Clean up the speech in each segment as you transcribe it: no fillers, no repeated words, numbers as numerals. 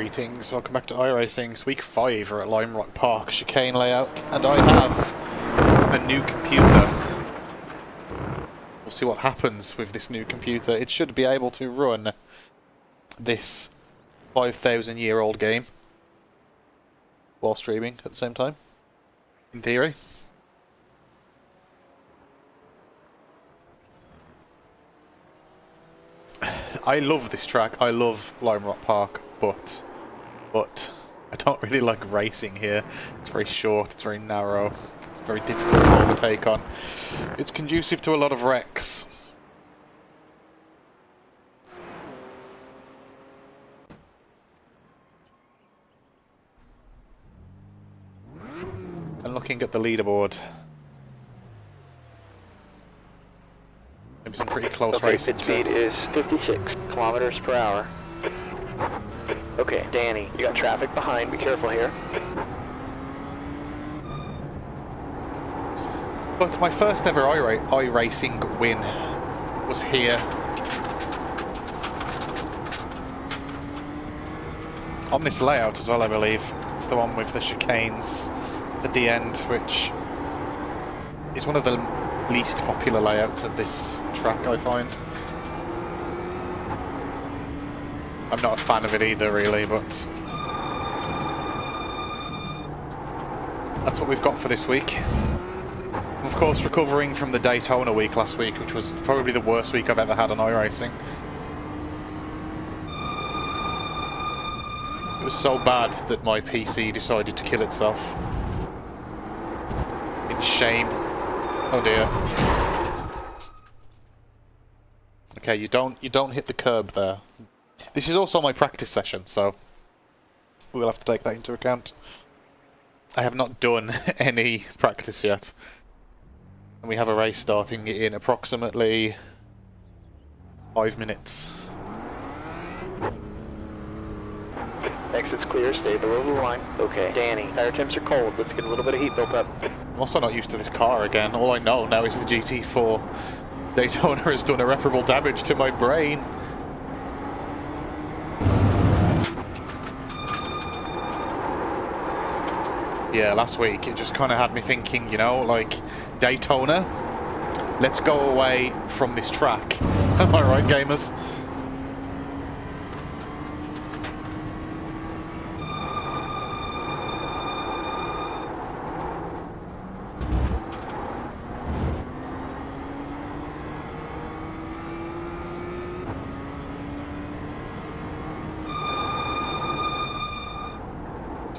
Greetings, welcome back to iRacing's week 5. We're at Lime Rock Park, chicane layout, and I have a new computer. We'll see what happens with this new computer. It should be able to run this 5,000-year-old game while streaming at the same time, in theory. I love this track, I love Lime Rock Park, but I don't really like racing here. It's very short, it's very narrow, it's very difficult to overtake on. It's conducive to a lot of wrecks. And looking at the leaderboard, maybe some pretty close racing. Pit speed is 56 kilometers per hour. Okay, Danny, you got traffic behind. Be careful here. But my first ever iRacing win was here. On this layout as well, I believe. It's the one with the chicanes at the end, which is one of the least popular layouts of this track, I find. I'm not a fan of it either, really, but that's what we've got for this week. Of course, recovering from the Daytona week last week, which was probably the worst week I've ever had on iRacing. It was so bad that my PC decided to kill itself. In shame. Oh dear. Okay, you don't hit the curb there. This is also my practice session, so we'll have to take that into account. I have not done any practice yet. And we have a race starting in approximately 5 minutes. Exit's clear, stay below the line. Okay, Danny, tire temps are cold. Let's get a little bit of heat built up. I'm also not used to this car again. All I know now is the GT4 Daytona has done irreparable damage to my brain. Yeah, last week it just kind of had me thinking, you know, like, Daytona, let's go away from this track. Am I right, gamers?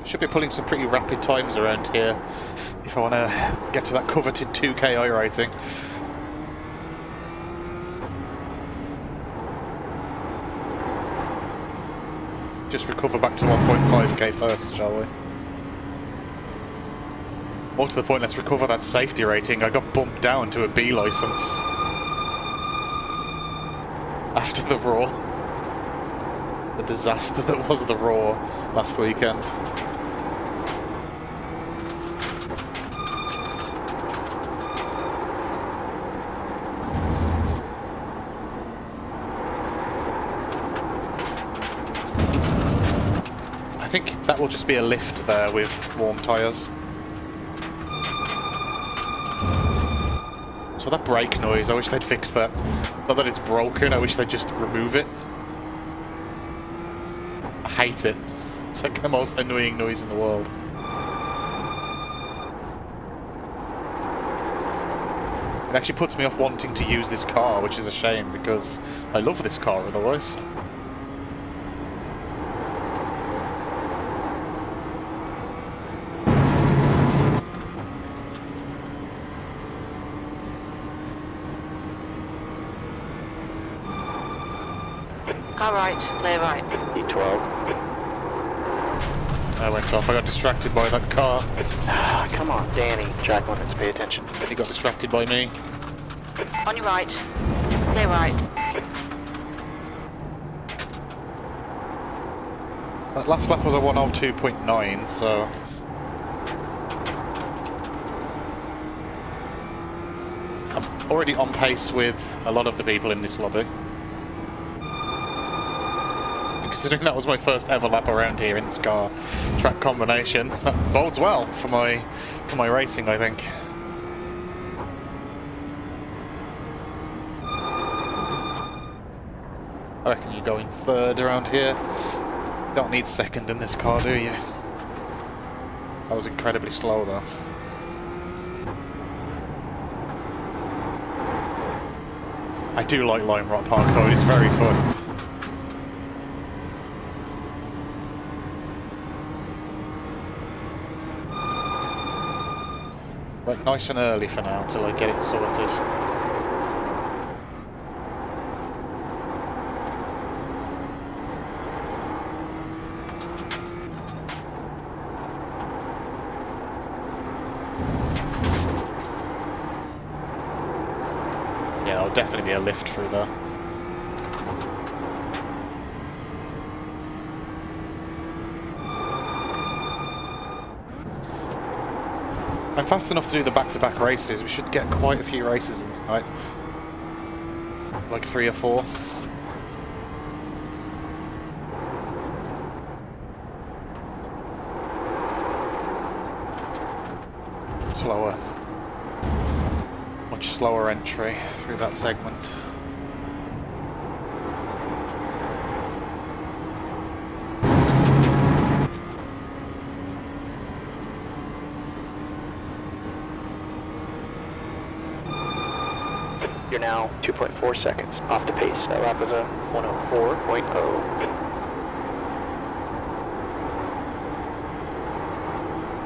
Should be pulling some pretty rapid times around here if I want to get to that coveted 2K iRacing. Just recover back to 1.5K first, shall we? More to the point, let's recover that safety rating. I got bumped down to a B license after the Raw. The disaster that was the Raw last weekend. I think that will just be a lift there with warm tyres. So that brake noise, I wish they'd fix that. Not that it's broken, I wish they'd just remove it. I hate it. It's like the most annoying noise in the world. It actually puts me off wanting to use this car, which is a shame because I love this car otherwise. Car right, clear right. E12. I went off, I got distracted by that car. Come on, Danny. Track limits, pay attention. He got distracted by me. On your right, clear right. That last lap was a 102.9, so I'm already on pace with a lot of the people in this lobby. considering that was my first ever lap around here in this car. Track combination. That bodes well for my racing, I think. I reckon you're going third around here. Don't need second in this car, do you? That was incredibly slow though. I do like Lime Rock Park though, it's very fun. Like nice and early for now until I get it sorted. Yeah, there'll definitely be a lift through there. I'm fast enough to do the back-to-back races. We should get quite a few races in tonight. Like 3 or 4. Slower. Much slower entry through that segment. You're now 2.4 seconds off the pace. That lap was a 104.0.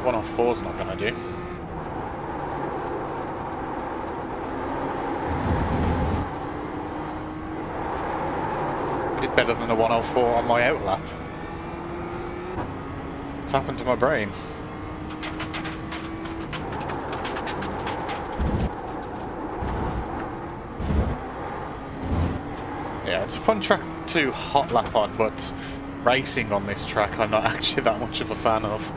104's not gonna do. I did better than a 104 on my out lap. What's happened to my brain? Yeah, it's a fun track to hot lap on, but racing on this track I'm not actually that much of a fan of.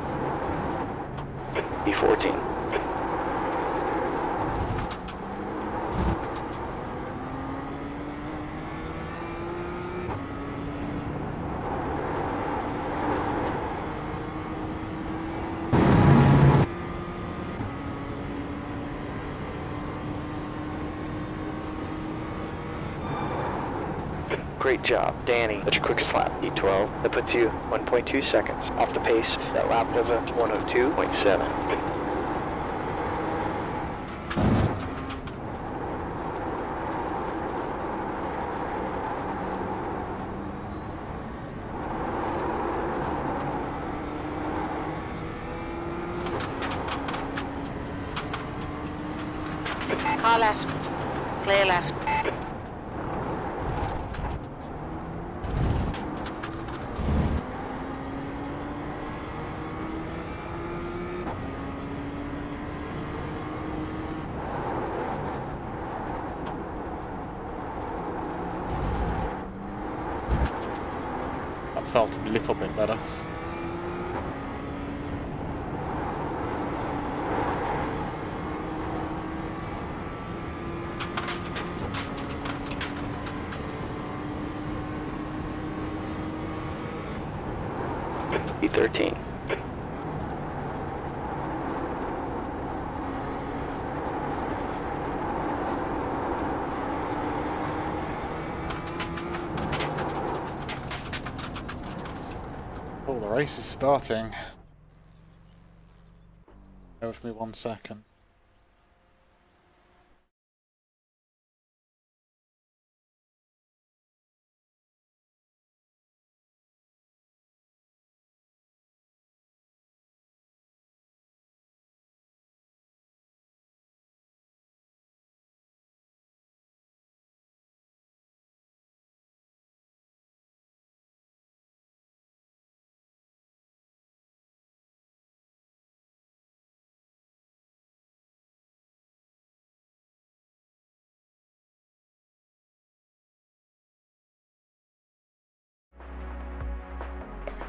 B14. Great job, Danny. That's your quickest lap, E12. That puts you 1.2 seconds off the pace. That lap was a 102.7. Car left. Clear left. That felt a little bit better. E13. Oh, the race is starting. Bear with me 1 second.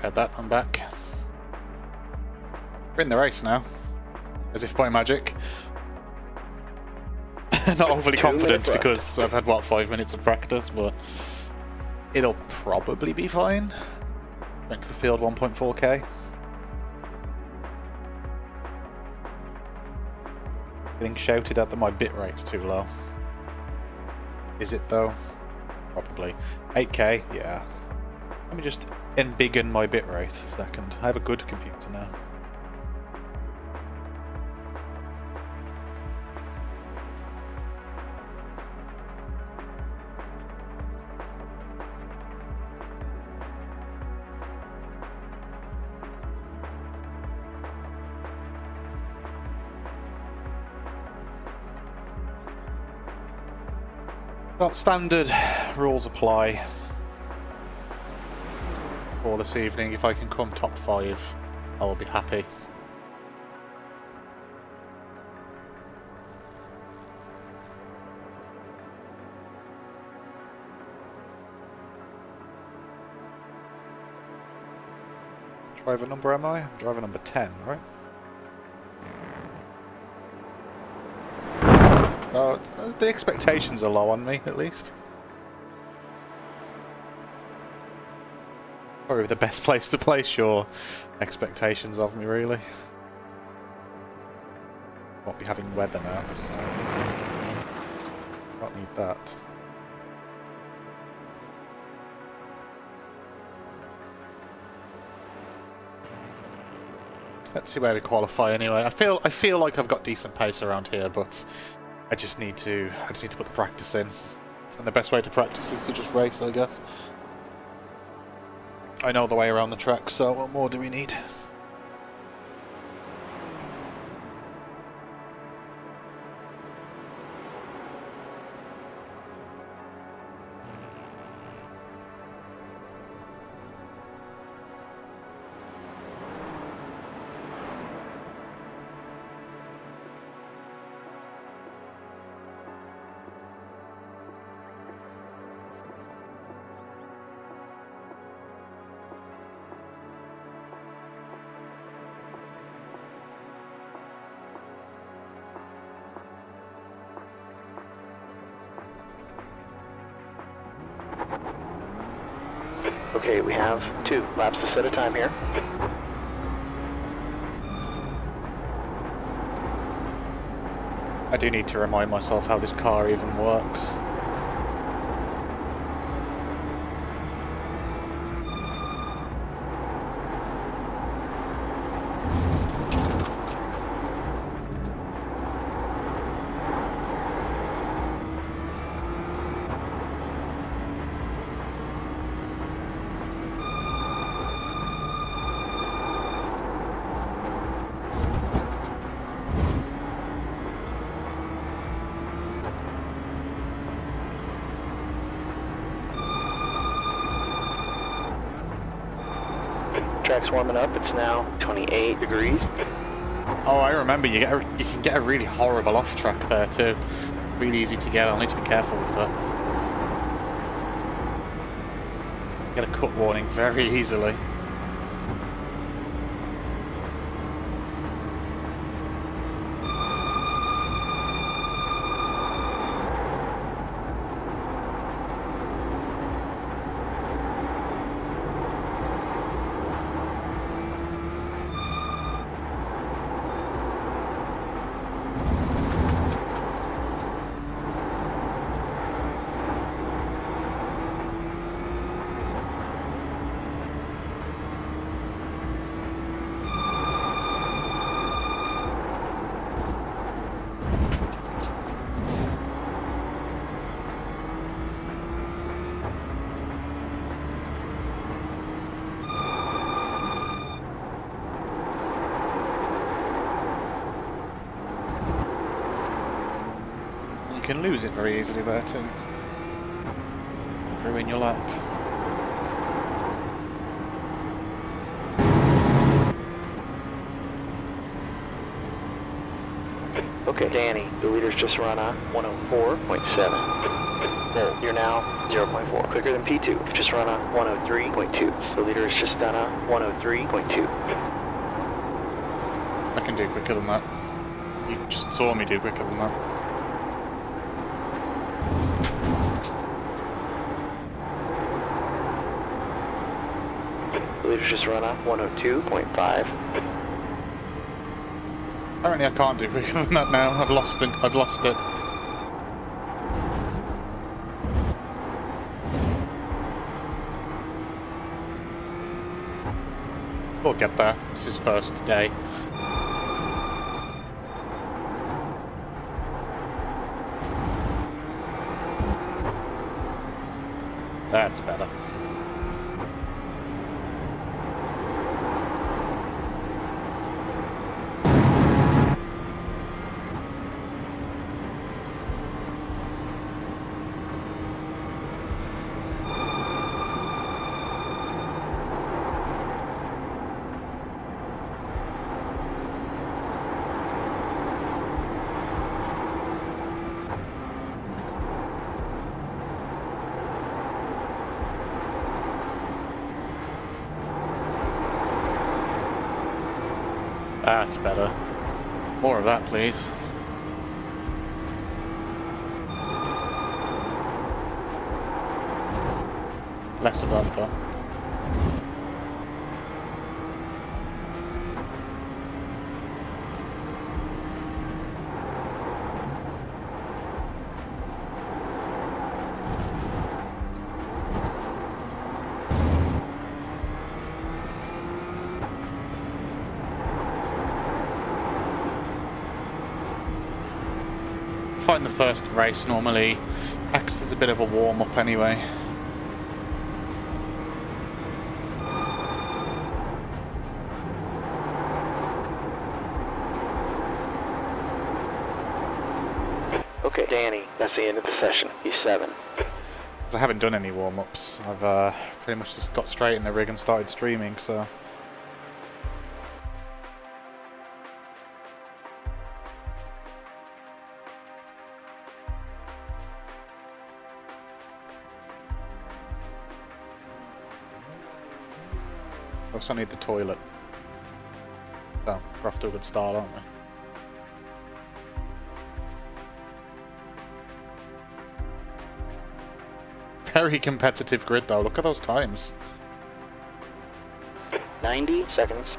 Had that, I'm back. We're in the race now, as if by magic. Not overly confident because I've had, what, 5 minutes of practice, but It'll probably be fine. Strength of field 1.4k. Getting shouted at that my bit rate's too low. Is it though? Probably. 8k, yeah. Let me just embiggen my bit rate a second. I have a good computer now. Got standard rules apply for this evening. If I can come top 5, I will be happy. Driver number am I? I'm driver number 10, right? Oh, the expectations are low on me, at least. Probably the best place to place your expectations of me, really. Won't be having weather now, so don't need that. Let's see where we qualify anyway. I feel like I've got decent pace around here, but I just need to put the practice in. And the best way to practice is to just race, I guess. I know the way around the track, so what more do we need? Okay, we have 2 laps to set a time here. I do need to remind myself how this car even works. Track's warming up. It's now 28 degrees. Oh, I remember. You can get a really horrible off track there too. Really easy to get. I'll need to be careful with that. Get a cut warning very easily. You can lose it very easily there too. Ruin your lap. Okay, Danny, the leader's just run on 104.7. Well, you're now 0.4. Quicker than P2. Just run on 103.2. The leader is just done on 103.2. I can do quicker than that. You just saw me do quicker than that. The leader's just run a 102.5. Apparently I can't do quicker than that now. I've lost it. I've lost it. We'll get there. This is first day. That's better. That's better. More of that, please. Less of that, though. I find the first race normally acts as a bit of a warm-up anyway. Okay, Danny, that's the end of the session. He's 7. I haven't done any warm-ups. I've pretty much just got straight in the rig and started streaming, so... I also need the toilet. So, we're off to a good start, aren't we? Very competitive grid though, look at those times. 90 seconds.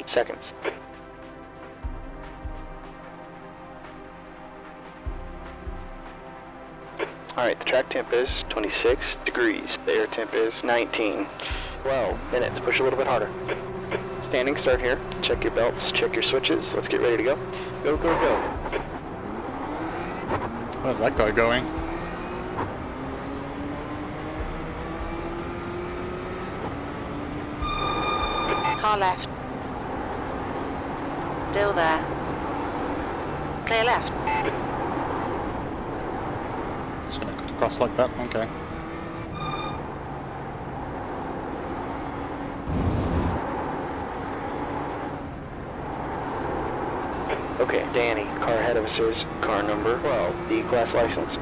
Seconds. Alright, the track temp is 26 degrees. The air temp is 19. 12 minutes. Push a little bit harder. Standing start here. Check your belts, check your switches. Let's get ready to go. Go, go, go. Where's that guy going? Car left. Still there. Clear left. Just gonna cut across like that, okay. Okay, Danny, car ahead of us is car number 12, D-Class license.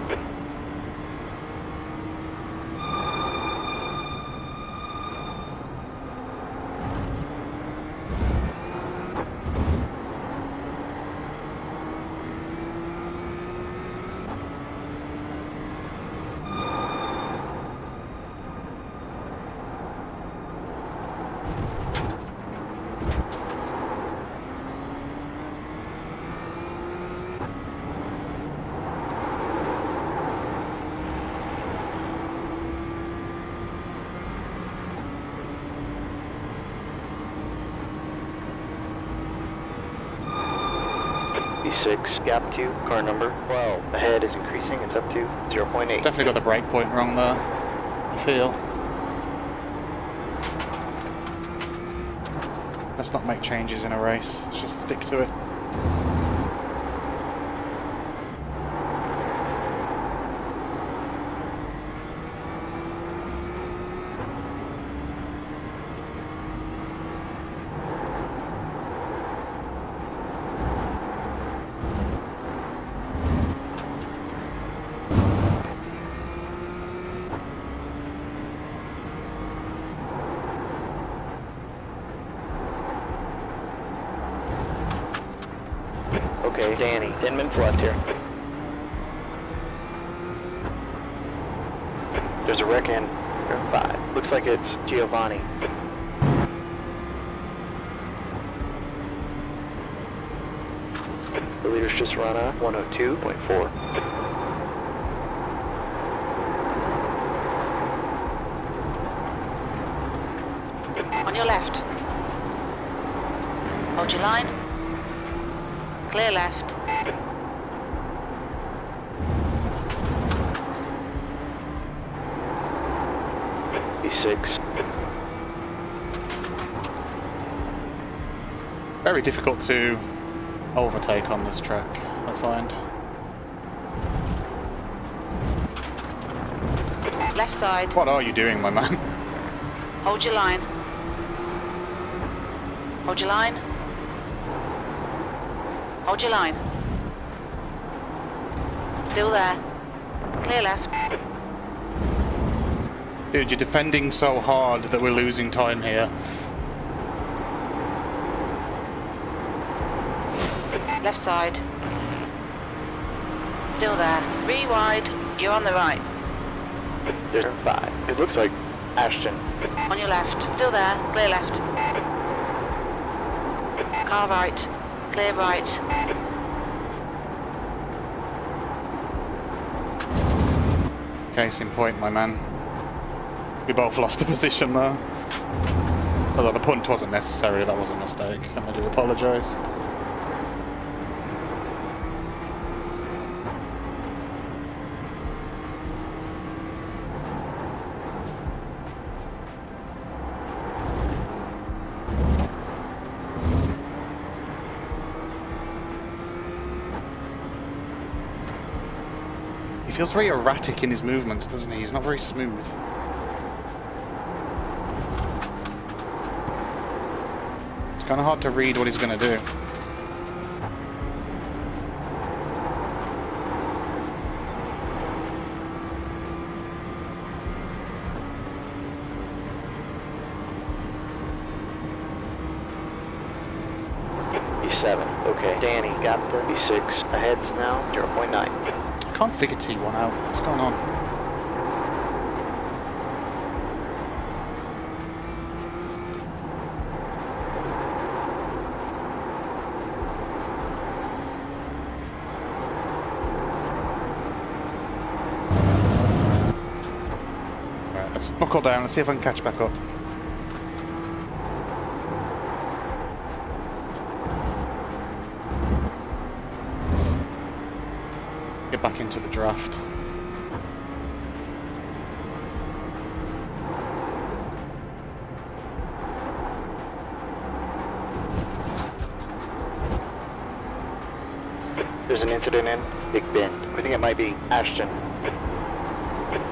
B6, gap 2, car number 12. Ahead is increasing, it's up to 0.8. Definitely got the brake point wrong there, I feel. Let's not make changes in a race, let's just stick to it. Okay, Danny, 10 minutes left here. There's a wreck in turn 5. Looks like it's Giovanni. The leader's just run a 102.4. On your left. Hold your line. Clear left. E6. Very difficult to overtake on this track, I find. Left side. What are you doing, my man? Hold your line. Hold your line. Hold your line. Still there. Clear left. Dude, you're defending so hard that we're losing time here. Left side. Still there. Re-wide. You're on the right. Turn 5. It looks like Ashton. On your left. Still there. Clear left. Car right. Clear right. Case in point, my man. We both lost a position there. Although the punt wasn't necessary, that was a mistake, and I do apologise. He feels very erratic in his movements, doesn't he? He's not very smooth. It's kind of hard to read what he's going to do. E7. Okay, Danny got the E6. Ahead's now 0.9. I can't figure T1 out. What's going on? Right, let's knuckle down. Let's see if I can catch back up. Get back into the draft. There's an incident in Big Bend. I think it might be Ashton.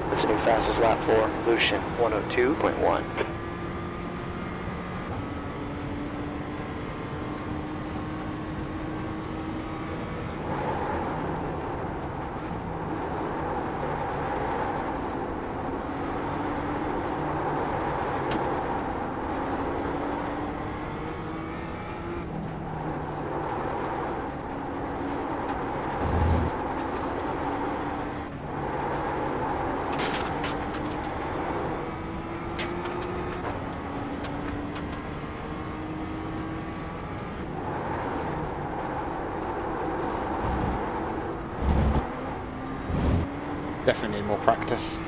That's a new fastest lap for Lucian, 102.1. Definitely need more practice.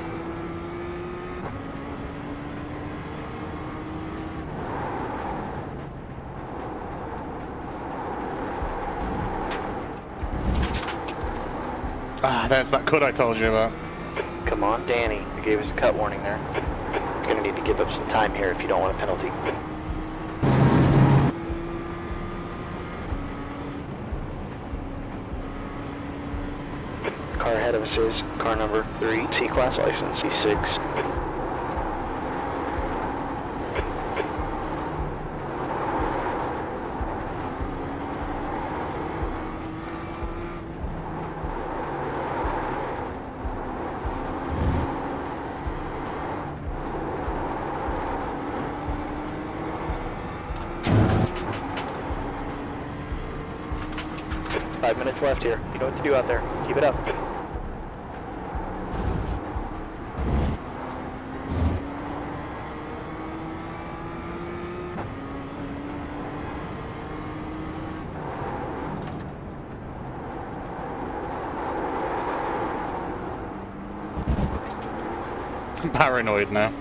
Ah, there's that cut I told you about. Come on, Danny. You gave us a cut warning there. You're gonna need to give up some time here if you don't want a penalty. Car ahead of us is car number 3, C-Class license, C6. 5 minutes left here. You know what to do out there. Keep it up. I'm paranoid now.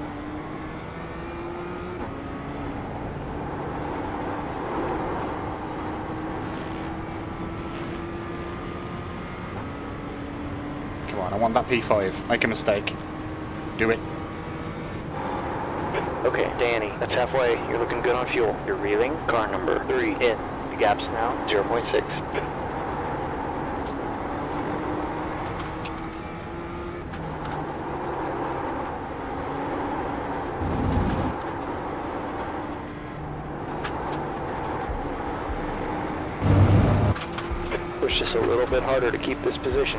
Come on, I want that P5. Make a mistake. Do it. Okay, Danny, that's halfway. You're looking good on fuel. You're reeling. Car number 3 in. The gap's now 0.6. Push just a little bit harder to keep this position.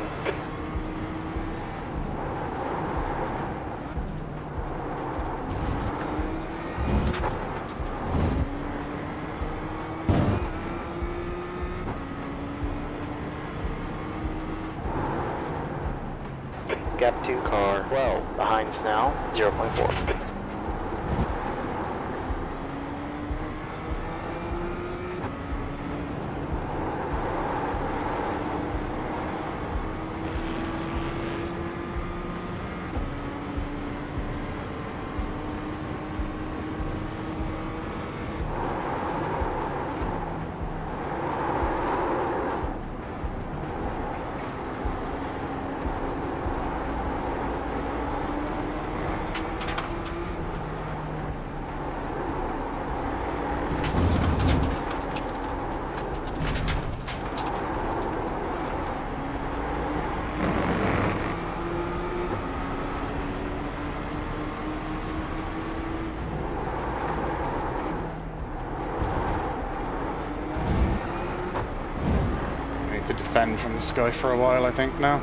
Gap 2, car 12. Behind's now 0.4. To defend from this guy for a while, I think, now.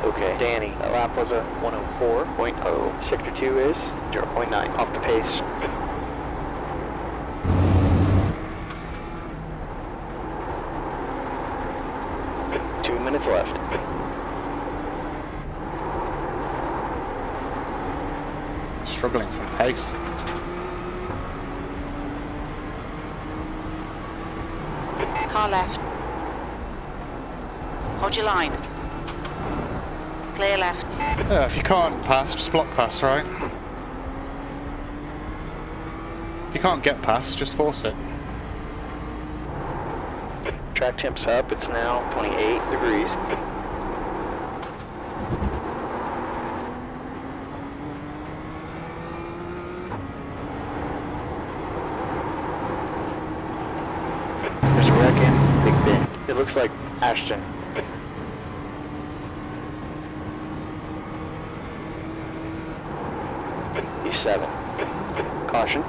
Okay, Danny, that lap was a 104.0. Sector 2 is 0.9 off the pace. Two minutes left. Struggling from pace. Car left. Hold your line. Clear left. Yeah, if you can't pass, just block pass, right? If you can't get past, just force it. Track temp's up, it's now 28 degrees. There's a wreck in Big Bend. It looks like Ashton. E7. Caution.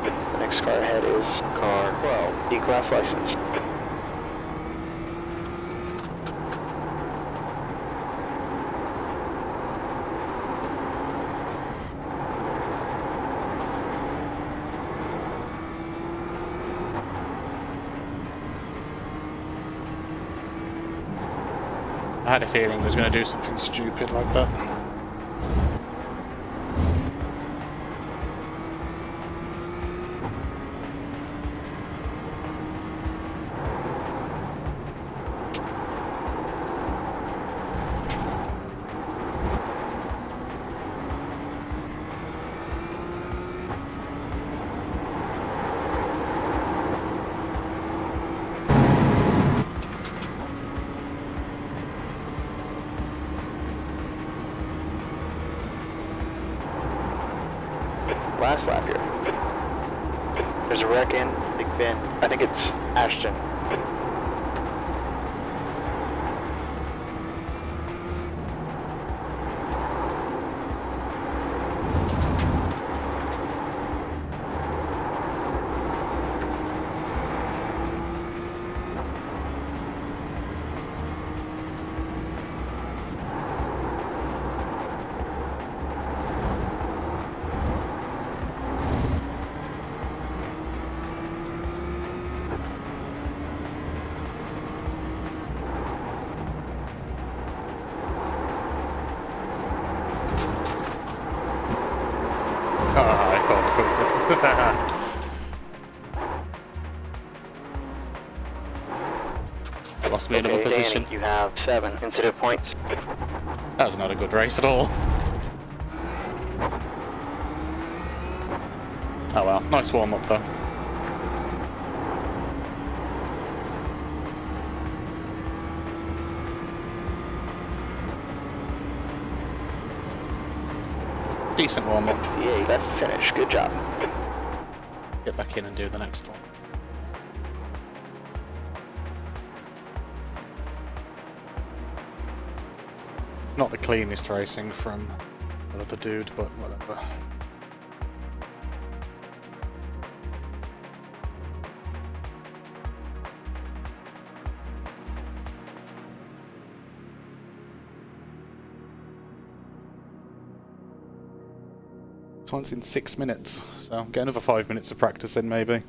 The next car ahead is car 12, D-Class license. I had a feeling he was going to do something stupid like that. Last lap here. There's a wreck in Big Bend. I think it's Ashton. I can't quit it. Lost me another position. Danny, you have 7 incident points. That was not a good race at all. Oh well, nice warm up though. Decent warm up. Yeah, that's the finish. Good job. Get back in and do the next one. Not the cleanest racing from the other dude, but whatever. This one's in 6 minutes, so get another 5 minutes of practice in maybe.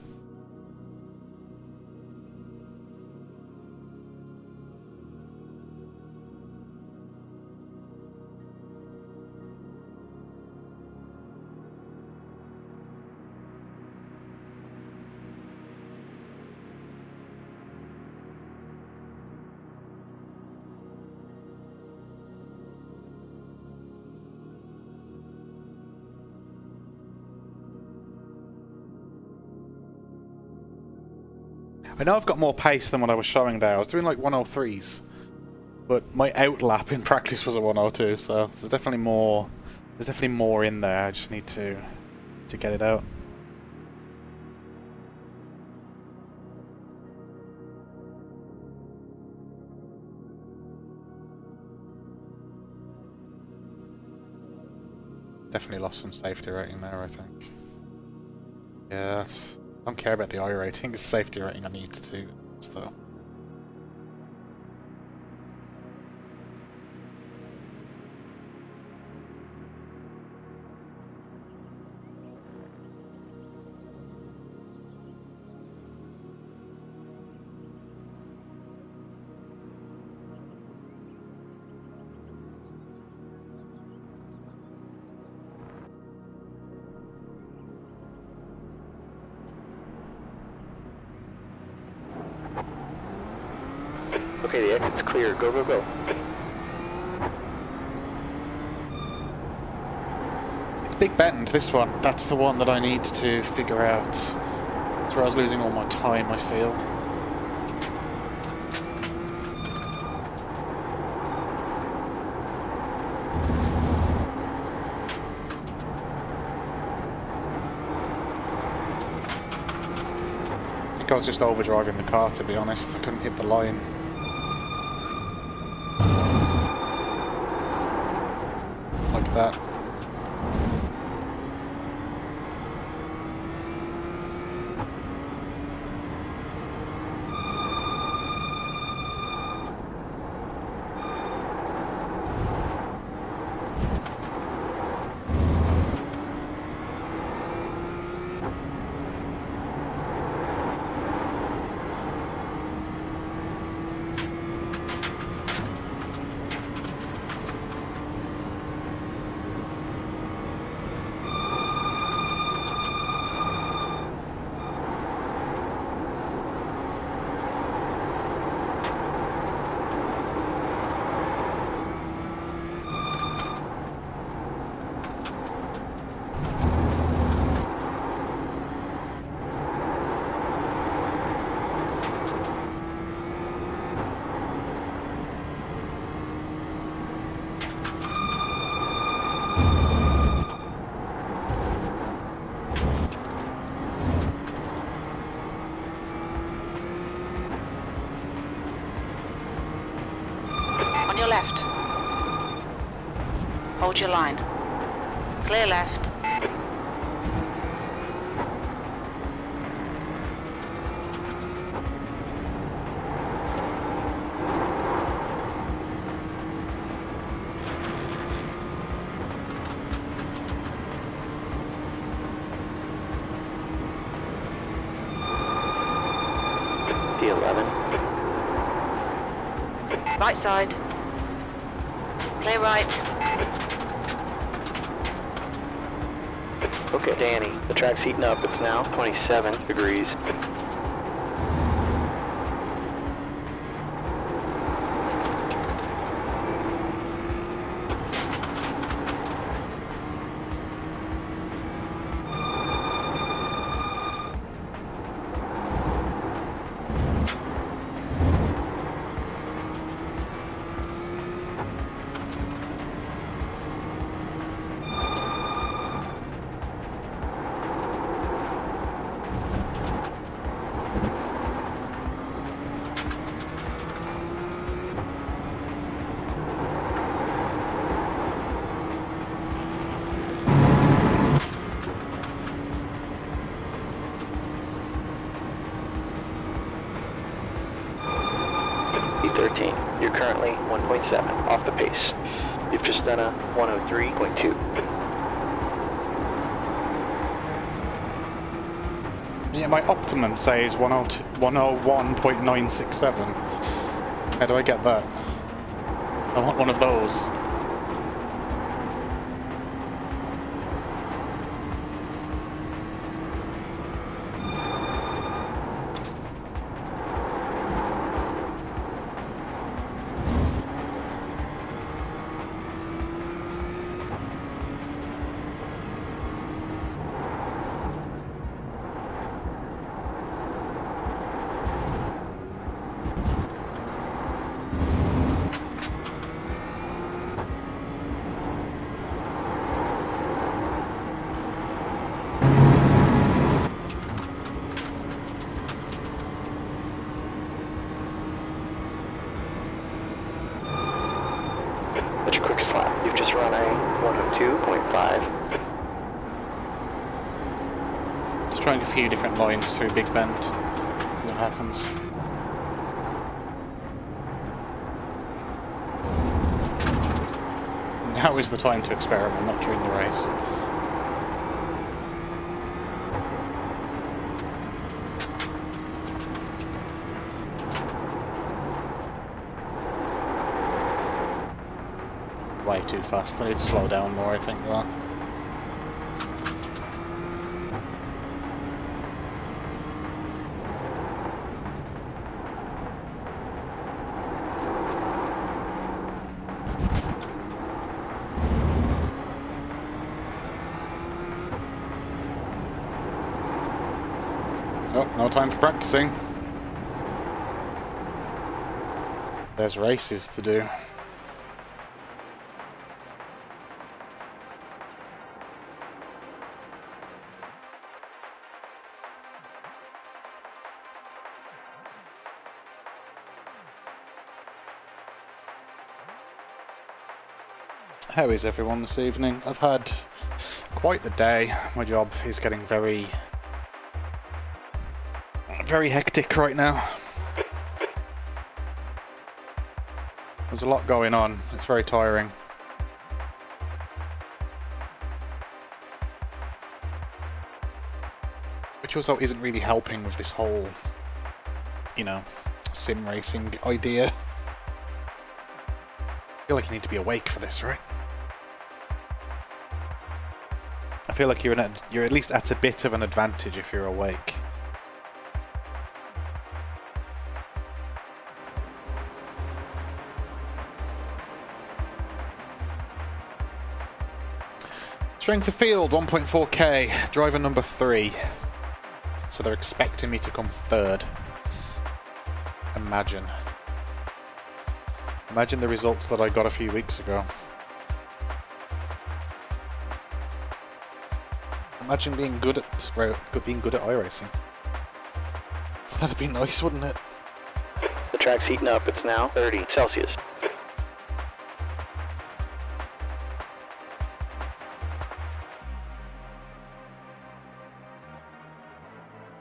I know I've got more pace than what I was showing there. I was doing like 103s, but my outlap in practice was a 102, so there's definitely more. There's definitely more in there. I just need to get it out. Definitely lost some safety rating there, I think. Yes. I don't care about the I rating, it's safety rating I need to still. Okay, the exit's clear. Go, go, go. It's Big Bend, this one. That's the one that I need to figure out. That's where I was losing all my time, I feel. I think I was just overdriving the car, to be honest. I couldn't hit the line. Like that. On your left. Hold your line. Clear left. P11. Right side. Clear right. Okay, Danny, the track's heating up. It's now 27 degrees. E13, you're currently 1.7 off the pace. You've just done a 103.2. Yeah, my optimum says 101.967. How do I get that? I want one of those. What's your quickest lap? You've just run a 102.5. Just trying a few different lines through Big Bend. See what happens. Now is the time to experiment, not during the race. Way too fast. I need to slow down more, I think, though. Oh, no time for practicing. There's races to do. How is everyone this evening? I've had quite the day. My job is getting very hectic right now. There's a lot going on. It's very tiring. Which also isn't really helping with this whole, you know, sim racing idea. I feel like you need to be awake for this, right? I feel like you're at least at a bit of an advantage if you're awake. Strength of field 1.4k, driver number 3. So they're expecting me to come third. Imagine the results that I got a few weeks ago. Imagine being good at iRacing. That'd be nice, wouldn't it? The track's heating up. It's now 30 Celsius.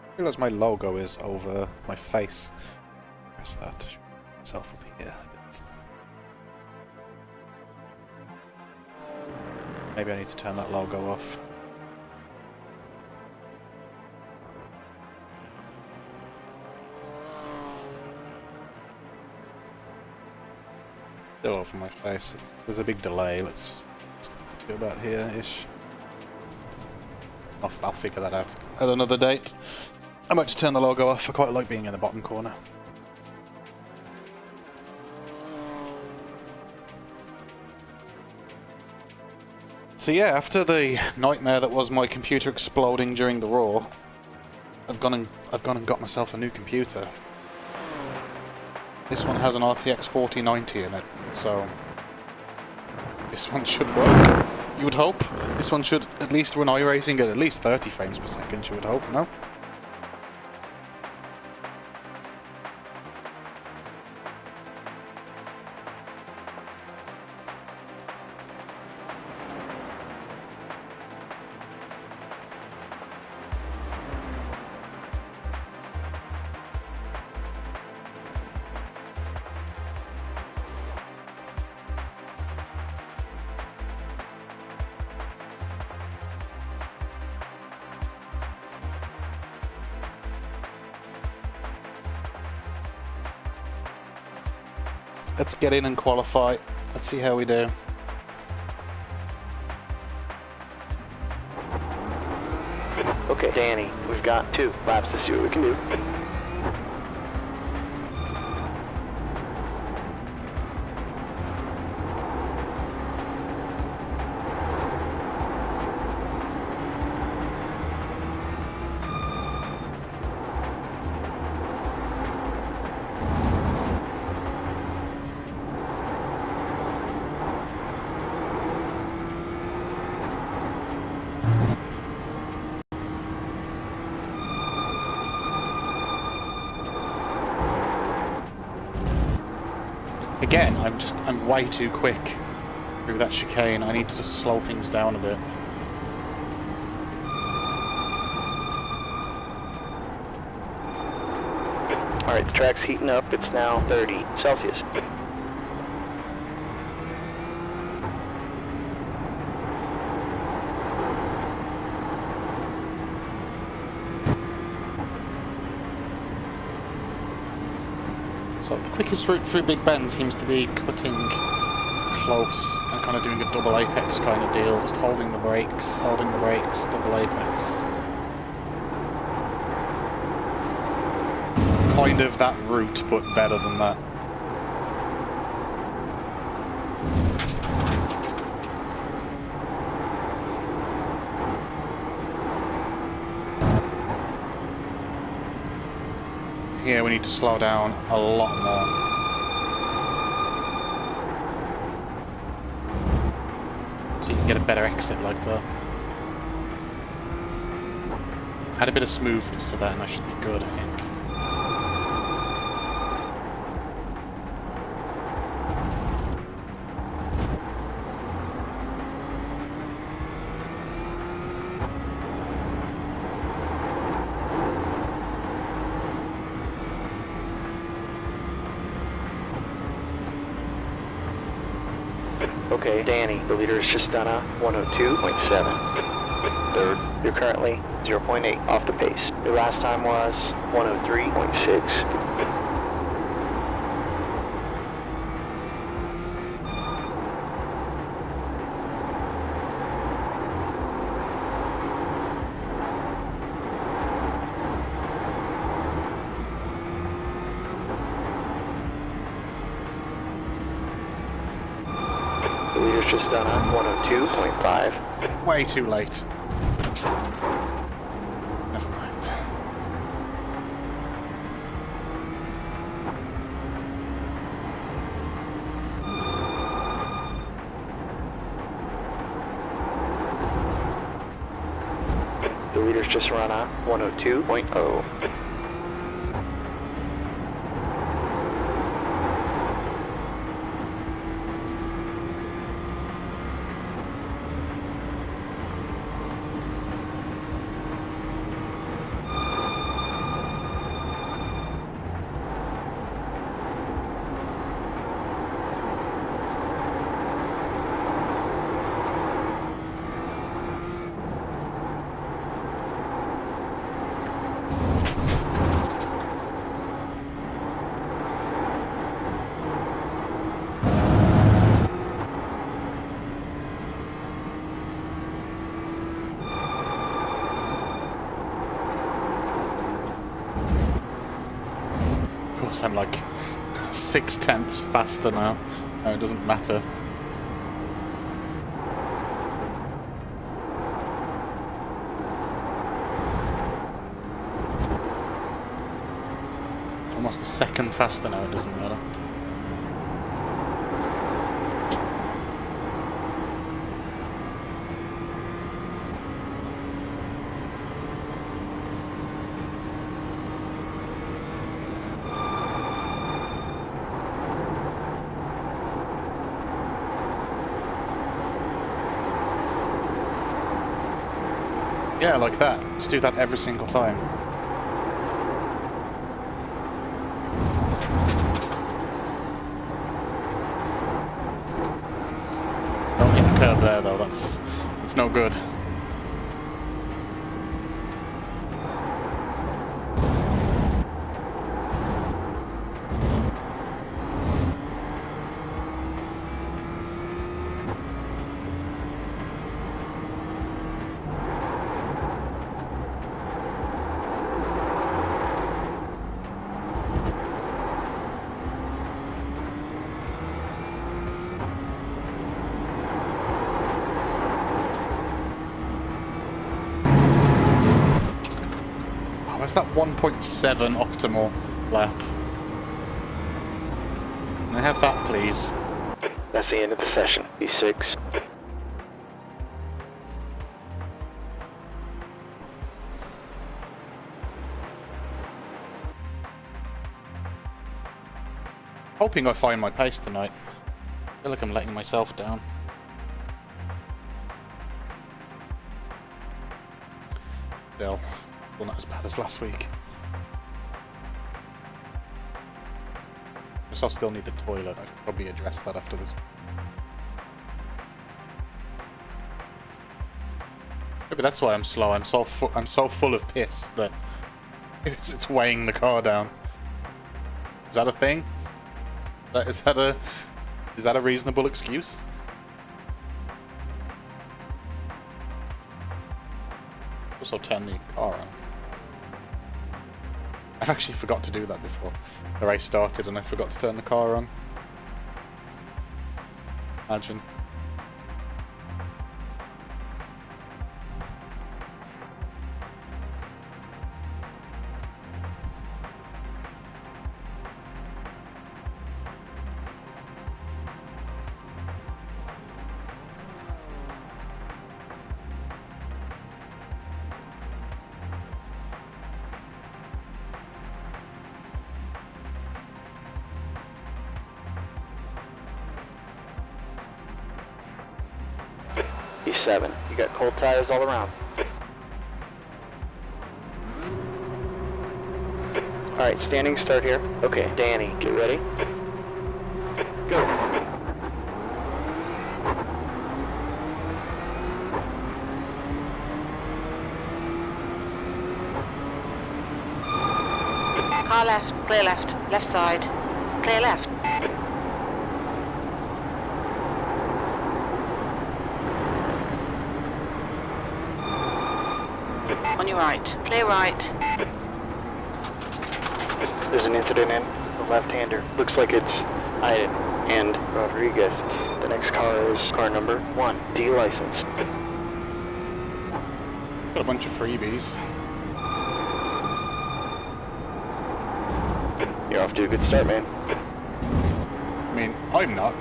I realize my logo is over my face. Press that to show myself up here a bit. Maybe I need to turn that logo off. Still over my face. There's a big delay. Let's do about here-ish. I'll figure that out at another date. I might just turn the logo off. I quite like being in the bottom corner. So yeah, after the nightmare that was my computer exploding during the Raw, I've gone and got myself a new computer. This one has an RTX 4090 in it, so this one should work. You would hope. This one should at least run iRacing at least 30 frames per second, you would hope, no? Let's get in and qualify. Let's see how we do. Okay, Danny, we've got 2 laps to see what we can do. Again, I'm way too quick through that chicane. I need to just slow things down a bit. Alright, the track's heating up. It's now 30 Celsius. So the quickest route through Big Ben seems to be cutting close and kind of doing a double apex kind of deal, just holding the brakes, double apex. Kind of that route, but better than that. Here we need to slow down a lot more. So you can get a better exit like that. Add a bit of smoothness to that and I should be good, I think. Okay, Danny, the leader has just done a 102.7. Third, you're currently 0.8 off the pace. Your last time was 103.6. The leader's just done a 102.5. Way too late. Never mind. The leader's just run a 102.0. course I'm like 0.6 faster now. No, it doesn't matter. Almost a second faster now, it doesn't matter. Yeah, like that. Just do that every single time. Don't hit the curb there though, that's no good. Where's that 1.7 optimal lap? Can I have that, please? That's the end of the session. B6. Hoping I find my pace tonight. I feel like I'm letting myself down. Still, not as bad as last week. Guess I'll still need the toilet. I should probably address that after this. Maybe that's why I'm slow. I'm so full of piss that it's weighing the car down. Is that a thing? Is that a reasonable excuse? Also turn the car on. I've actually forgot to do that before the race started and I forgot to turn the car on. Imagine. B7. You got cold tires all around. Alright, standing start here. Okay, Danny, get ready. Go. Car left, clear left, left side, clear left. On your right, clear right. There's an incident in the left-hander. Looks like it's Iden and Rodriguez. The next car is car number 1, D license. Got a bunch of freebies. You're off to a good start, man. I mean, I'm not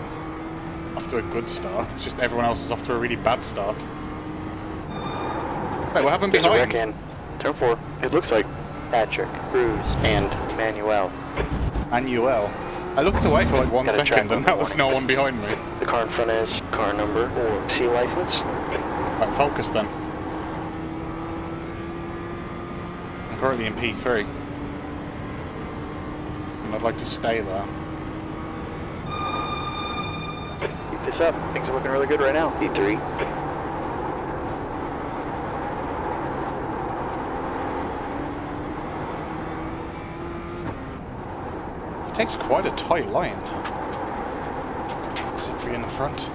off to a good start. It's just everyone else is off to a really bad start. Wait, what happened There's a behind? wreck in turn 4. It looks like Patrick, Cruz, and Manuel. Manuel. I looked away for like 1 Got a track second and on there the was warning. no one behind me. The car in front is car number 4, C license. Right, focus then. I'm currently in P3. And I'd like to stay there. Keep this up. Things are looking really good right now. P3. It takes quite a tight line. Citroën in the front.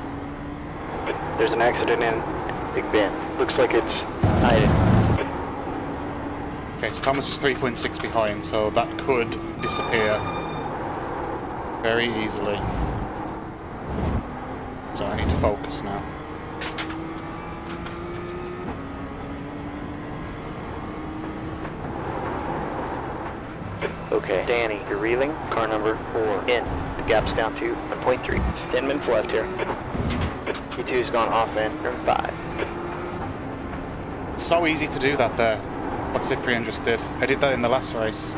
There's an accident in Big Bend. Looks like it's Iden. Okay, so Thomas is 3.6 behind, so that could disappear very easily. So I need to focus now. Okay, Danny, you're reeling. Car number 4 in. The gap's down to 1.3. 10 minutes left here. P2's gone off in. Turn 5. It's so easy to do that there. What Cyprian just did. I did that in the last race.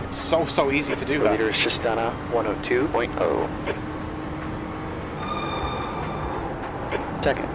It's so easy to do The that. leader is just done a 102.0. Second.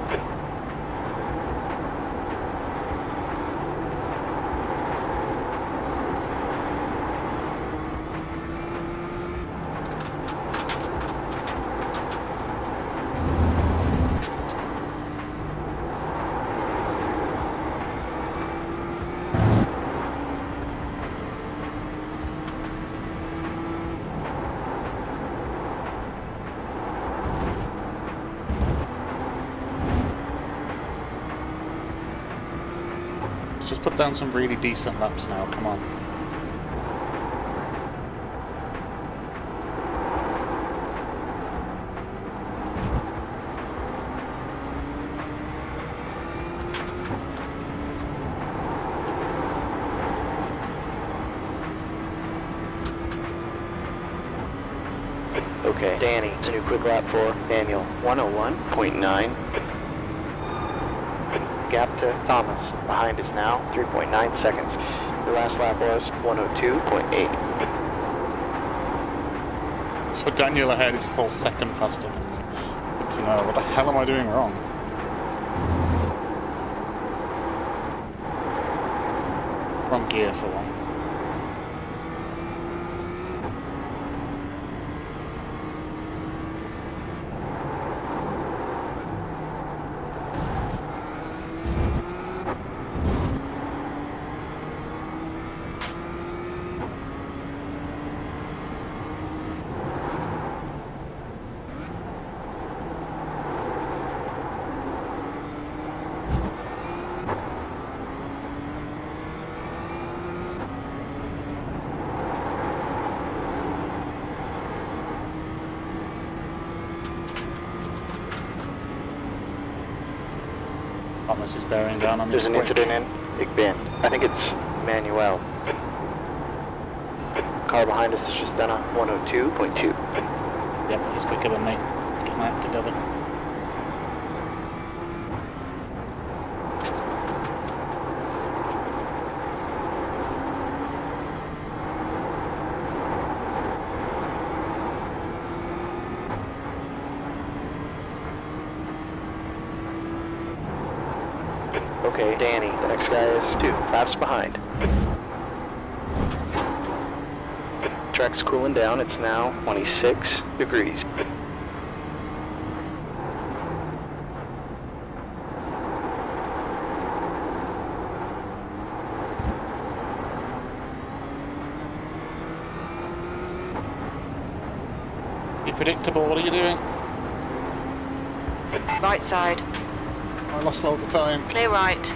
Let's just put down some really decent laps now, come on. Okay, Danny, it's a new quick lap for Daniel. 101.9. Gap to Thomas. Behind is now 3.9 seconds. The last lap was 102.8. So Daniel ahead is a full second faster than me. Good to know. What the hell am I doing wrong? Wrong gear for one. Thomas is bearing down on me. There's an quick. incident in Big Bend. I think it's Manuel. Car behind us is just done a 102.2. Yep, he's quicker than me. Let's get my act together. Okay, Danny, the next guy is 2 laps behind. Track's cooling down, it's now 26 degrees. Be predictable, what are you doing? Right side. I lost loads of time. Clear right.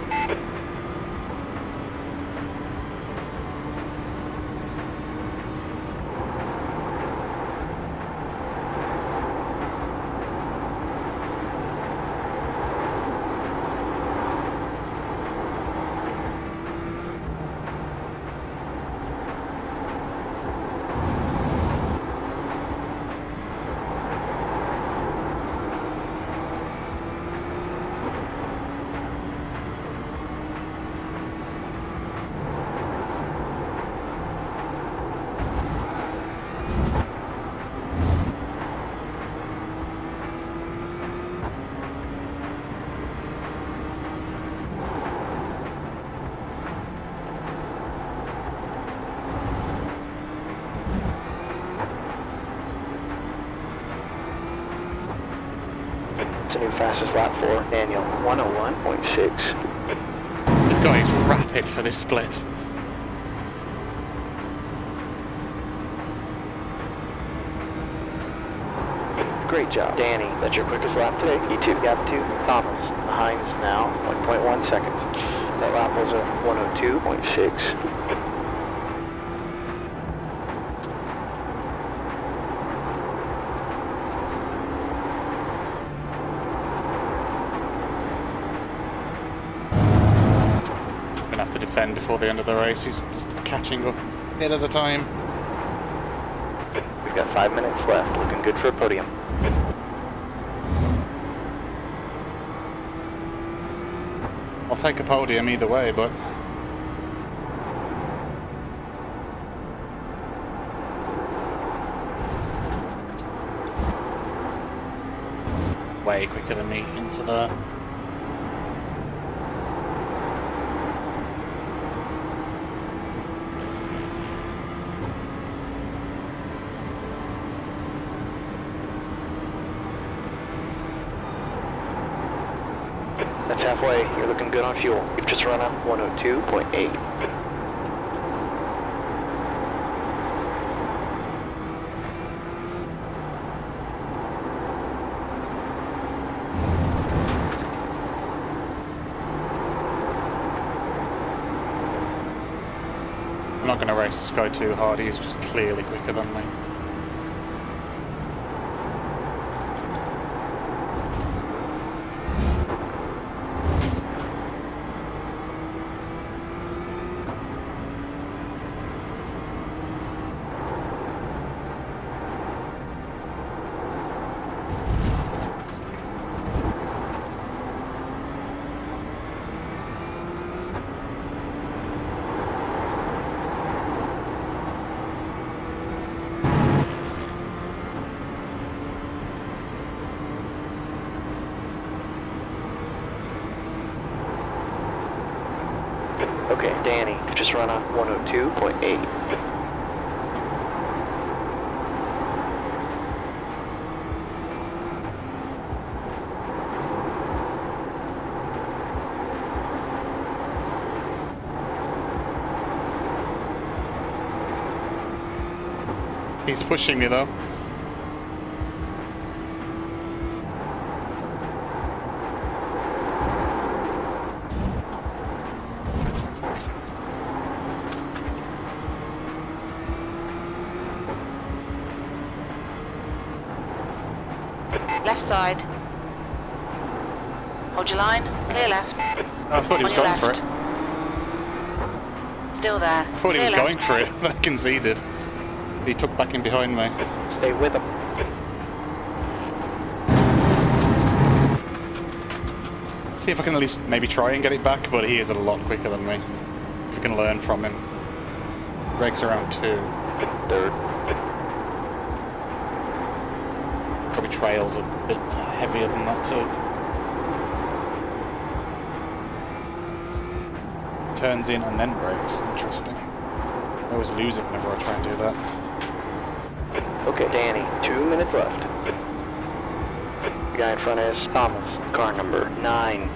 It's a new fastest lap for Daniel, 101.6. The guy is rapid for this split. Great job, Danny. That's your quickest lap today. E2, gap 2, Thomas. Behind is now 1.1 seconds. That lap was a 102.6. defend before the end of the race. He's just catching up a bit at a time. We've got 5 minutes left. Looking good for a podium. I'll take a podium either way, but way quicker than me into there. That's halfway. You're looking good on fuel. You've just run a 102.8. I'm not going to race this guy too hard. He's just clearly quicker than me. Okay, Danny, you've just run a 102.8. He's pushing me though. Left side. Hold your line. Clear left. I thought he was On your going for left. it. Still there. I thought he was going for it. I conceded. He took back in behind me. Stay with him. See if I can at least maybe try and get it back, but he is a lot quicker than me. If we can learn from him. Brakes around 2. Third. Probably trails a bit heavier than that too. Turns in and then brakes. Interesting. I always lose it whenever I try and do that. Okay, Danny, 2 minutes left. The guy in front is Thomas, car number 9.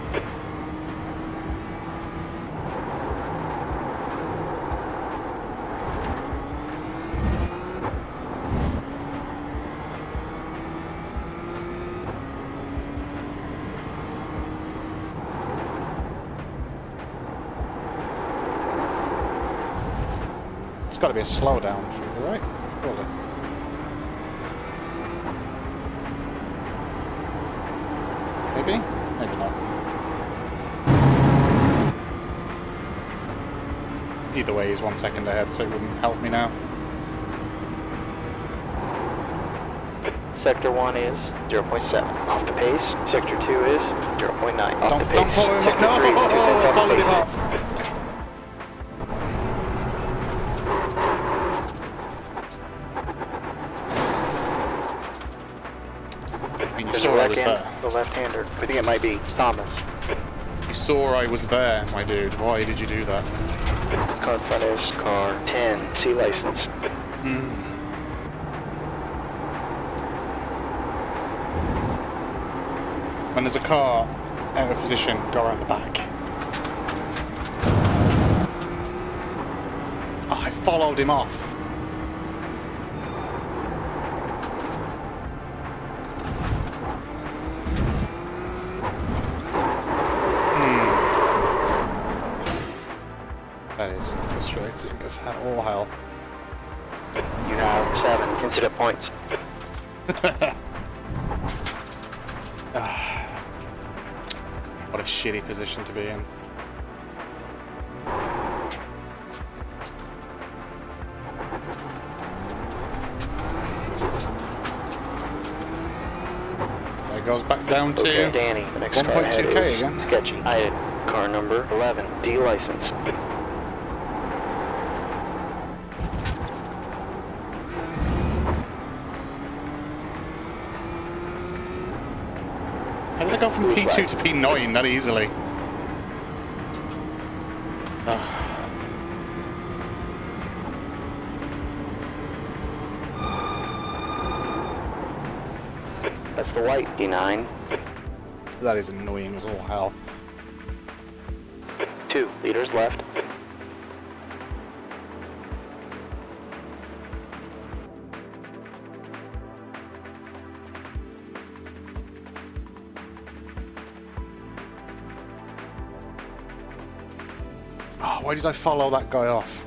It's got to be a slowdown for you, right? Really? Maybe? Maybe not. Either way, he's 1 second ahead, so it wouldn't help me now. Sector 1 is 0.7. Off the pace. Sector 2 is 0.9. Off the pace. Don't follow him up. Sector No! 3 is 2 minutes off the Followed him pace. off. I mean, you There's saw a I was there. the left-hander. I think it might be Thomas. You saw I was there, my dude. Why did you do that? Car in front is car 10. C license. When there's a car out of position, go around the back. Oh, I followed him off. That is frustrating as all hell. You have 7 incident points. What a shitty position to be in. goes back down to Okay, Danny, the next car ahead 1.2k is again. sketchy. I car number 11, D-licensed. How did I go from P2 to P9 that easily? That's the white, D9. That is annoying as all hell. 2 liters left. Oh, why did I follow that guy off?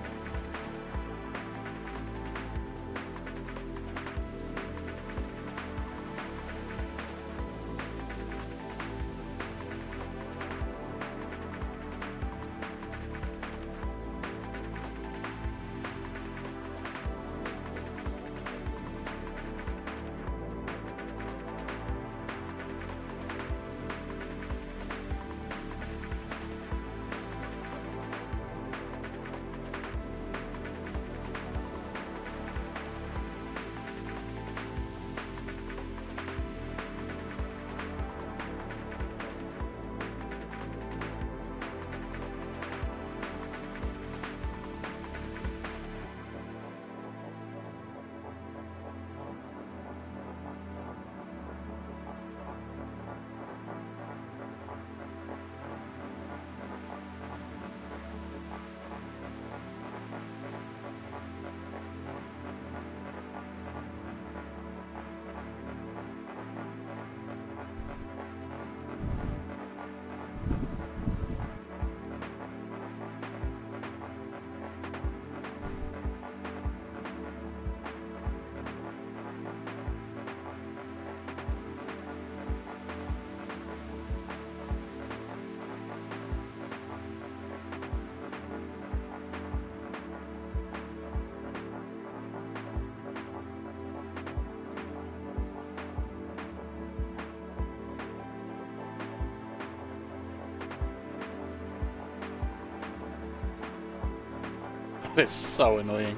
That is so annoying.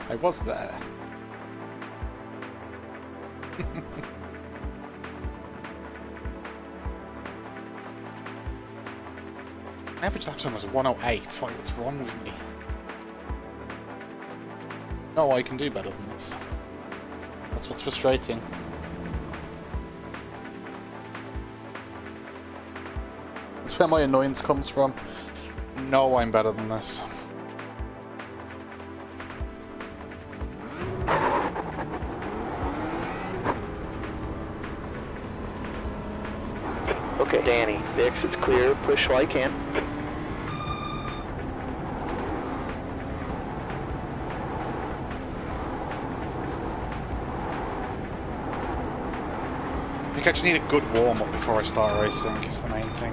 I was there. Average lap time was 108. Like, what's wrong with me? No, I can do better than this. That's what's frustrating. That's where my annoyance comes from. No, I'm better than this. Okay, Danny, the exit's clear. Push while you can. I think I just need a good warm-up before I start racing, is the main thing.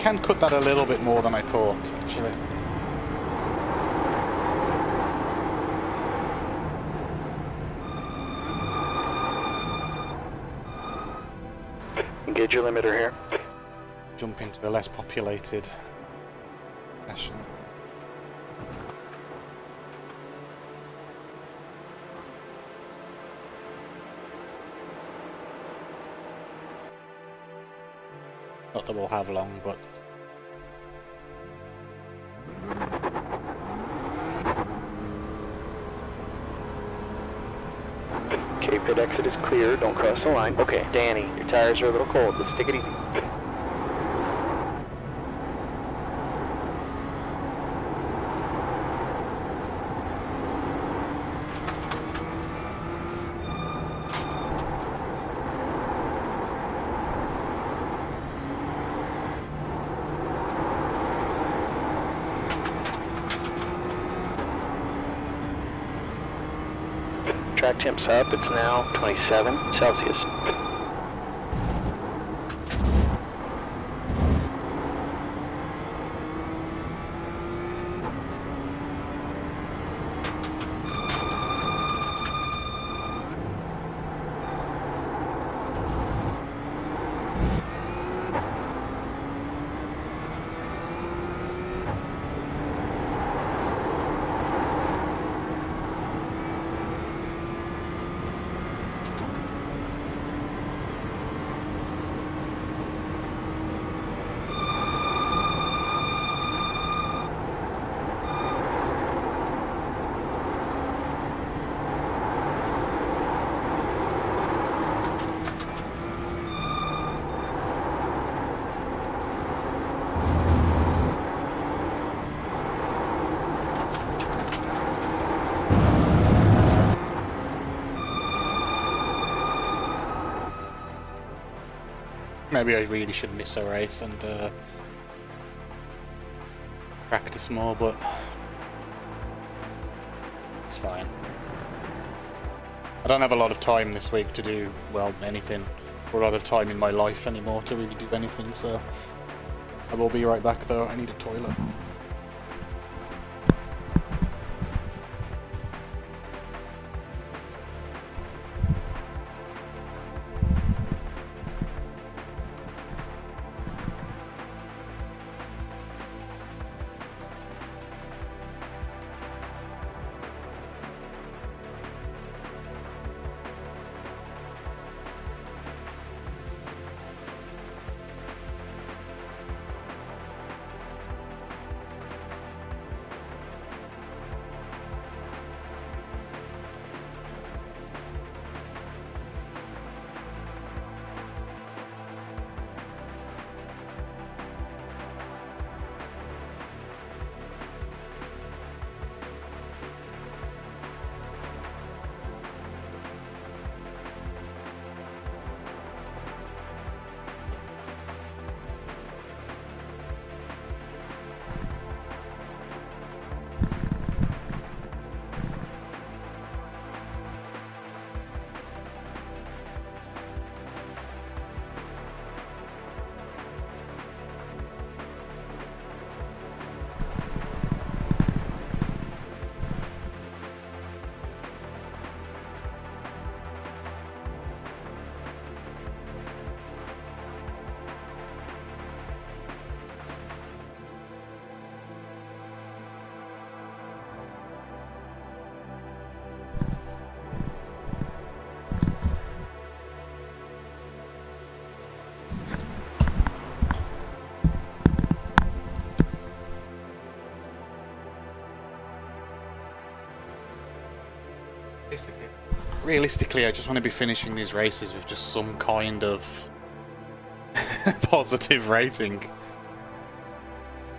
can cut that a little bit more than I thought, actually. Engage your limiter here. Jump into a less populated session. Not that we'll have long, but... Okay, pit exit is clear. Don't cross the line. Okay, Danny, your tires are a little cold. Let's take it easy. Track temp's up. It's now 27 Celsius. Maybe I really should miss a race and practice more, but it's fine. I don't have a lot of time this week to do, well, anything, or a lot of time in my life anymore to really do anything, so I will be right back though. I need a toilet. Realistically, I just want to be finishing these races with just some kind of positive rating.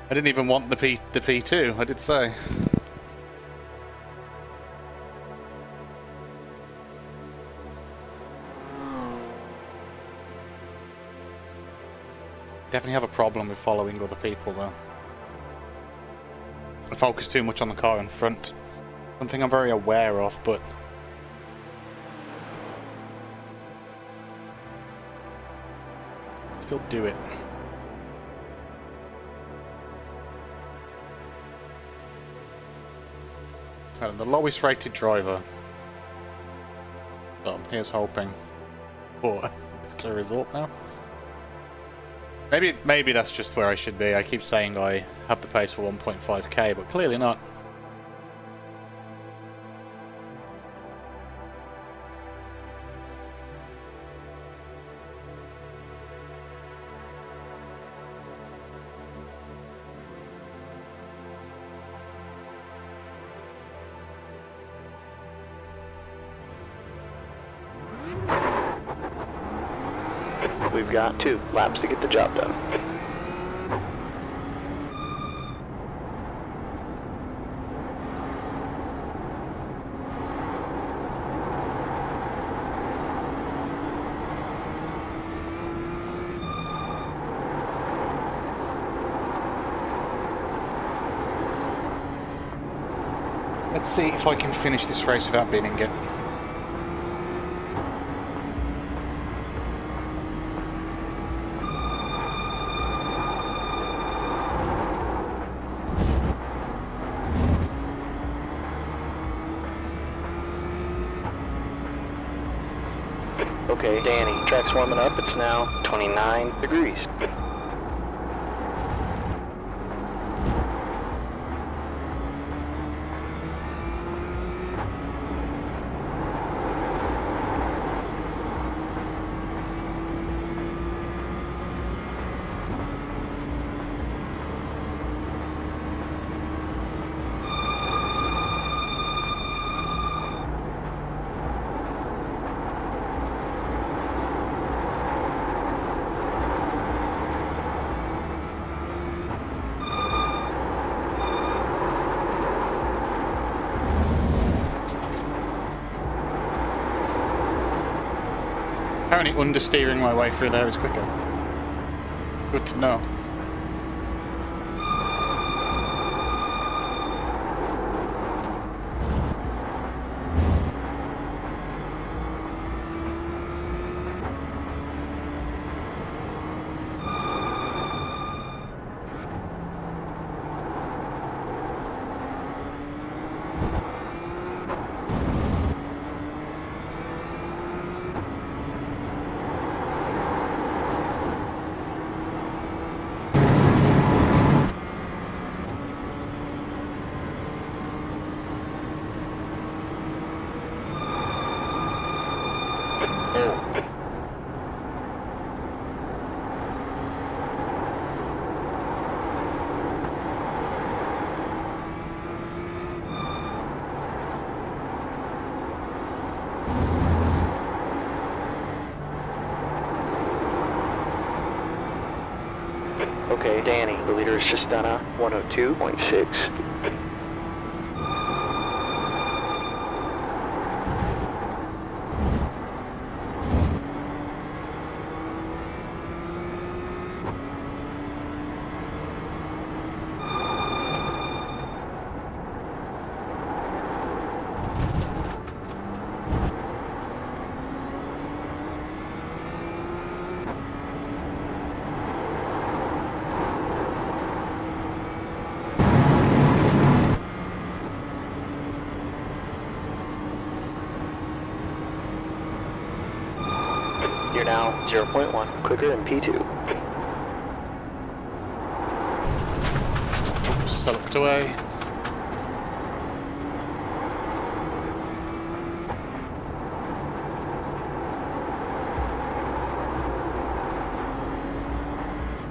I didn't even want the P2, I did say. Definitely have a problem with following other people though. I focus too much on the car in front. Something I'm very aware of, but still do it. And the lowest rated driver. Well, here's hoping for a better result now. Maybe that's just where I should be. I keep saying I have the pace for 1.5k, but clearly not. We've got 2 laps to get the job done. Let's see if I can finish this race without beating it. Okay, Danny, track's warming up. It's now 29 degrees. Apparently understeering my way through there is quicker. Good to know. Okay, Danny, the leader has just done a 102.6. You're now 0.1 quicker than P2. Sucked away.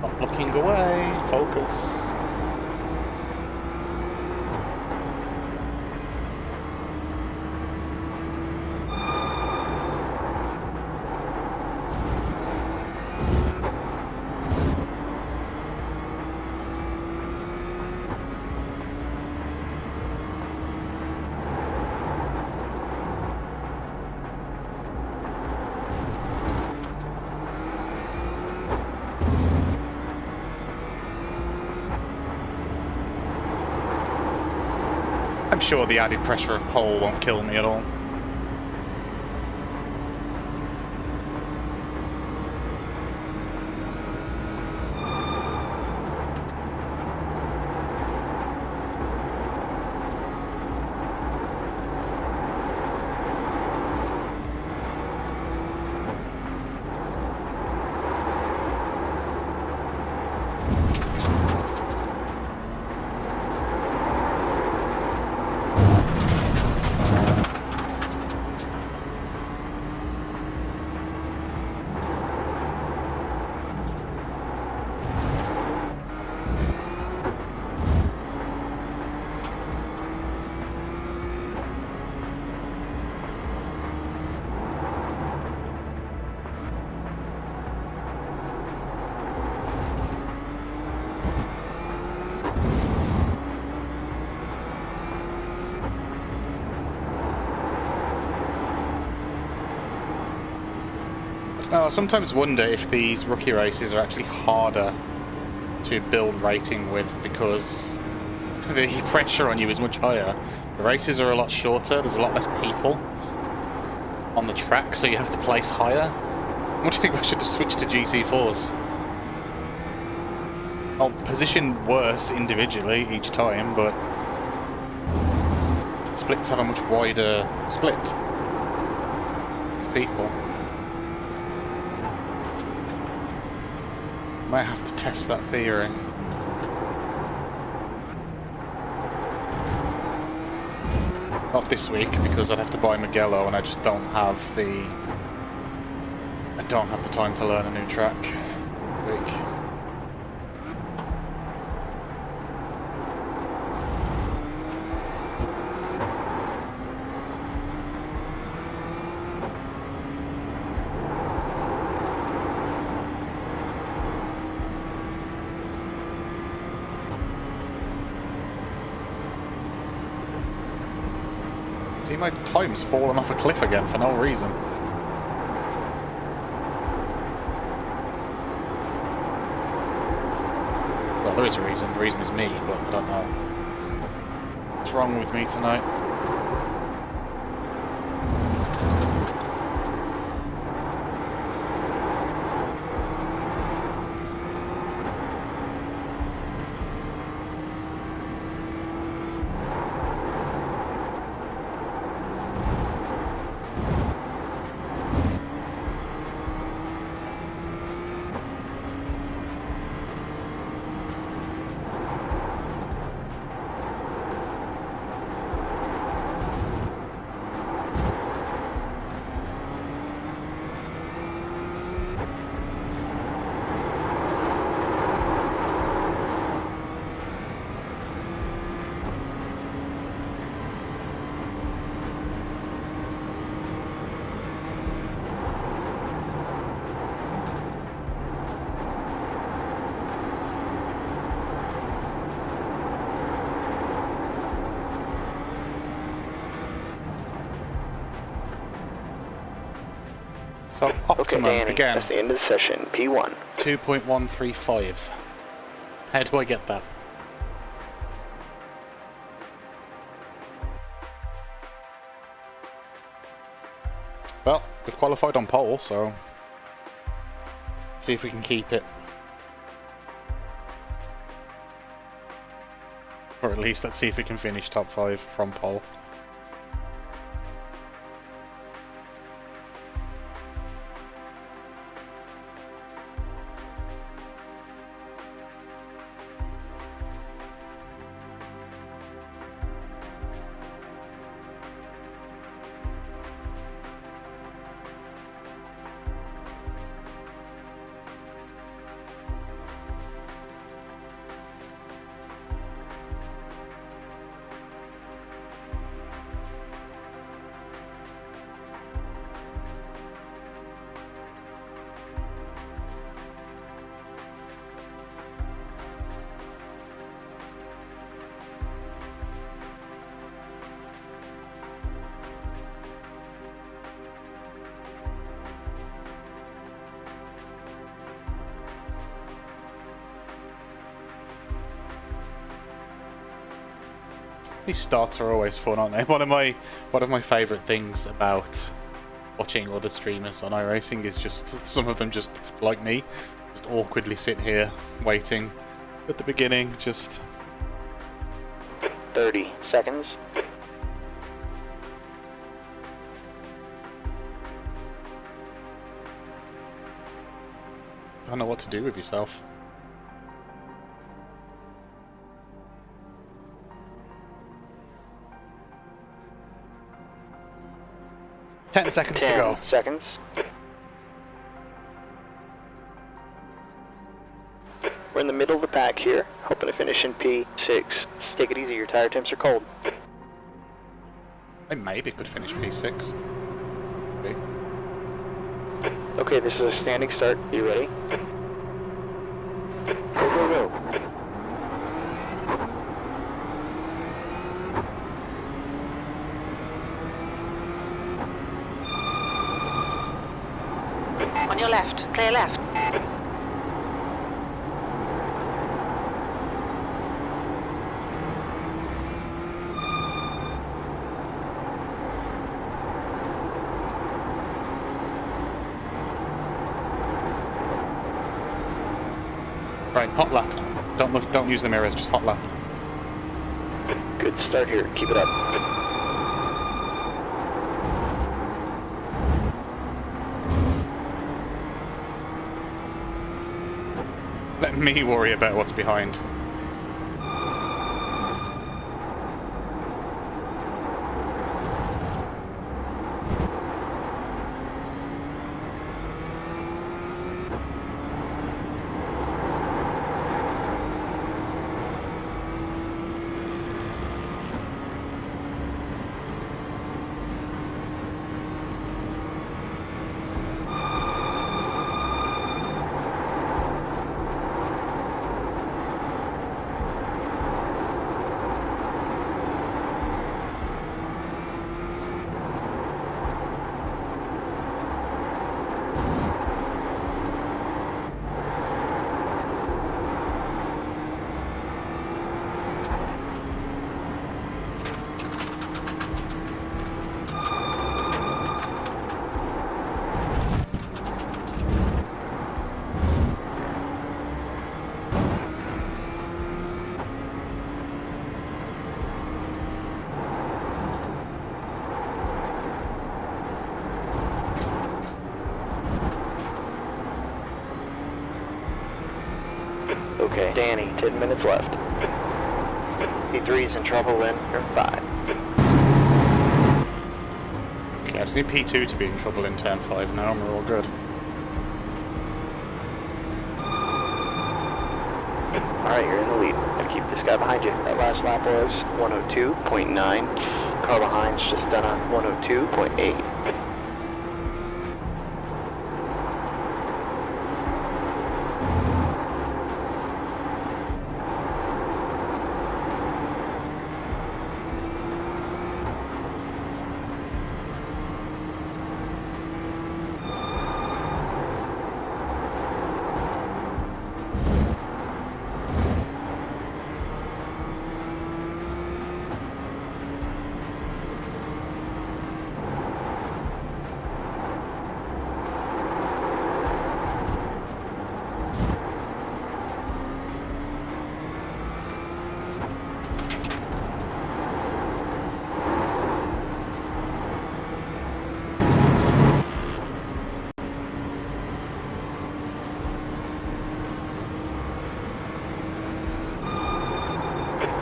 Not looking away. Focus. I'm sure the added pressure of pole won't kill me at all. I sometimes wonder if these rookie races are actually harder to build rating with because the pressure on you is much higher. The races are a lot shorter, there's a lot less people on the track, so you have to place higher. What do you think we should just switch to GT4s? I'll position worse individually each time, but splits have a much wider split of people. Might have to test that theory. Not this week because I'd have to buy Mugello and I just don't have the time to learn a new track this week. See, my time's fallen off a cliff again for no reason. Well, there is a reason. The reason is me, but I don't know. What's wrong with me tonight? So optimum Okay, Danny, again. that's the end of the session. P1. 2.135. How do I get that? Well, we've qualified on pole, so let's see if we can keep it. Or at least let's see if we can finish top 5 from pole. These starts are always fun, aren't they? One of my favourite things about watching other streamers on iRacing is just some of them just like me, just awkwardly sit here waiting at the beginning, just 30 seconds. don't know what to do with yourself. Ten seconds to go. 10 seconds. We're in the middle of the pack here, hoping to finish in P6. Take it easy, your tire temps are cold. I maybe could finish P6. Okay. Okay, this is a standing start. You ready? Go, go, go. On your left. Clear left. Right, hot lap. Don't use the mirrors, just hot lap. Good start here. Keep it up. Let me worry about what's behind. Okay, Danny, 10 minutes left. P3's in trouble in turn 5. Yeah, I just need P2 to be in trouble in turn 5 now, and we're all good. Alright, you're in the lead. Gotta keep this guy behind you. That last lap was 102.9. Car behind's just done a 102.8.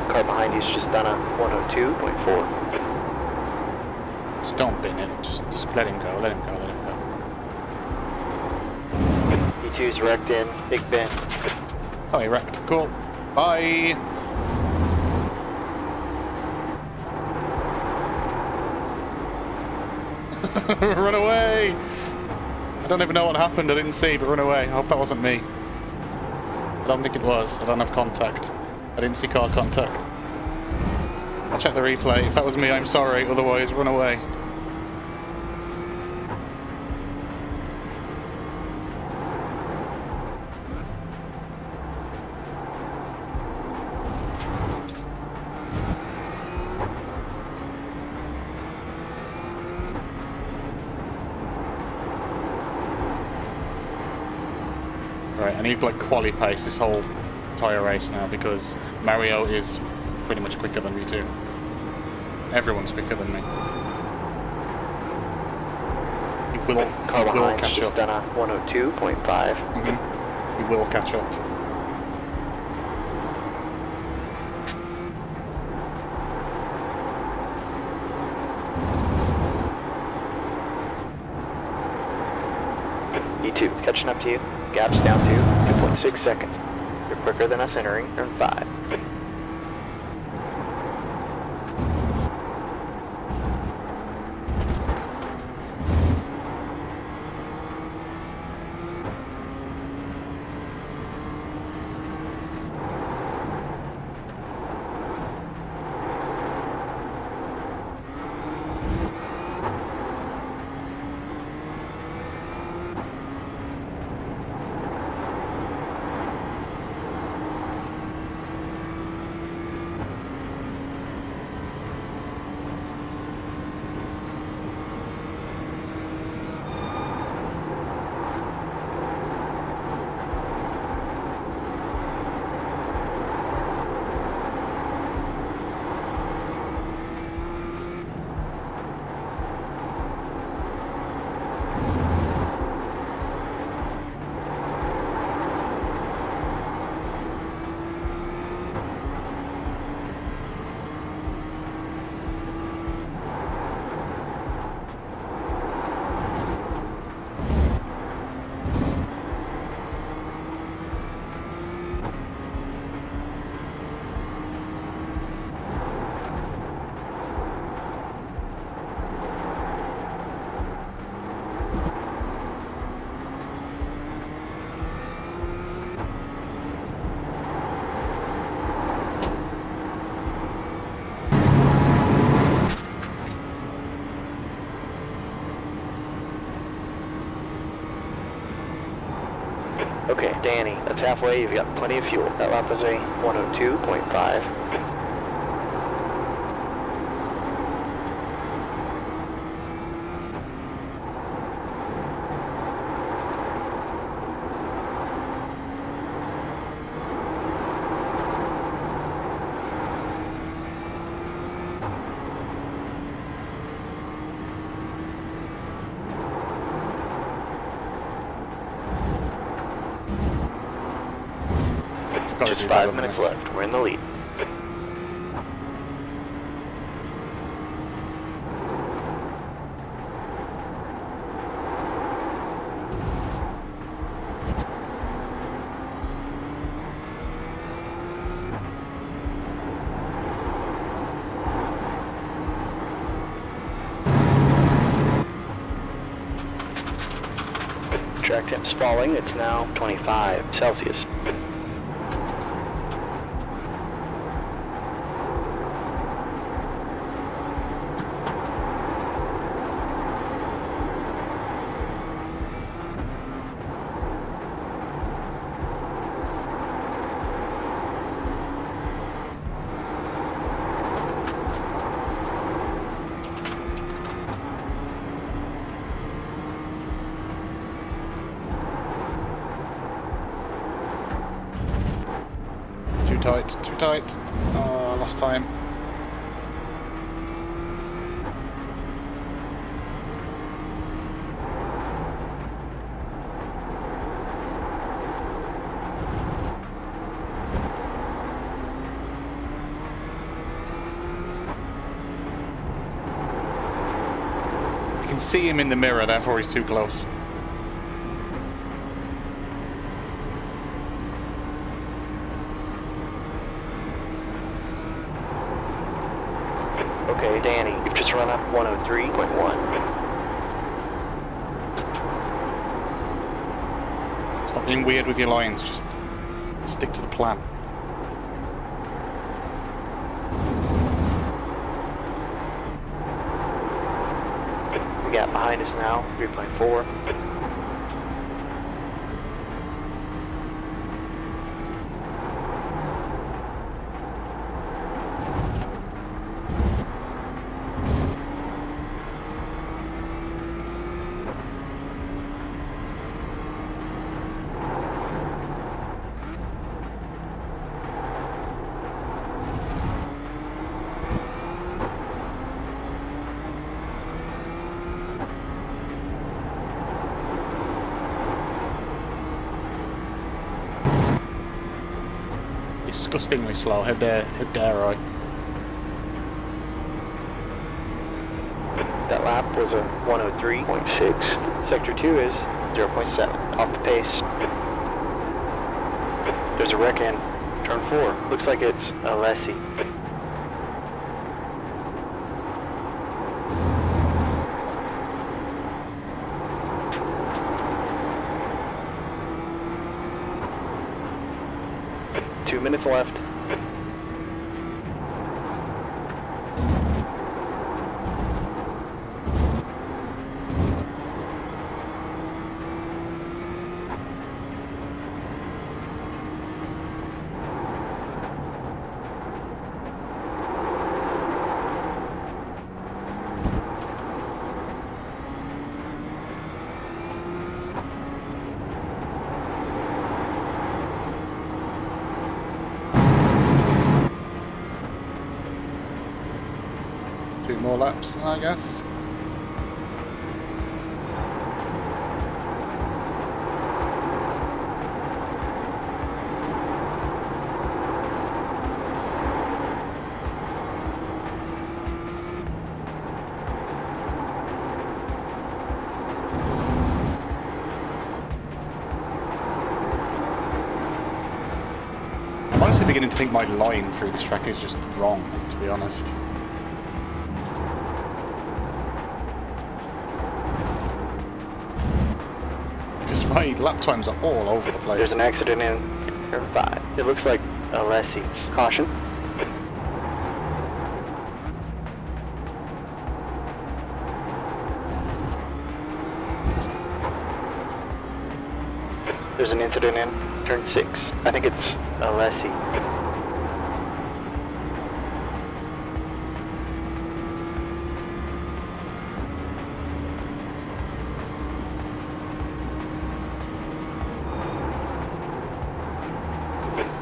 Car behind you's just done a 102.4. Just don't bin it, just let him go, let him go, let him go. P2's wrecked in, Big Ben. Oh, he wrecked. Cool. Bye! Run away! I don't even know what happened, I didn't see, but run away. I hope that wasn't me. I don't think it was. I don't have contact. I didn't see car contact. I'll check the replay. If that was me, I'm sorry. Otherwise, run away. Right, I need to like quali pace this whole entire race now because Mario is pretty much quicker than me too. Everyone's quicker than me. He will catch up. Done a 102.5. He will catch up. E2 is catching up to you. Gap's down to 2.6 seconds. You're quicker than us entering turn 5. Okay, Danny, that's halfway. You've got plenty of fuel. That lap was a 102.5. Gotta Just do better 5 than minutes this. left. We're in the lead. Track temp's falling. It's now 25 Celsius. Too tight, too tight. Oh, I lost time. You can see him in the mirror, therefore he's too close. Okay, Danny, you've just run up 103.1. Stop being weird with your lines, just stick to the plan. The gap behind us now, 3.4. Disgustingly slow, how dare I? That lap was a 103.6. Sector 2 is 0.7. Off the pace. There's a wreck in turn 4. Looks like it's a Lessie. Two minutes left. Two more laps, I guess. I'm honestly beginning to think my line through this track is just wrong, to be honest. Because my lap times are all over the place. There's an accident in turn 5. It looks like a Lessie. Caution. There's an incident in, turn 6. I think it's Alessi.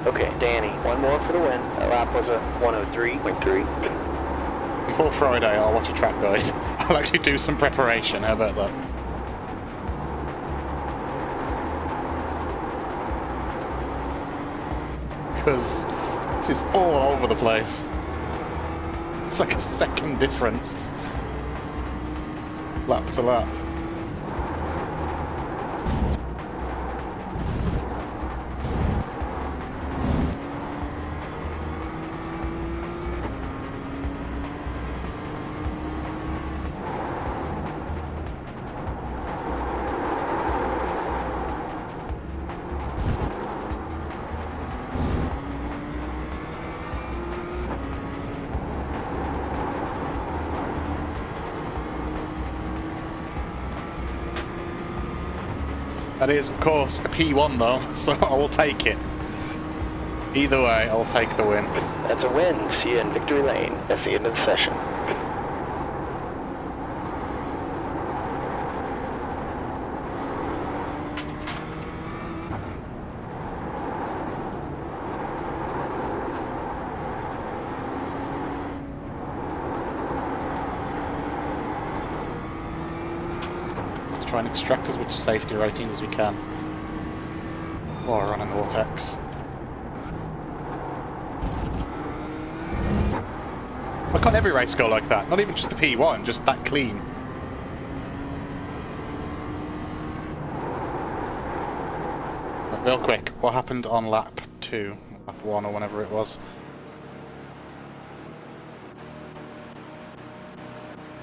Okay, Danny, one more for the win. That lap was a 103.3. Before Friday, I'll watch a track guide. I'll actually do some preparation. How about that? Because this is all over the place. It's like a second difference. Lap to lap. That is, of course, a P1 though, so I will take it. Either way, I'll take the win. That's a win. See you in victory lane. That's the end of the session. Try and extract as much safety rating as we can while we're running the Vortex. Why can't every race go like that? Not even just the P1, just that clean. But real quick, what happened on lap 2, lap 1 or whenever it was?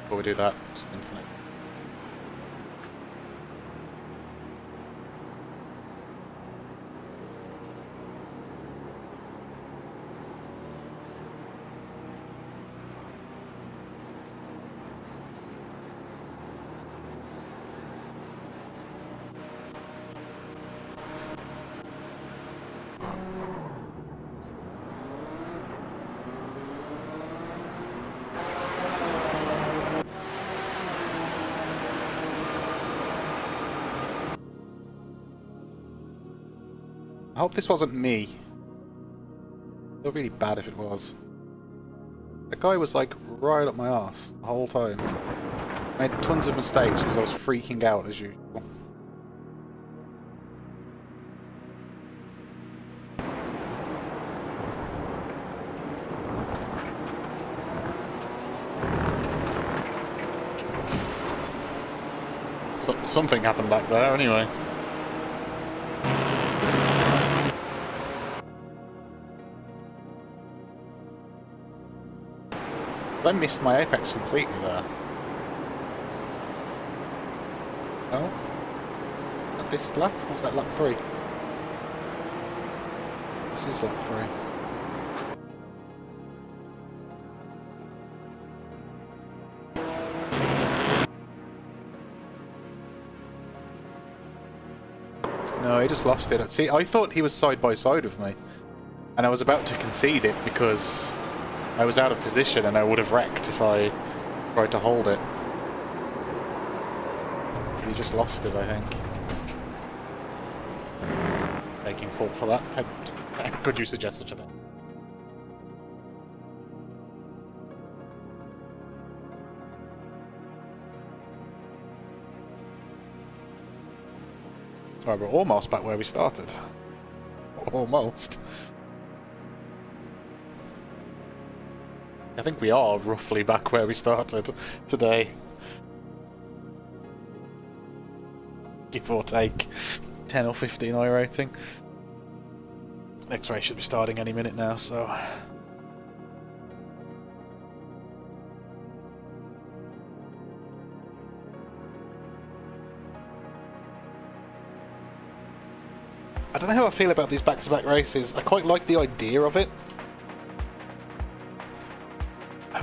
Before we do that, let's get into the I hope this wasn't me. It would be really bad if it was. That guy was like right up my arse the whole time. Made tons of mistakes because I was freaking out as usual. So, something happened back there anyway. I missed my apex completely there. Oh? At this lap? Or was that lap 3? This is lap 3. No, he just lost it. See, I thought he was side by side with me. And I was about to concede it because I was out of position and I would have wrecked if I tried to hold it. He just lost it, I think. Taking fault for that. How could you suggest such a thing? Right, we're almost back where we started. Almost. I think we are roughly back where we started today. Give or take 10 or 15 iRating. X-ray should be starting any minute now, so... I don't know how I feel about these back-to-back races. I quite like the idea of it.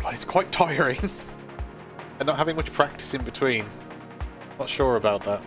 But it's quite tiring. And not having much practice in between. Not sure about that.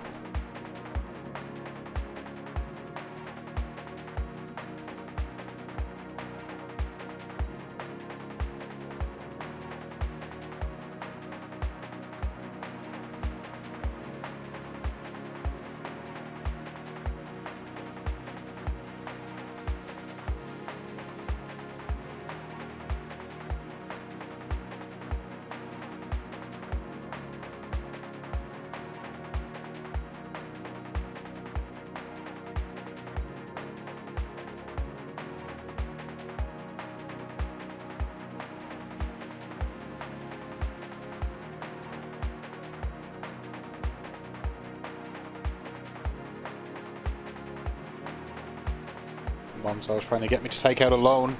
one, so I was trying to get me to take out a loan.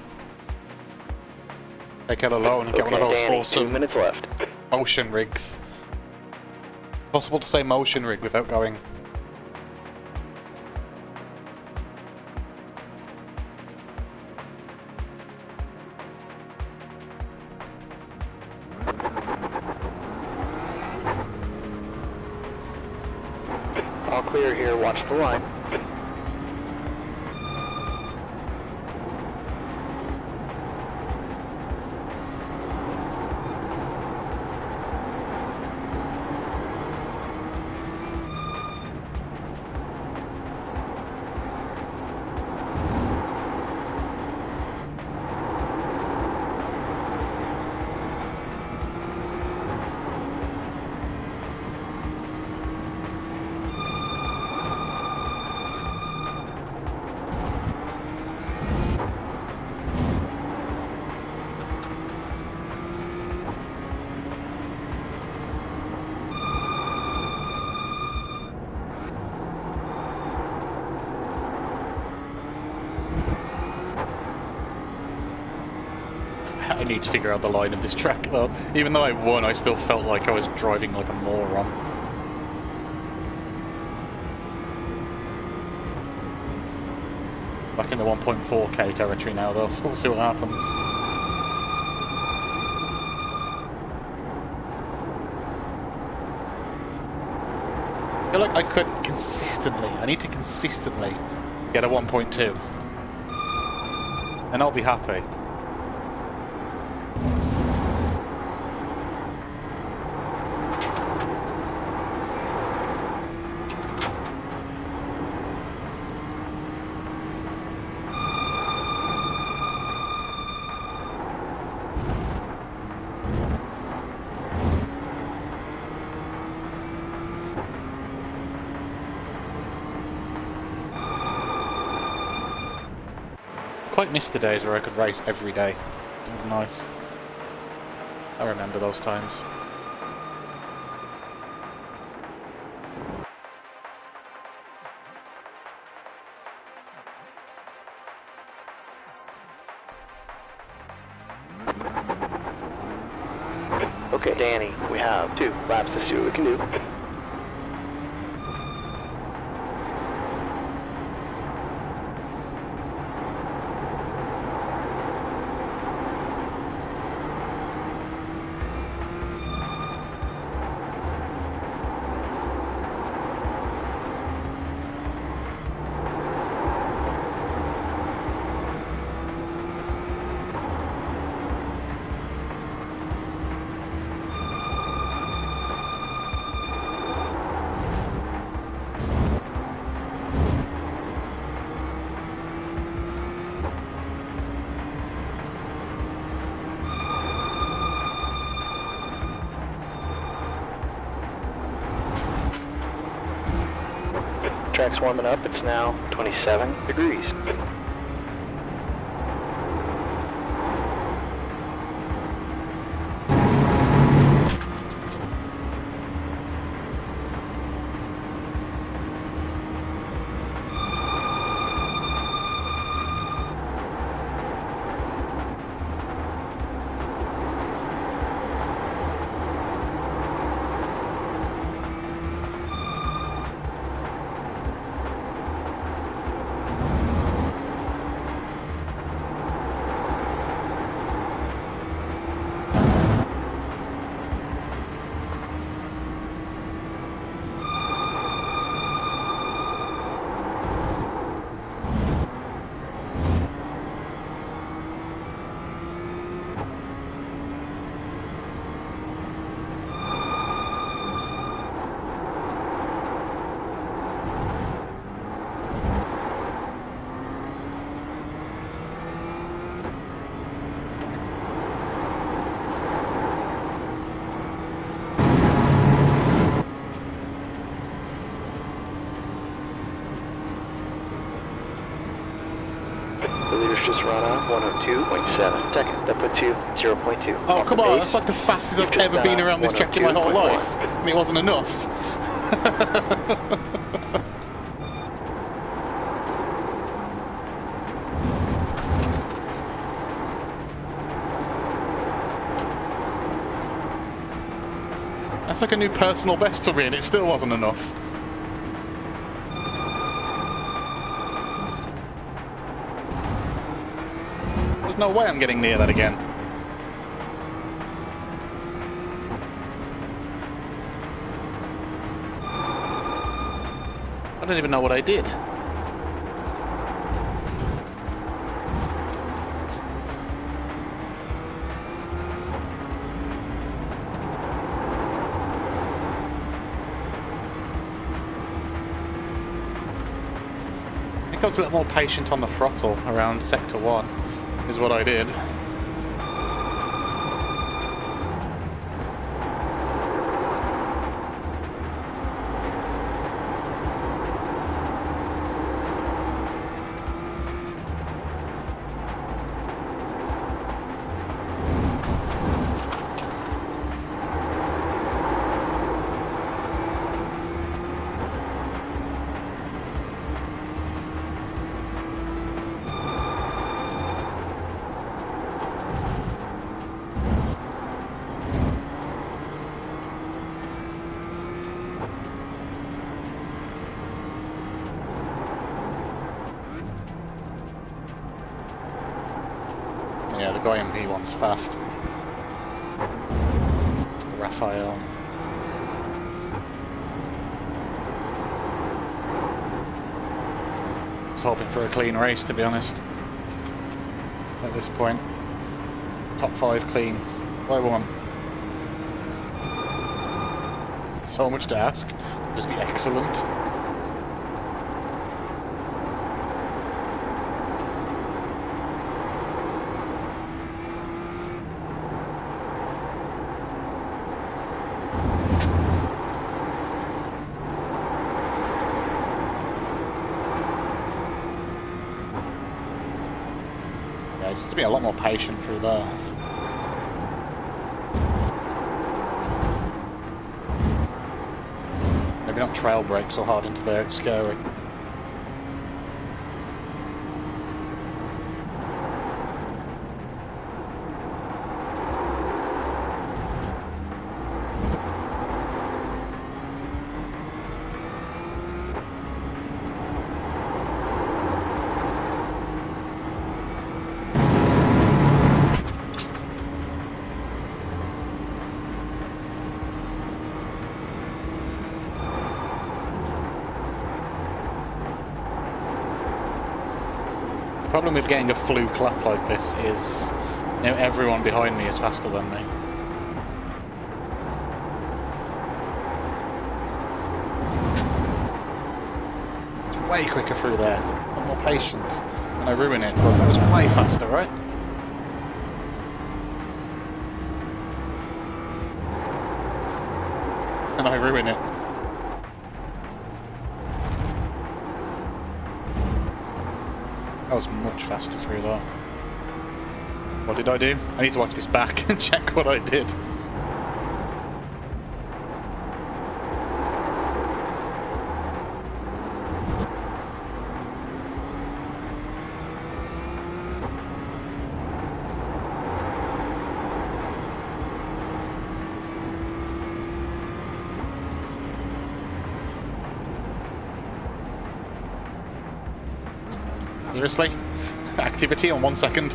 Take out a loan and get one of those Danny, 2 awesome minutes left. motion rigs. Possible to say motion rig without going. All clear here, watch the line. I need to figure out the line of this track though. Even though I won, I still felt like I was driving like a moron. Back in the 1.4k territory now though, so we'll see what happens. I feel like I couldn't consistently, I need to consistently get a 1.2. And I'll be happy. Quite missed the days where I could race every day. It was nice. I remember those times. Okay, Danny, we have 2 laps to see what we can do. Track's warming up, it's now 27 degrees. The leader's just run on 102.7 second. That puts you 0.2. Oh, Off come the on, pace. that's like the fastest I've You've just ever been done around this track in my whole 102.1. life. And it wasn't enough. like a new personal best for me, and it still wasn't enough. There's no way I'm getting near that again. I don't even know what I did. I think I was a little more patient on the throttle around Sector 1, is what I did. Yeah, the guy in P1's fast. Raphael. I was hoping for a clean race, to be honest. At this point. Top 5 clean. What I want. Isn't so much to ask. Just be excellent. Just to be a lot more patient through there. Maybe not trail brake so hard into there, it's scary. The problem with getting a fluke lap like this is, you know, everyone behind me is faster than me. It's way quicker through there. I'm more patient. And I ruin it, but that was way faster, right? And I ruin it. I was much faster through that. What did I do? I need to watch this back and check what I did. Seriously? Activity on 1 second.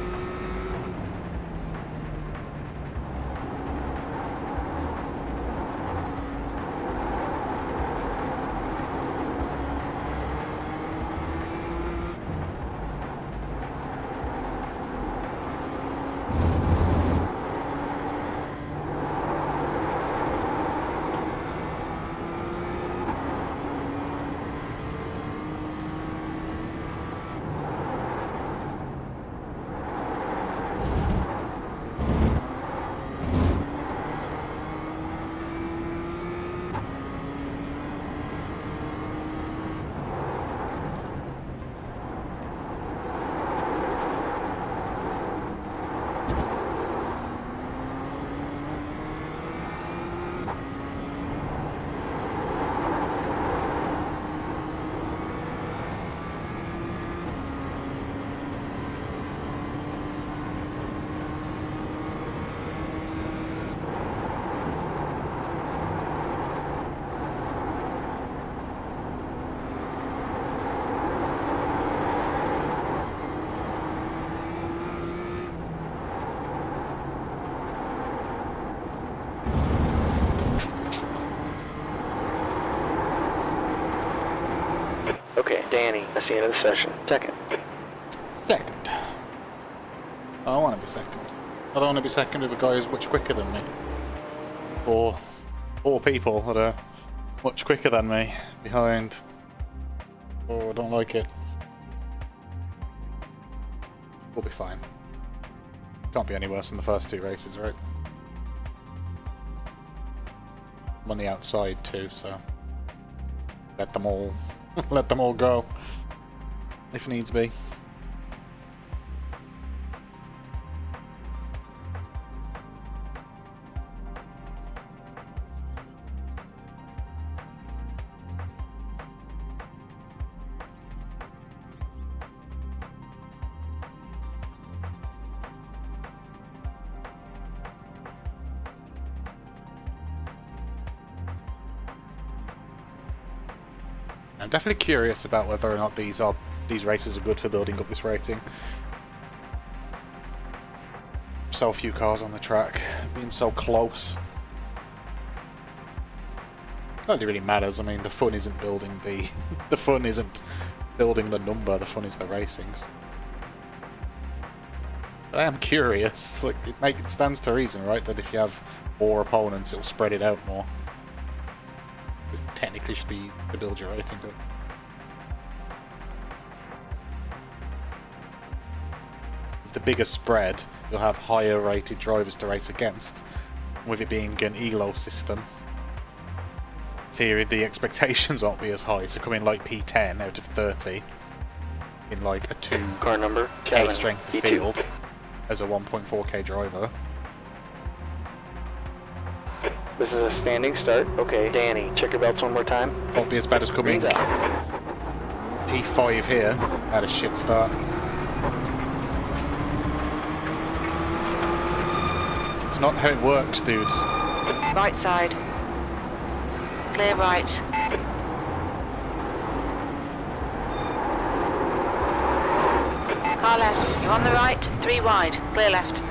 Danny, that's the end of the session. Second. Second. I want to be second. I don't want to be second with a guy who's much quicker than me. Or four people that are much quicker than me behind. Oh, I don't like it. We'll be fine. Can't be any worse than the first two races, right? I'm on the outside too, so let them all let them all go if needs be. I'm definitely curious about whether or not these races are good for building up this rating. So few cars on the track, being so close. Not that it really matters. I mean, the fun isn't building the fun isn't building the number. The fun is the racings. But I am curious. Like it stands to reason, right? That if you have more opponents, it'll spread it out more. Technically should be to build your rating, but with the bigger spread, you'll have higher rated drivers to race against. With it being an ELO system, in theory the expectations won't be as high. So come in like P10 out of 30 in like a 2K Car number 7, strength P2. field as a 1.4K driver. This is a standing start. Okay, Danny, check your belts one more time. Won't be as bad as coming Green's out. P5 here. Had a shit start. It's not how it works, dude. Right side. Clear right. Car left. You're on the right. 3 wide. Clear left.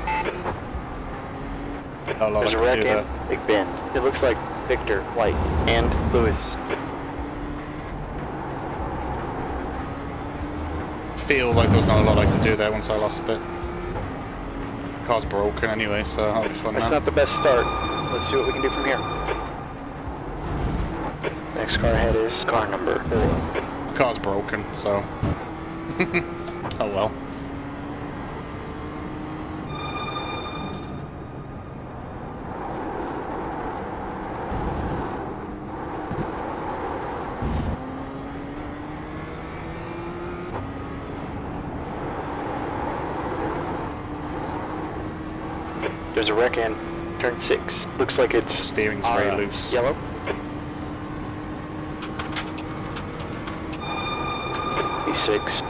Not a lot I There's a can wreck do in there. Big Bend. It looks like Victor, White, and Lewis. Feel like there was not a lot I could do there once I lost it. Car's broken anyway, so that'll be fun That's now. not the best start. Let's see what we can do from here. Next car ahead is car number 4. The car's broken, so oh well. There's a wreck in turn 6. Looks like it's Steering's very loose. Yellow. E6.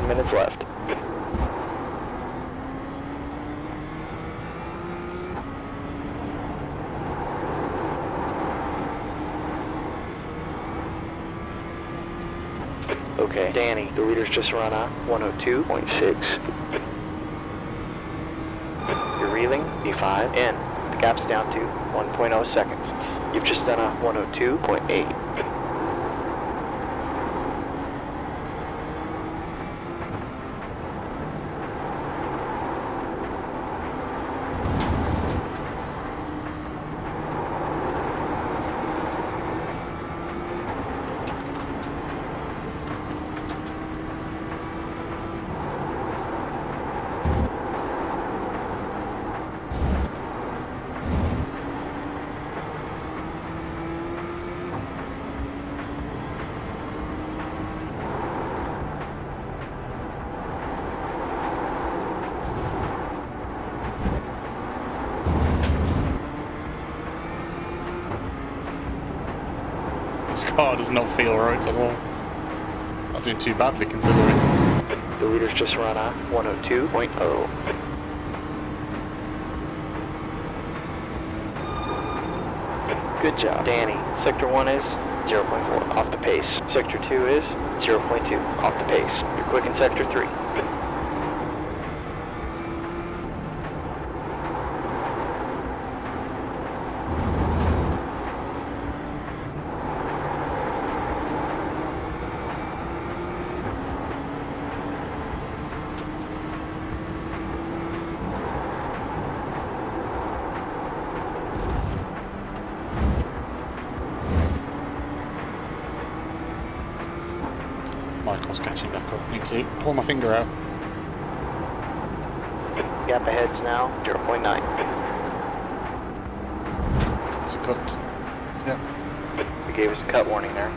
Minutes left. Okay, Danny, the leader's just run a 102.6. You're reeling, P5, in. The gap's down to 1.0 seconds. You've just done a 102.8. This car does not feel right at all. Not doing too badly considering. The leader's just run a 102.0. Good job, Danny. Sector 1 is 0.4 off the pace. Sector 2 is 0.2 off the pace. You're quick in Sector 3. Michael's catching back up. Need to pull my finger out. Gap ahead's now 0.9. It's a cut. Yep. We gave us a cut warning there.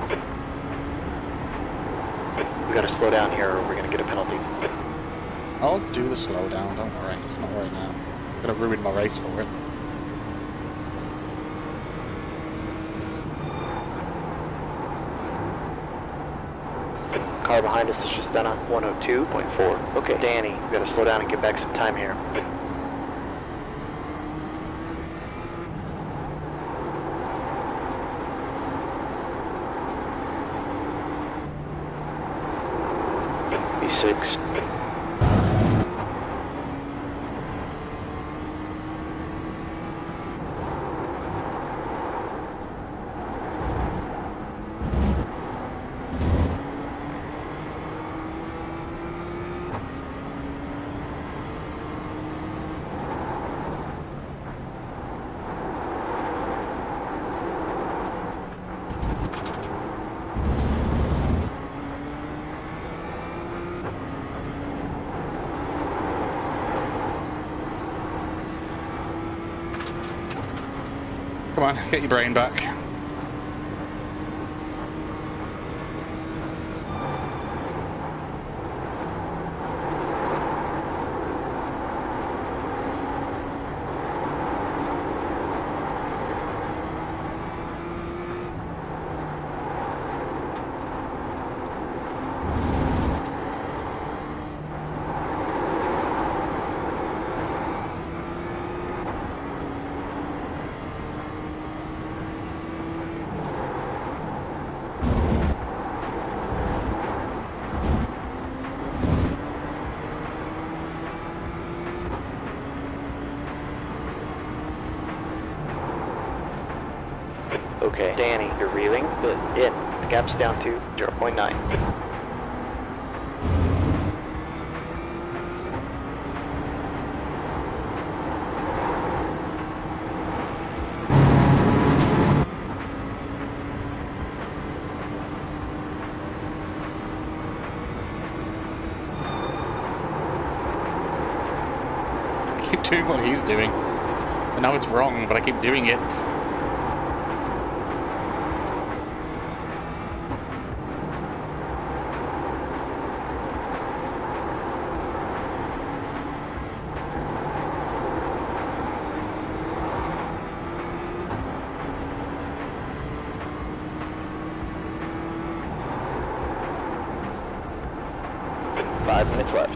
We gotta slow down here or we're gonna get a penalty. I'll do the slow down, don't worry. It's not right now. I'm gonna ruin my race for it. Car behind us is just done a 102.4. Okay, Danny, we gotta slow down and get back some time here. B6. Come on, get your brain back. Okay, Danny, you're reeling. Good. In. The gap's down to 0.9. I keep doing what he's doing. I know it's wrong, but I keep doing it. Five minutes left.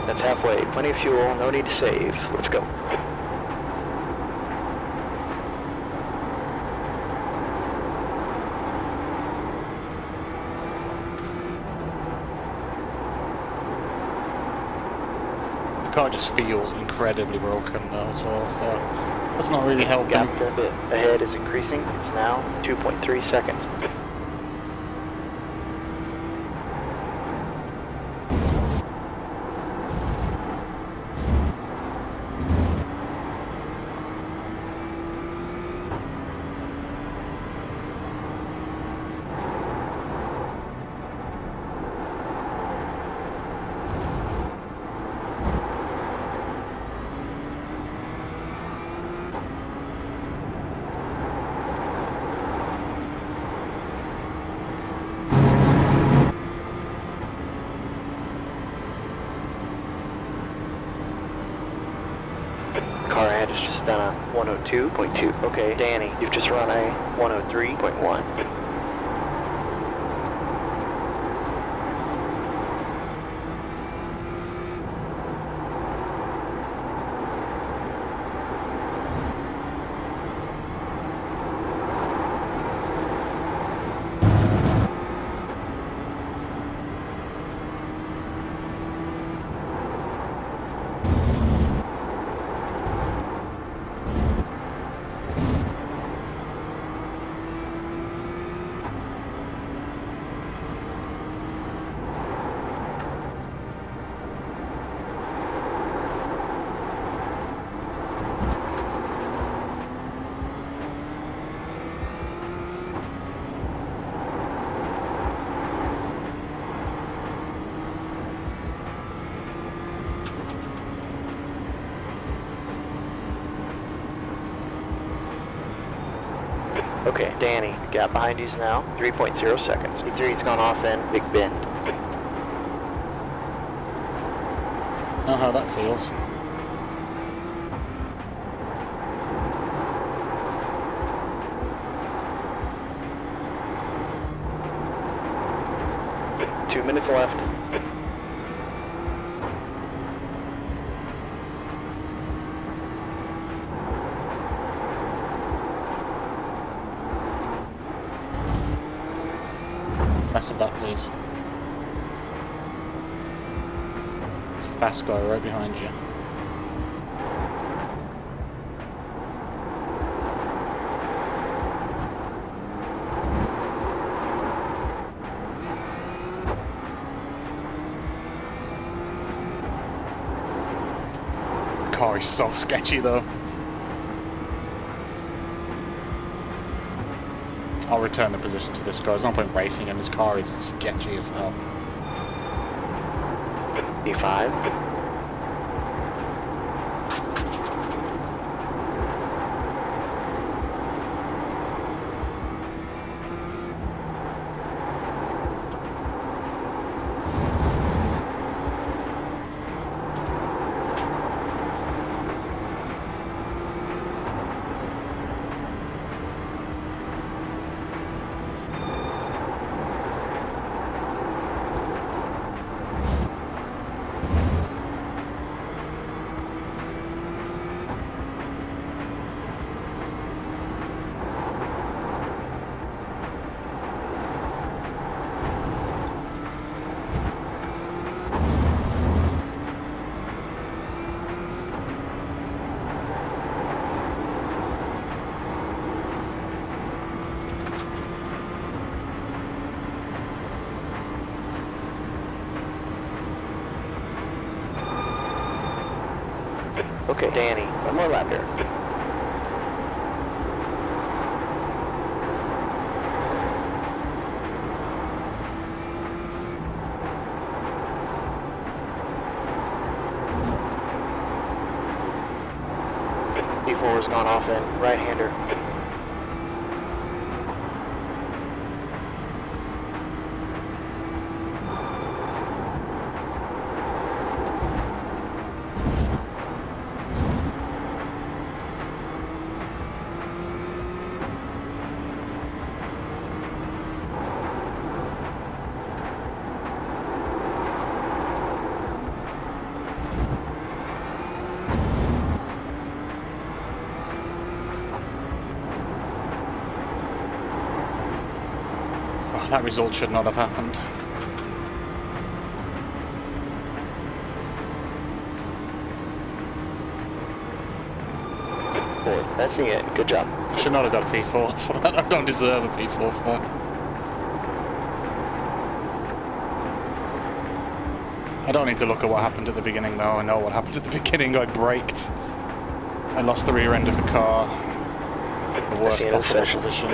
That's halfway. Plenty of fuel, no need to save. Let's go. The car just feels incredibly broken though as well, so that's not really helping. Gap a bit ahead is increasing. It's now 2.3 seconds. Car ahead has just done a 102.2. Okay, Danny, you've just run a 103.1. Okay, Danny, gap behind you is now 3.0 seconds. E3's gone off in Big Bend. Know how that feels. Two minutes left. Less of that, please. There's a fast guy right behind you. The car is so sketchy though. I'll return the position to this guy. There's no point racing him. His car is sketchy as hell. E5. Okay, Danny, one more lap here. E4 has gone off in right-hander. Oh, that result should not have happened. Fourth, that's it. Good job. I should not have got a P4 for that. I don't deserve a P4 for that. I don't need to look at what happened at the beginning though. I know what happened at the beginning. I braked. I lost the rear end of the car. The worst possible position.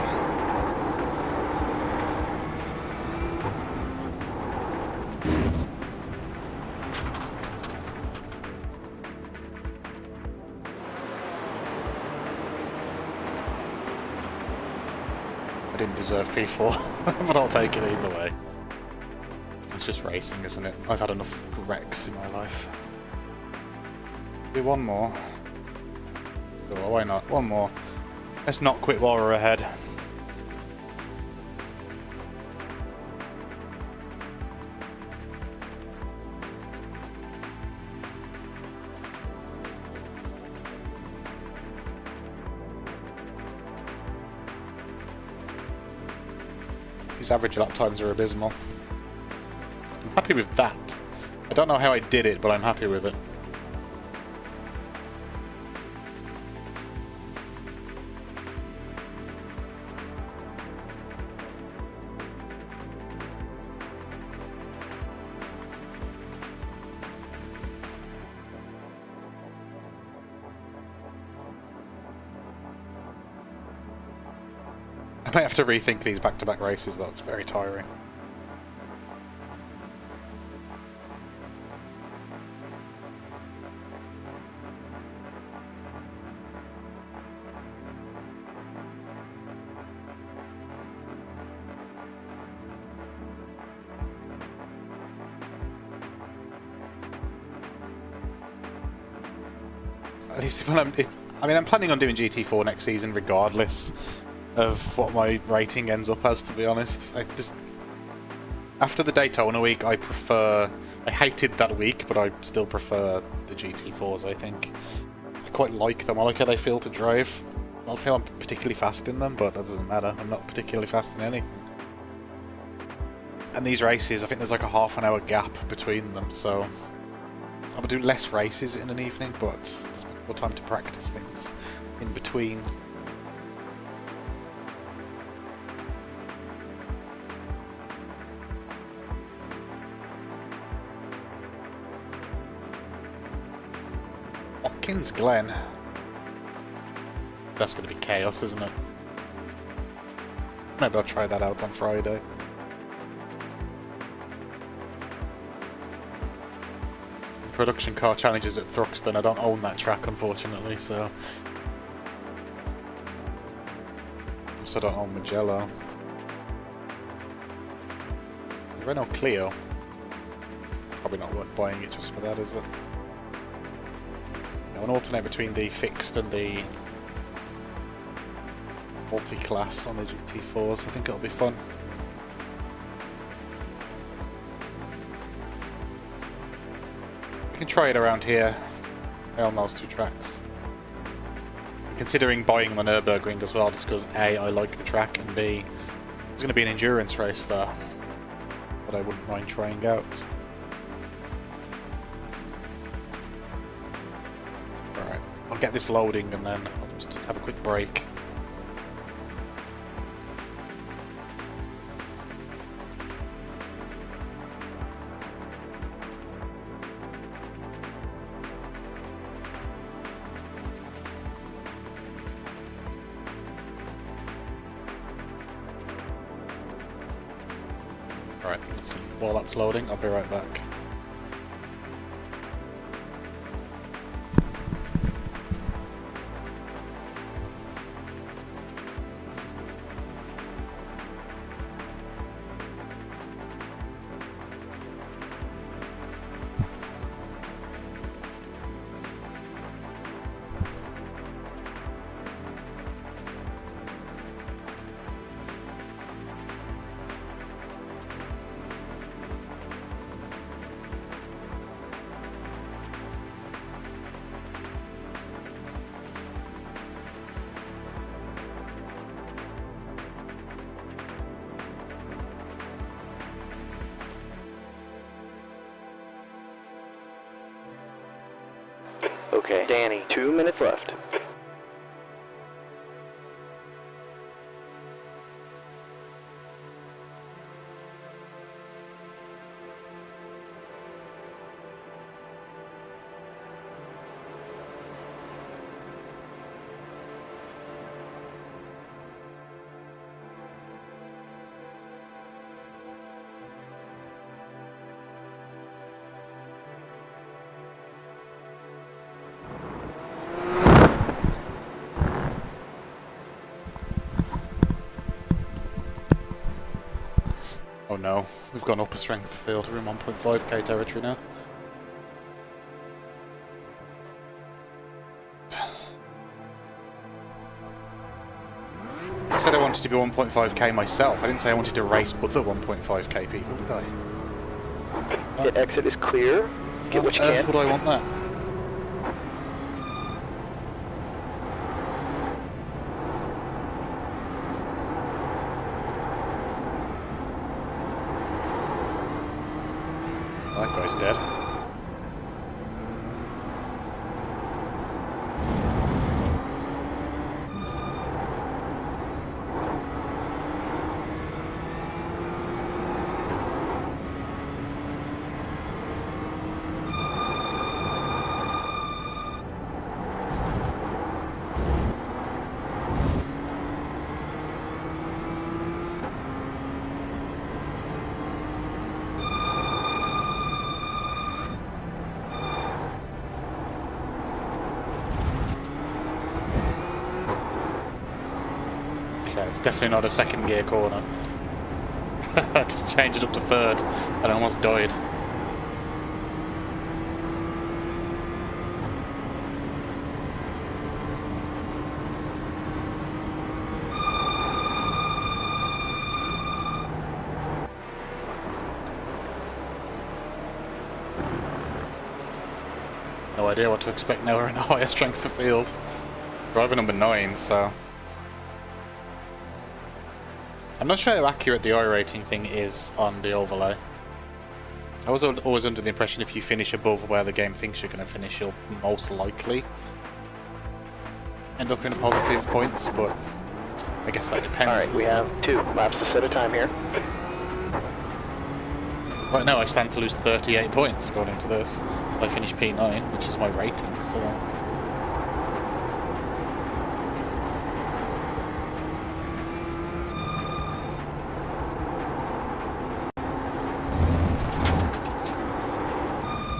I didn't deserve P4, but I'll take it either way. It's just racing, isn't it? I've had enough wrecks in my life. Do one more. Sure, why not? One more. Let's not quit while we're ahead. His average lap times are abysmal. I'm happy with that. I don't know how I did it, but I'm happy with it. I might have to rethink these back-to-back races though, it's very tiring. At least I'm planning on doing GT4 next season regardless of what my rating ends up as, to be honest. After the Daytona week, I hated that week, but I still prefer the GT4s, I think. I quite like them, I like how they feel to drive. I don't feel I'm particularly fast in them, but that doesn't matter. I'm not particularly fast in anything. And these races, I think there's like a half-an-hour gap between them, so I would do less races in an evening, but there's more time to practice things in between. Watkins Glen. That's going to be chaos, isn't it? Maybe I'll try that out on Friday. The production car challenges at Thruxton. I don't own that track, unfortunately, so. Also don't own Mugello. The Renault Clio. Probably not worth buying it just for that, is it? I want to alternate between the fixed and the multi-class on the GT4s. I think it'll be fun. We can try it around here. I own those two tracks. I'm considering buying the Nürburgring as well, just because A, I like the track, and B, there's going to be an endurance race there that I wouldn't mind trying out. Alright, I'll get this loading and then I'll just have a quick break. Right, while that's loading, I'll be right back. Okay, Danny, 2 minutes left. Oh no, we've gone up a strength of field. We're in 1.5k territory now. I said I wanted to be 1.5k myself. I didn't say I wanted to race other 1.5k people, did I? The exit is clear. Get what you Earth can. would I want that? That guy's dead. Okay, it's definitely not a second gear corner. I just changed it up to third and I almost died. No idea what to expect now. We're in a higher strength of field. Driver number 9, so... I'm not sure how accurate the iRating thing is on the overlay. I was always under the impression if you finish above where the game thinks you're going to finish, you'll most likely end up in positive points, but I guess that depends. Alright, we have 2 laps to set a time here. Right now I stand to lose 38 points according to this. I finished P9, which is my rating, so...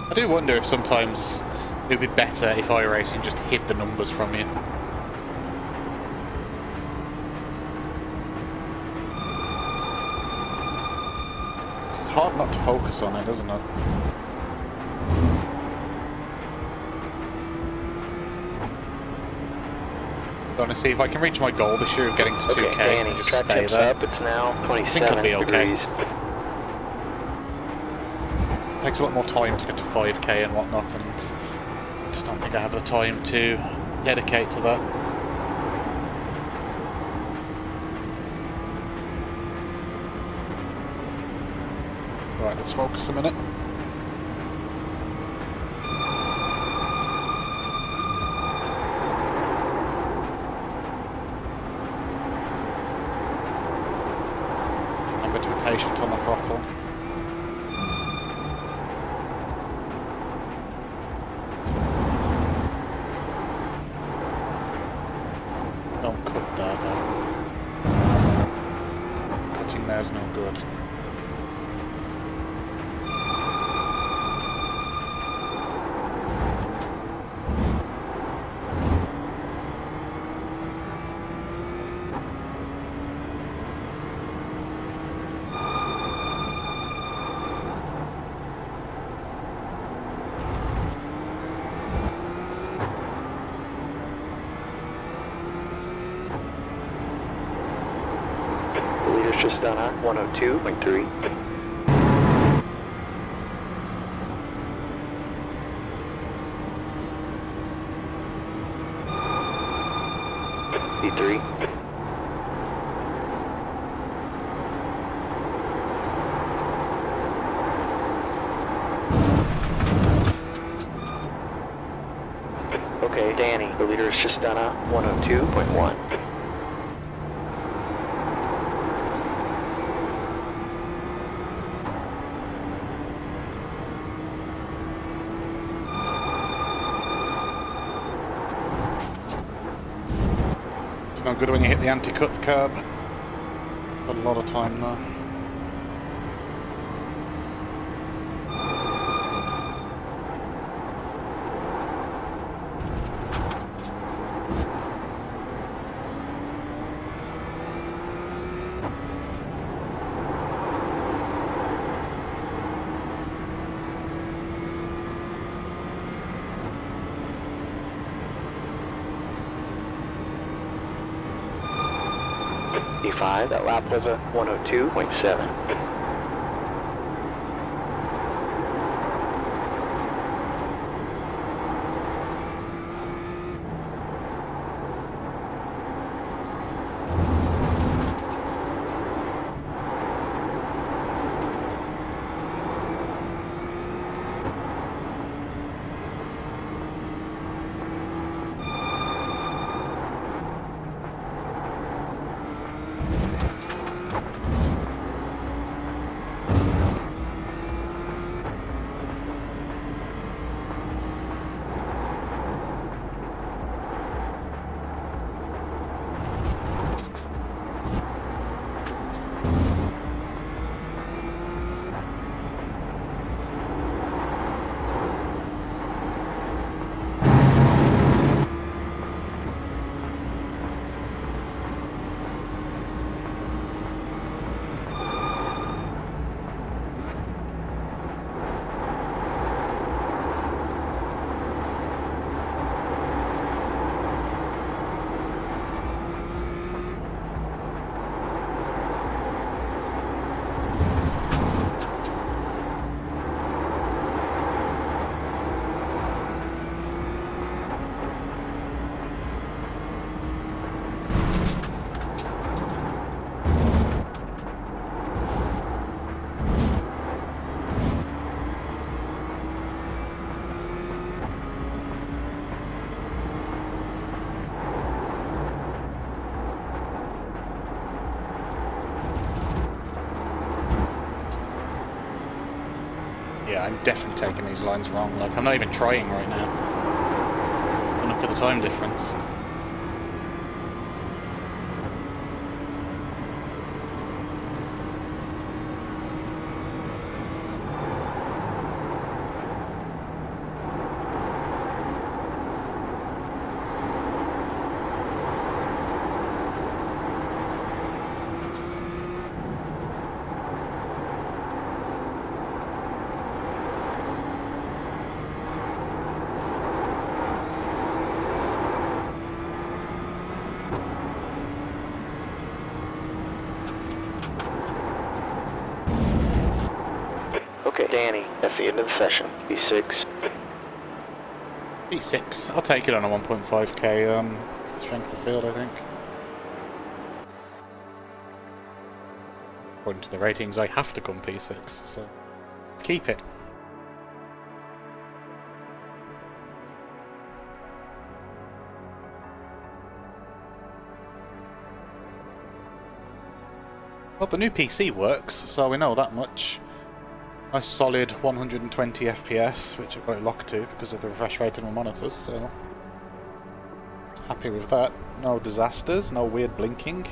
I do wonder if sometimes it would be better if iRacing just hid the numbers from you. It's hard not to focus on it, isn't it? I want to see if I can reach my goal this year of getting to 2k Danny, and just track stay tips there. up. It's now I think I'll 27 be okay. degrees. It takes a lot more time to get to 5k and whatnot, and I just don't think I have the time to dedicate to that. Right, let's focus a minute. Remember to be patient on the throttle. Don't cut there though. Cutting there's no good. The leader's just done a 102.3. V3. Okay, Danny, the leader has just done a 102.1. It's not good when you hit the anti-cut curb. It's a lot of time there. P5, that lap was a 102.7. Yeah, I'm definitely taking these lines wrong. Like, I'm not even trying right now. And look at the time difference. Okay, Danny, that's the end of the session. P6. P6. I'll take it on a 1.5k strength of field, I think. According to the ratings, I have to come P6, so let's keep it. Well, the new PC works, so we know that much. Nice solid 120 FPS, which I've got it locked to because of the refresh rate in my monitors, so happy with that. No disasters, no weird blinking.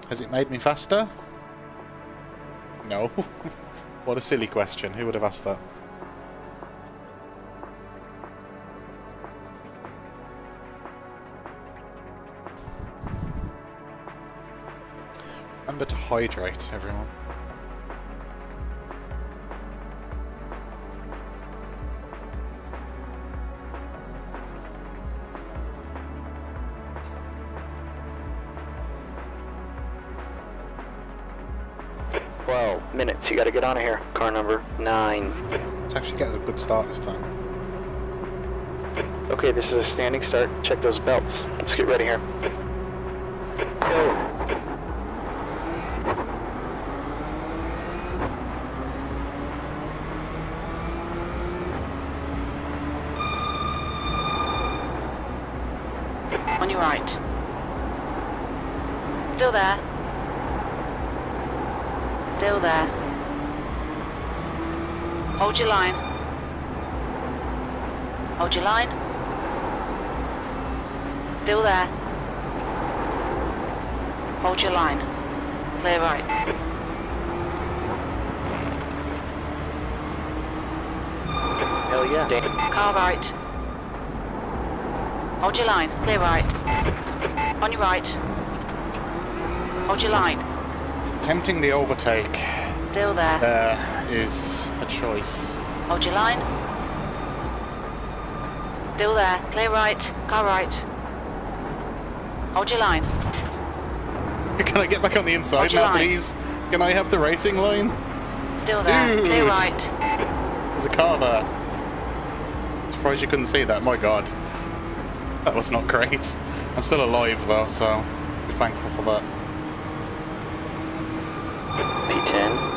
Has it made me faster? No. What a silly question, who would have asked that? Remember to hydrate, everyone. Minutes, you gotta get on here. Car number 9. Let's actually get a good start this time. Okay, this is a standing start. Check those belts. Let's get ready here. Go. On your right. Still there. Still there. Hold your line. Hold your line. Still there. Hold your line. Clear right. Hell yeah. Car right. Hold your line. Clear right. On your right. Hold your line. Attempting the overtake. Still there. There is a choice. Hold your line. Still there. Clear right. Car right. Hold your line. Can I get back on the inside Hold your now, line. please? Can I have the racing line? Still there. Dude. Clear right. There's a car there. Surprised you couldn't see that. My God. That was not great. I'm still alive, though, so be thankful for that. P10.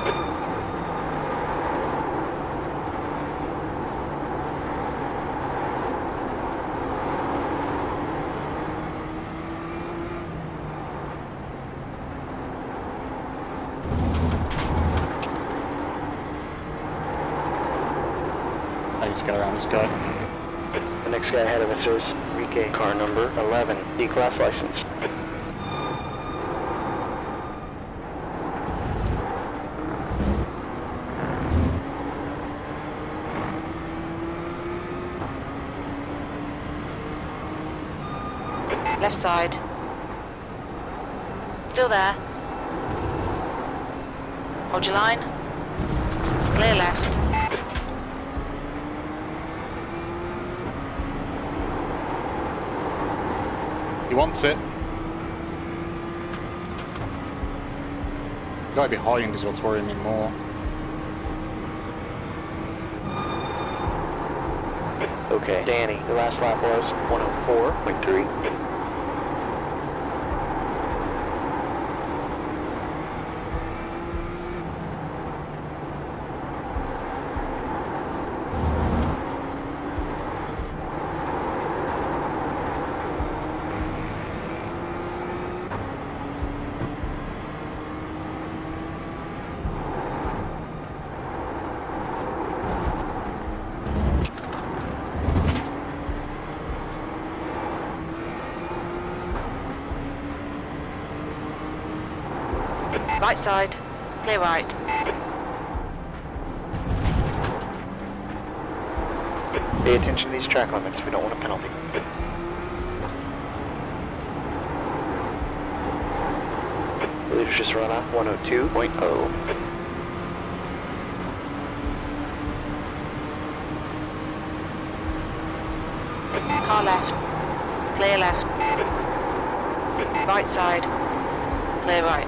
I need to get around this guy. The next guy ahead of us is Enrique, car number 11, D-Class license. Left side. Still there. Hold your line. Clear left. He wants it. The guy behind is what's worrying me more. Okay, Danny, the last lap was 104.3. Right side. Clear right. Pay attention to these track limits, we don't want a penalty. The leader's just run off 102.0. Car left. Clear left. Right side. Clear right.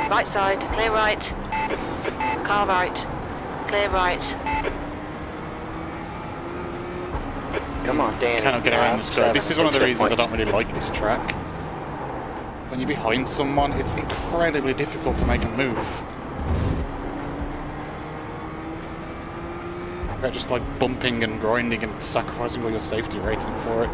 Right side. Clear right. Car right. Clear right. Come on, Danny. Cannot get around this guy. This is one of the reasons I don't really like this track. When you're behind someone, it's incredibly difficult to make a move. You're just like bumping and grinding and sacrificing all your safety rating for it.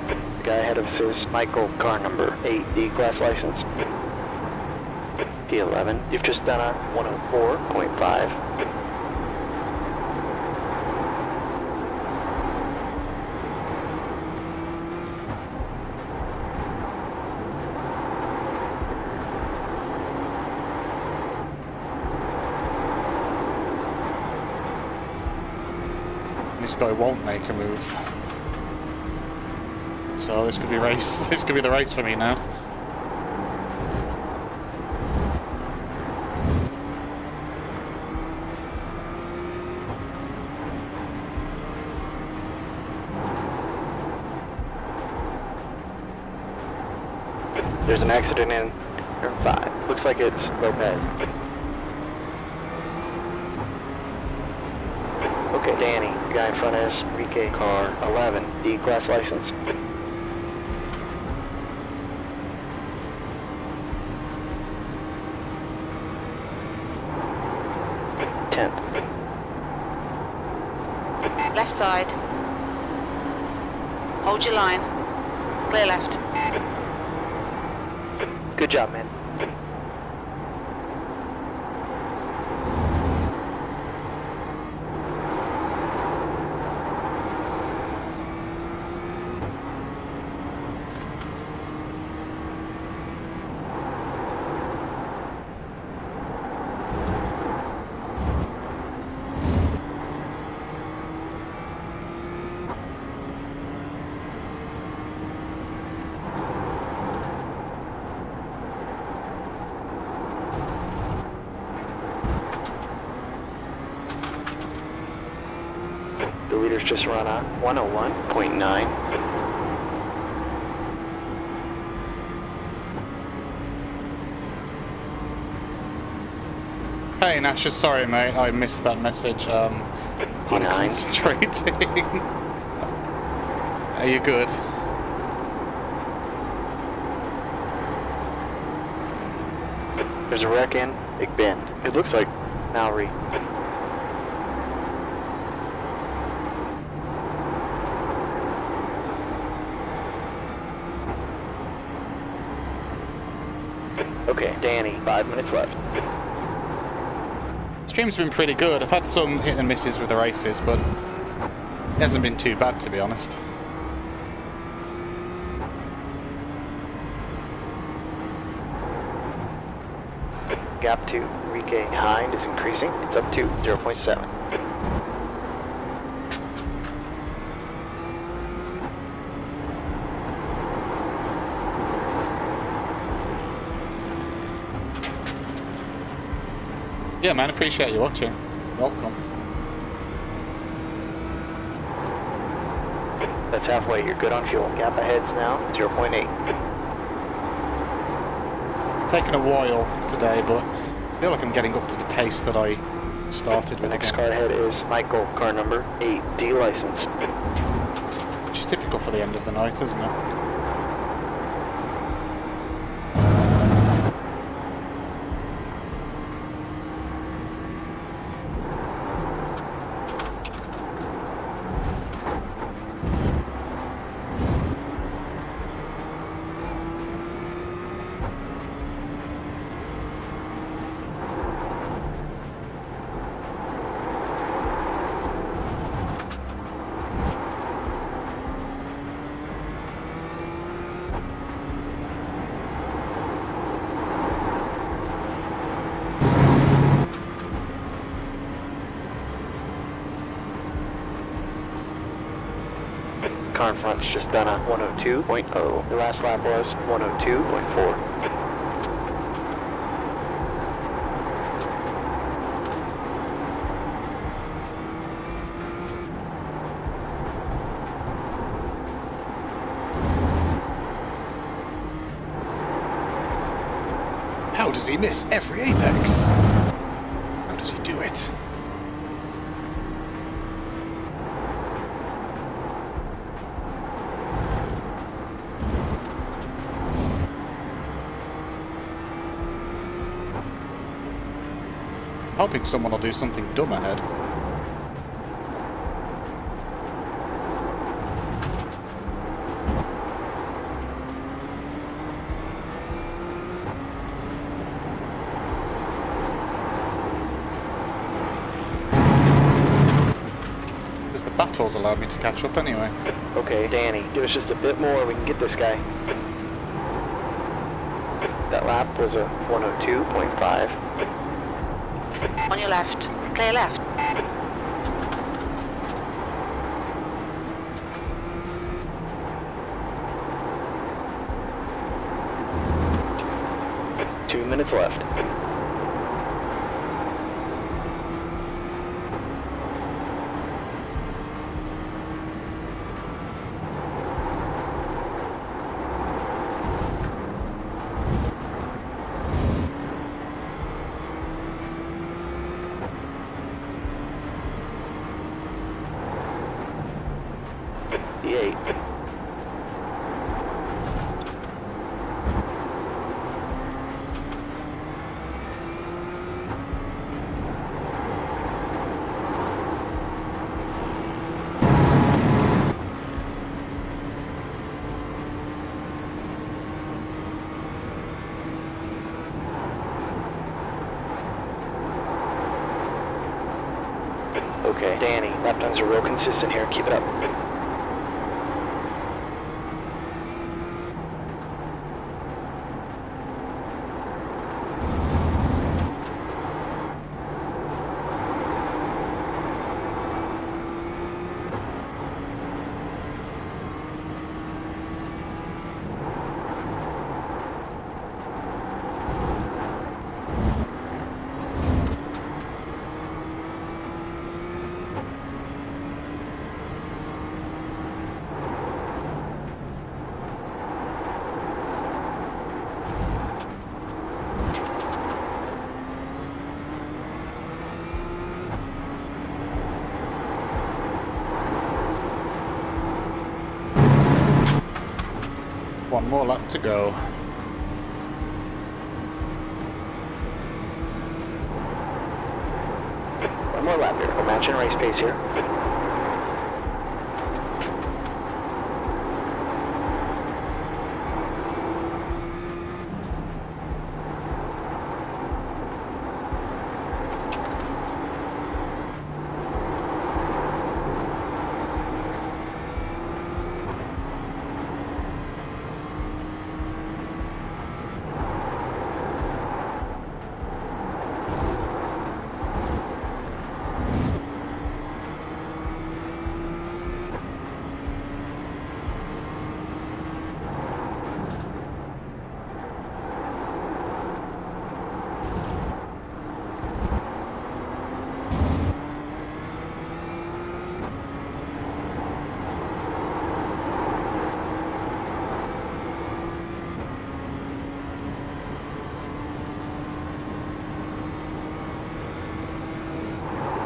The guy ahead of us is Michael, car number 8, D-Class license. P11, you've just done a 104.5. This guy won't make a move. So this could be race. This could be the race for me now. There's an accident in turn 5. Looks like it's Lopez. Okay, Danny, the guy in front is Enrique, car 11, D-Class license. Left side. Hold your line. Clear left. Good job, man. leader's just run a 101.9. Hey Nasha, sorry mate, I missed that message. I'm concentrating. Are you good? There's a wreck in Big Bend. It looks like Mallory. Okay, Danny, 5 minutes left. Stream's been pretty good. I've had some hit and misses with the races, but it hasn't been too bad to be honest. Gap to Enrique Hind is increasing. It's up to 0.7. Yeah man, appreciate you watching. Welcome. That's halfway. You're good on fuel. Gap ahead's now 0.8. Taken a while today, but I feel like I'm getting up to the pace that I started The with next again. car ahead is Michael, car number 8, D license. Which is typical for the end of the night, isn't it? Car in front's just done a 102.0. The last lap was 102.4. How does he miss every apex? How does he do it? I'm hoping someone will do something dumb ahead. Because the battles allowed me to catch up anyway. Okay, Danny, give us just a bit more. We can get this guy. That lap was a 102.5. On your left. Clear left. Two minutes left. D8. Okay, Danny, lap times are real consistent here. Keep it up. One more lap to go. One more lap here. We're matching race pace here.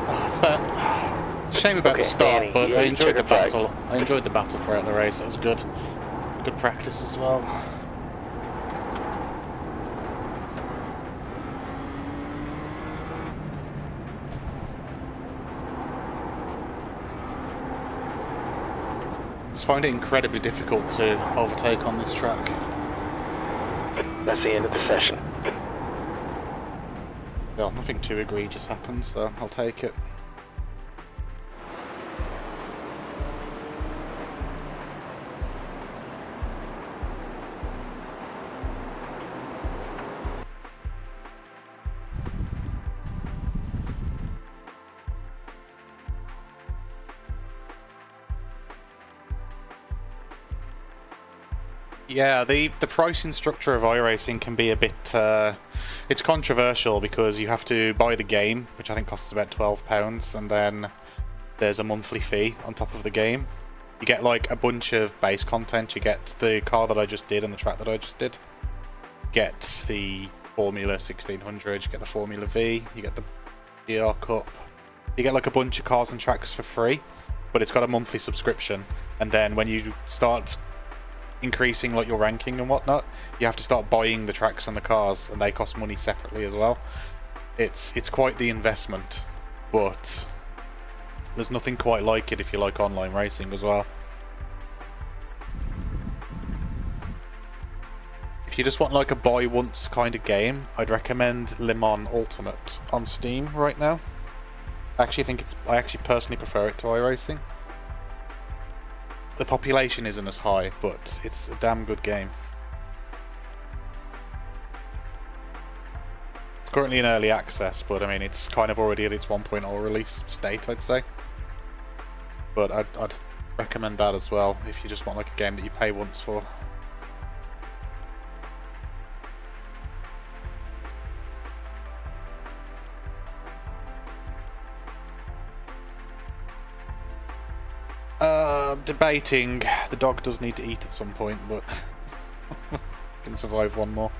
That's that. Shame about the start, Danny, but yeah, I you enjoyed the took it back. battle. I enjoyed the battle throughout the race. It was good. Good practice as well. Just find it incredibly difficult to overtake on this track. That's the end of the session. Well, nothing too egregious happens, so I'll take it. Yeah, the pricing structure of iRacing can be a bit... it's controversial because you have to buy the game, which I think costs about £12, and then there's a monthly fee on top of the game. You get like a bunch of base content. You get the car that I just did and the track that I just did. You get the Formula 1600, you get the Formula V, you get the GR Cup. You get like a bunch of cars and tracks for free, but it's got a monthly subscription, and then when you start increasing like your ranking and whatnot, you have to start buying the tracks and the cars, and they cost money separately as well. It's quite the investment, but there's nothing quite like it if you like online racing as well. If you just want like a buy once kind of game, I'd recommend Le Mans Ultimate on Steam right now. I actually personally prefer it to iRacing. The population isn't as high, but it's a damn good game. It's currently in early access, but I mean, it's kind of already at its 1.0 release state, I'd say. But I'd recommend that as well, if you just want like a game that you pay once for. Debating. The dog does need to eat at some point, but can survive one more.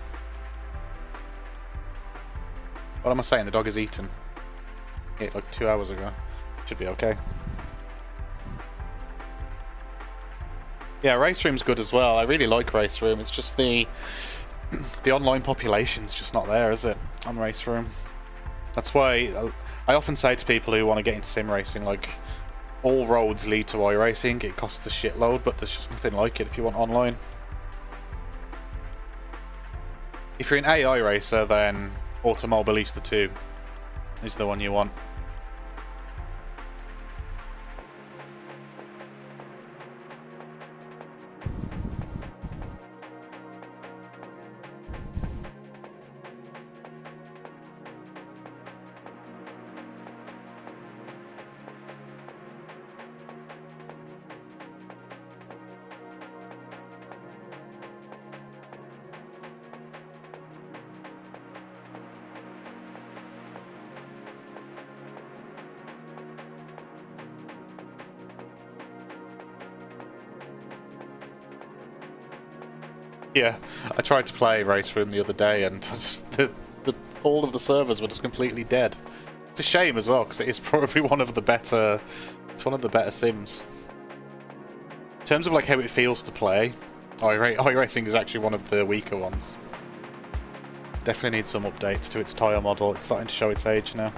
What am I saying? The dog is eaten. He ate like 2 hours ago. Should be okay. Yeah, Race Room's good as well. I really like Race Room. It's just the online population's just not there, is it? On Race Room. That's why I often say to people who want to get into sim racing, like, all roads lead to iRacing. It costs a shitload, but there's just nothing like it if you want online. If you're an AI racer, then Automobilista 2 is the one you want. Yeah, I tried to play Race Room the other day, and all of the servers were just completely dead. It's a shame as well, because it is probably one of the better. It's one of the better sims. In terms of like how it feels to play, iRacing is actually one of the weaker ones. Definitely needs some updates to its tyre model. It's starting to show its age now.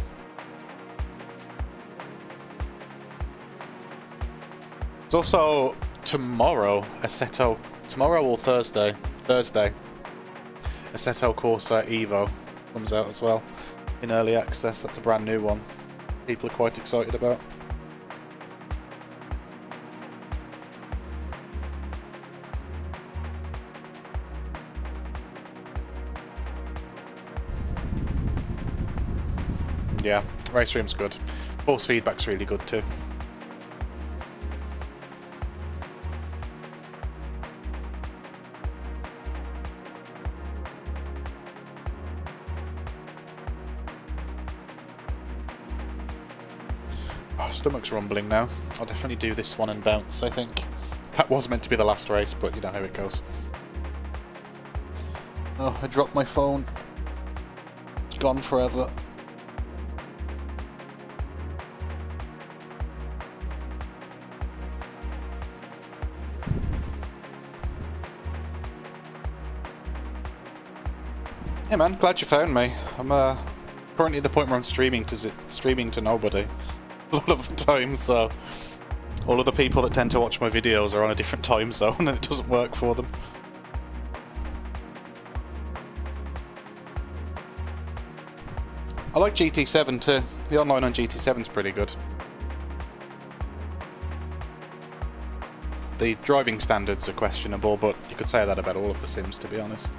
It's also tomorrow, tomorrow or Thursday, Assetto Corsa Evo comes out as well in early access. That's a brand new one. People are quite excited about. Yeah, race room's good. Force feedback's really good too. Oh, stomach's rumbling now. I'll definitely do this one and bounce, I think. That was meant to be the last race, but you know how it goes. Oh, I dropped my phone. It's gone forever. Hey man, glad you found me. I'm currently at the point where I'm streaming to nobody a lot of the time, so all of the people that tend to watch my videos are on a different time zone and it doesn't work for them. I like GT7 too. The online on GT7 is pretty good. The driving standards are questionable, but you could say that about all of the Sims, to be honest.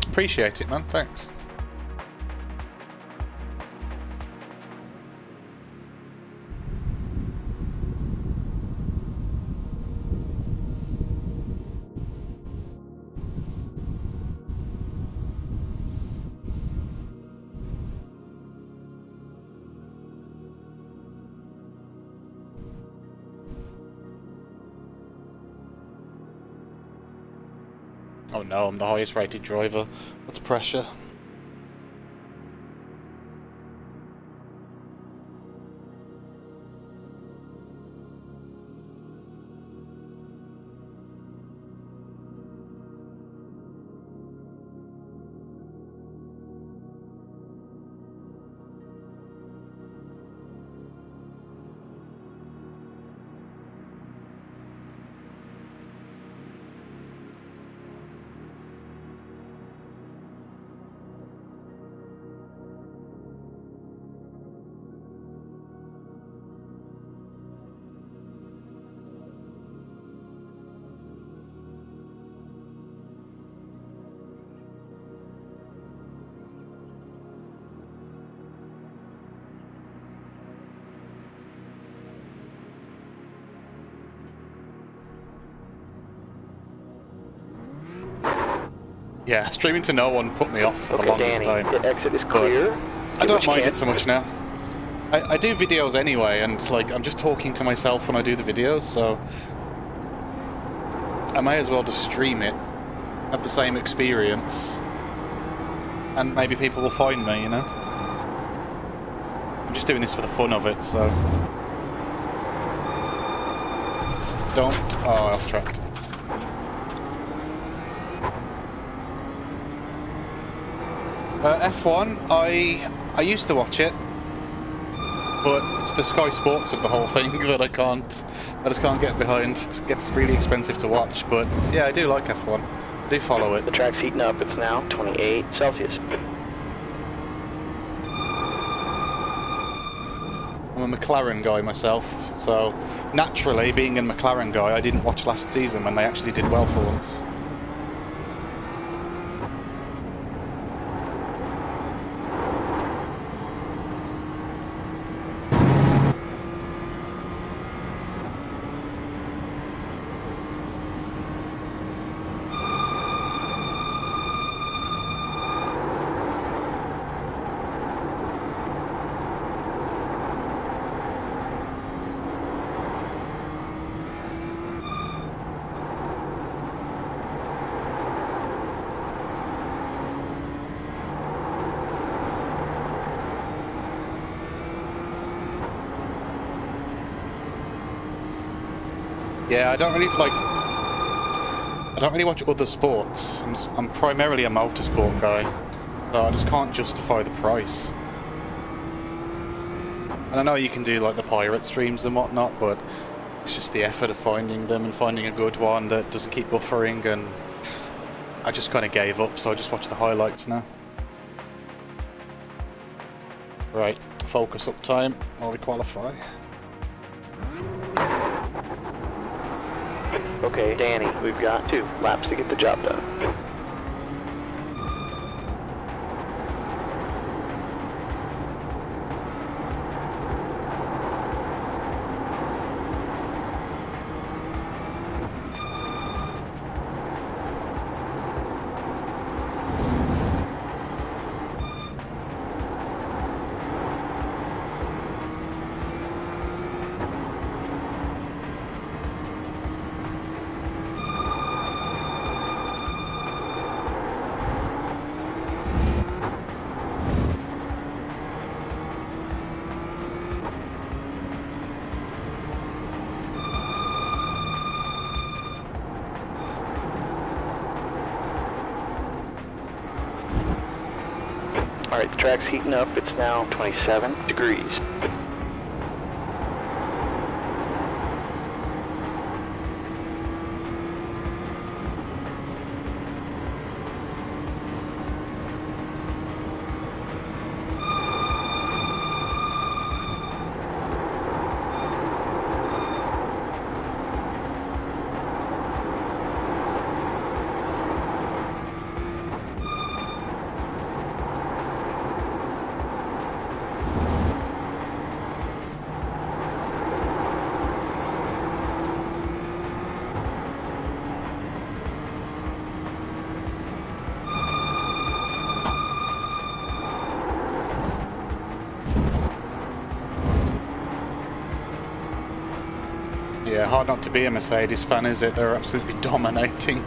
Appreciate it, man. Thanks. Oh no, I'm the highest rated driver. That's pressure. Yeah, streaming to no one put me off for the longest Danny, time. the exit is clear. I don't mind it so much now. I do videos anyway, and like I'm just talking to myself when I do the videos, so I may as well just stream it, have the same experience, and maybe people will find me, you know? I'm just doing this for the fun of it, so... Don't... Oh, off track. F1, I used to watch it, but it's the Sky Sports of the whole thing that I just can't get behind. It gets really expensive to watch, but yeah, I do like F1. I do follow it. The track's heating up. It's now 28 Celsius. I'm a McLaren guy myself, so naturally, being a McLaren guy, I didn't watch last season when they actually did well for once. Yeah, I don't really watch other sports. I'm primarily a motorsport guy, so I just can't justify the price. And I know you can do like the pirate streams and whatnot, but it's just the effort of finding them and finding a good one that doesn't keep buffering, and I just kind of gave up, so I just watch the highlights now. Right, focus up time while we qualify. Okay, Danny, we've got 2 laps to get the job done. Alright, the track's heating up. It's now 27 degrees. Yeah, hard not to be a Mercedes fan, is it? They're absolutely dominating.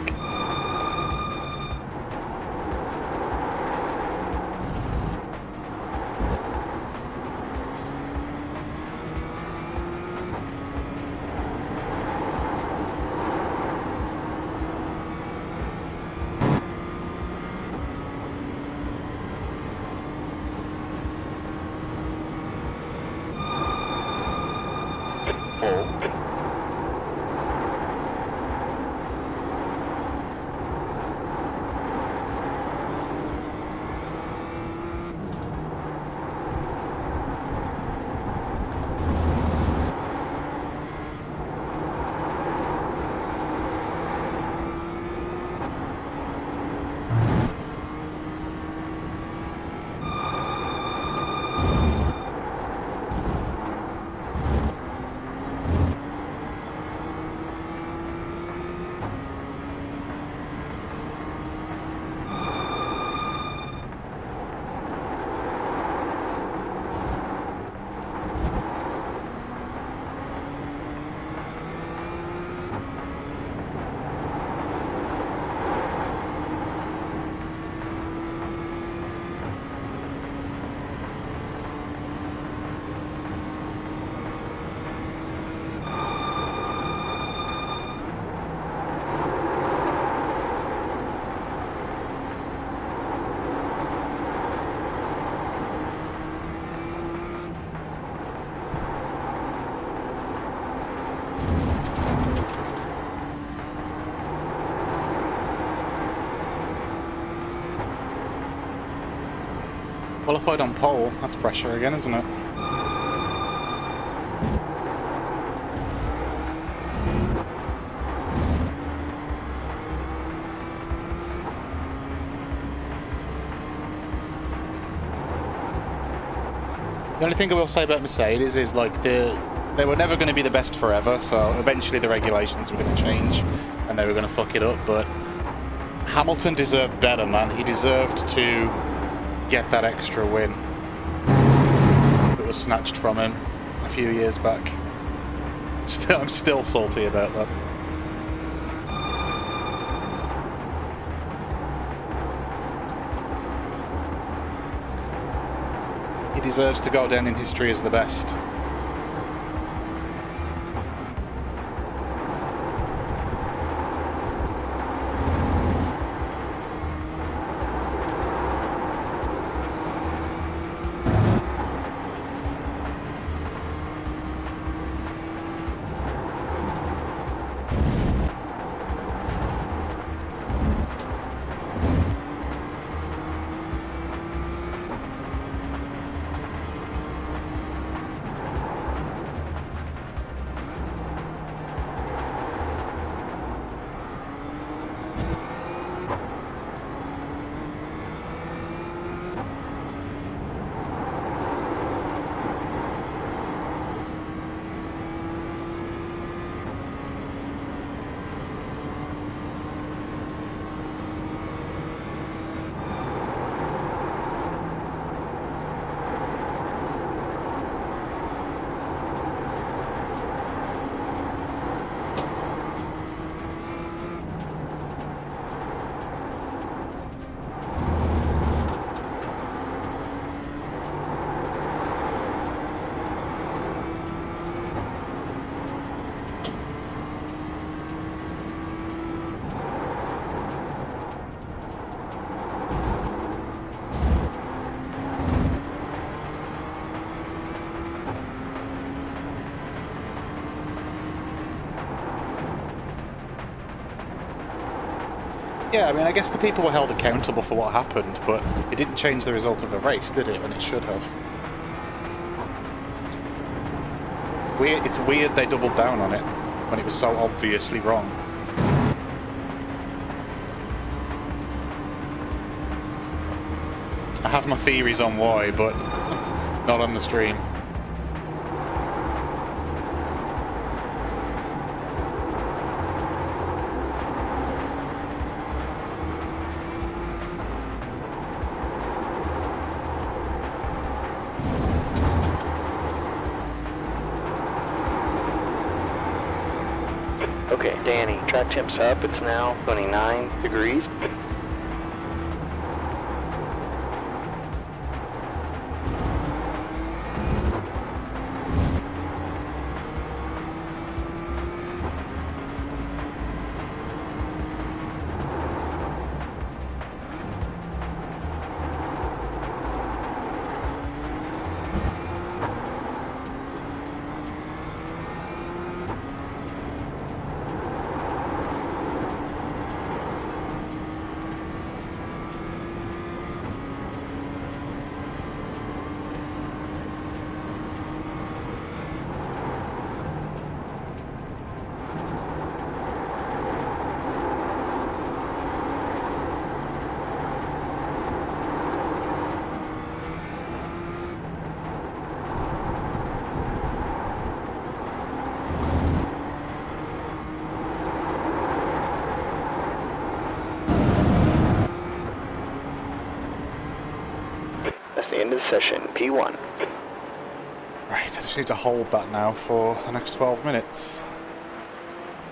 Qualified on pole, that's pressure again, isn't it? The only thing I will say about Mercedes is like they were never going to be the best forever, so eventually the regulations were going to change and they were going to fuck it up, but Hamilton deserved better, man. He deserved to get that extra win that was snatched from him a few years back. I'm still salty about that. He deserves to go down in history as the best. Yeah, I mean, I guess the people were held accountable for what happened, but it didn't change the result of the race, did it? And it should have. It's weird they doubled down on it when it was so obviously wrong. I have my theories on why, but not on the stream. Okay, Danny, track temp's up. It's now 29 degrees. That's the end of the session, P1. Right, I just need to hold that now for the next 12 minutes.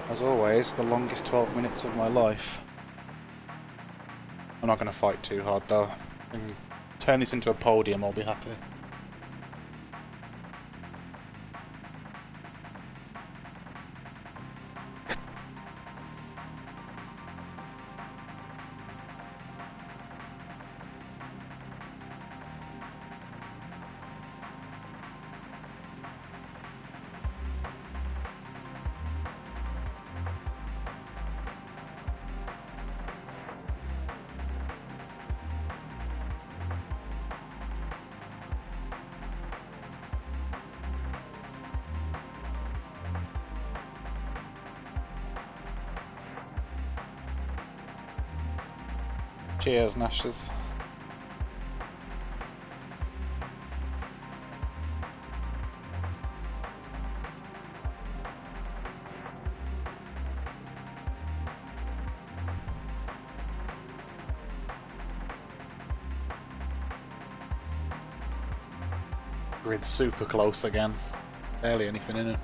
As always, the longest 12 minutes of my life. I'm not going to fight too hard though. And turn this into a podium, I'll be happy. Cheers, Nashers. Grid's super close again. Barely anything in it.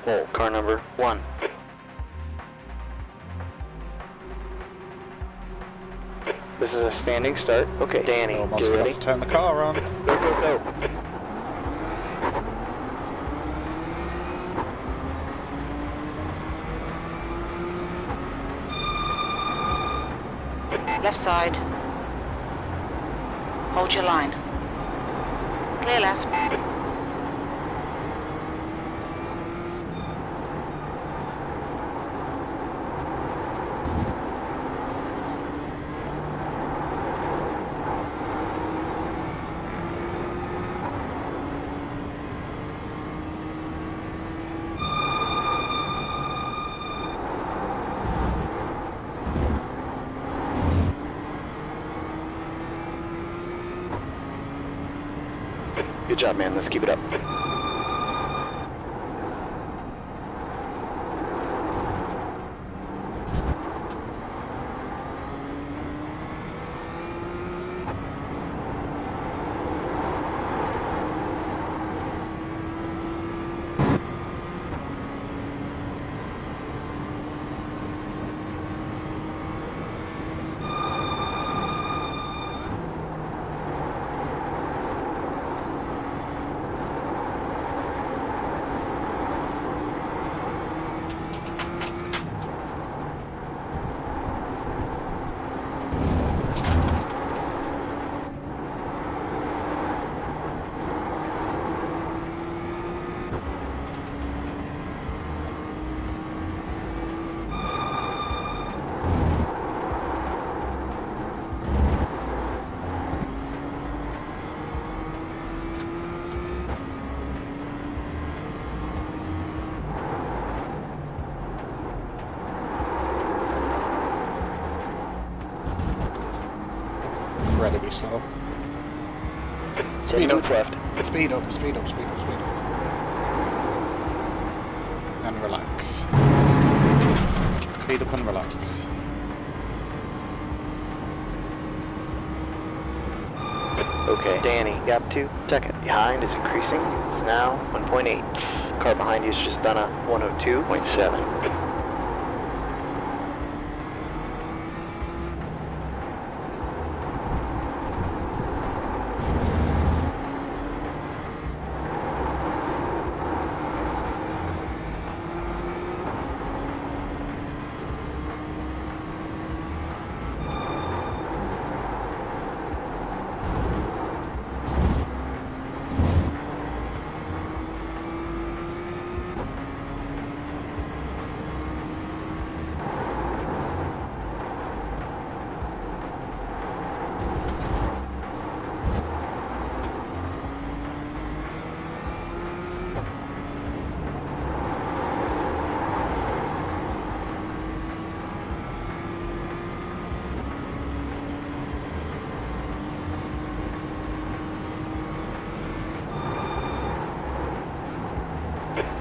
Whoa, car number 1. This is a standing start. Okay, Danny, I almost get forgot ready. to turn the car on. Go, go, go. Left side. Hold your line. Clear left. Good job, man. Let's keep it up. incredibly slow. Speed Speed up. left. Speed up, speed up, speed up, speed up. And relax. Speed up and relax. Okay, Danny, gap 2 second. Behind is increasing. It's now 1.8. Car behind you has just done a 102.7.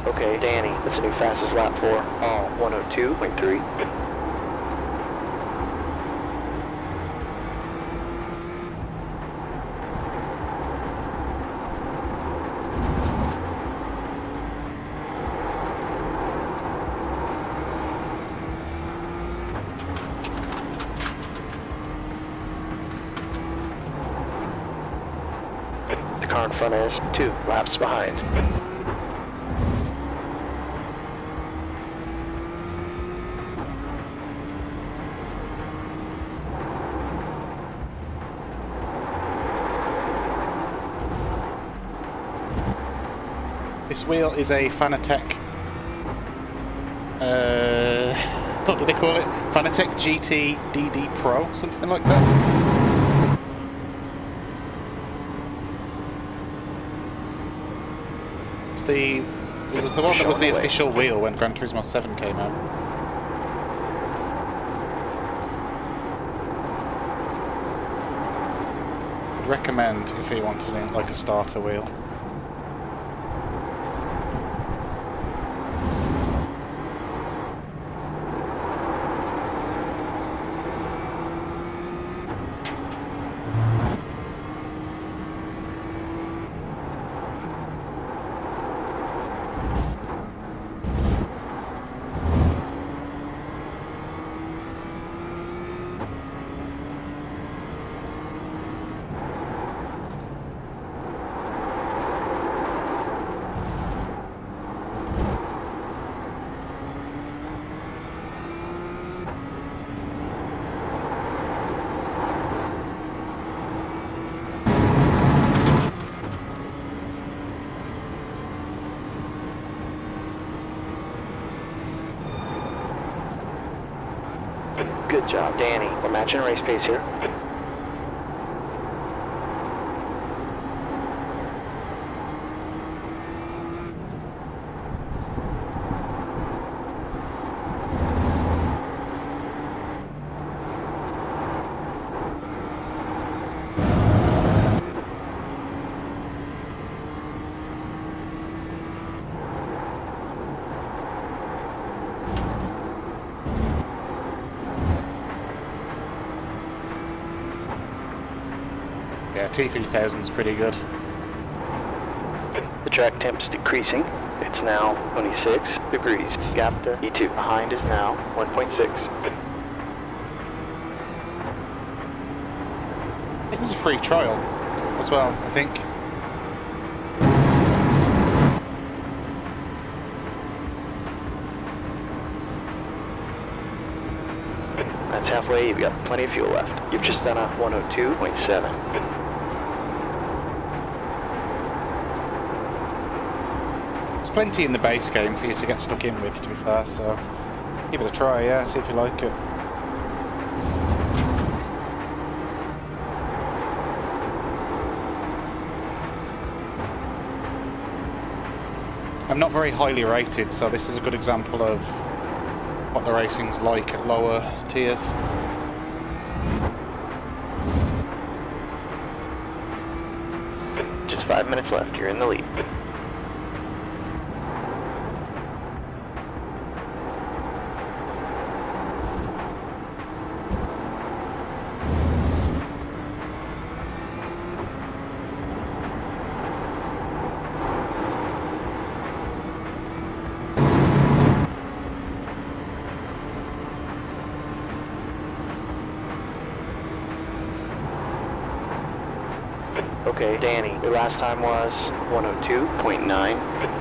Okay, Danny, that's a new fastest lap for all 102.3. The car in front is 2 laps behind. This wheel is a Fanatec, what do they call it? Fanatec GT DD Pro, something like that. It was the one that was the official wheel when Gran Turismo 7 came out. I'd recommend if you wanted it like a starter wheel. Good job, Danny. We're matching race pace here. Yeah, T3000's pretty good. The track temp's decreasing. It's now 26 degrees. Gap to E2. Behind is now 1.6. It was a free trial as well, I think. That's halfway. You've got plenty of fuel left. You've just done a 102.7. There's plenty in the base game for you to get stuck in with, to be fair, so give it a try, yeah, see if you like it. I'm not very highly rated, so this is a good example of what the racing's like at lower tiers. 5 minutes left. You're in the lead. Okay, Danny, your last time was 102.9.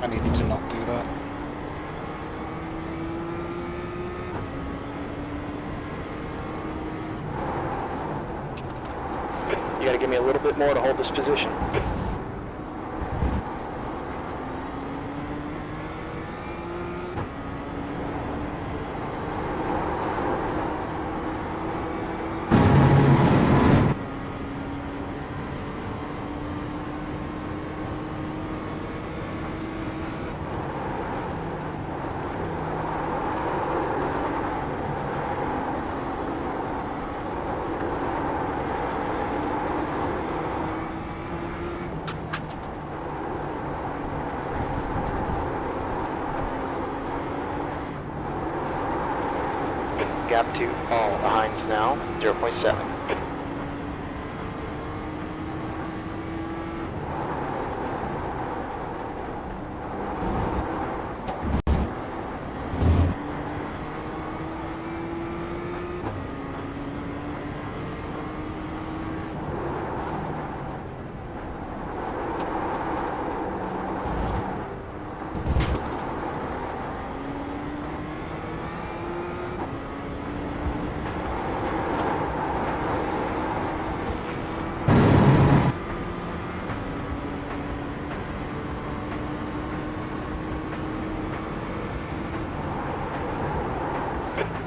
I needed to not do that. You gotta give me a little bit more to hold this position. Gap to all behinds now, 0.7.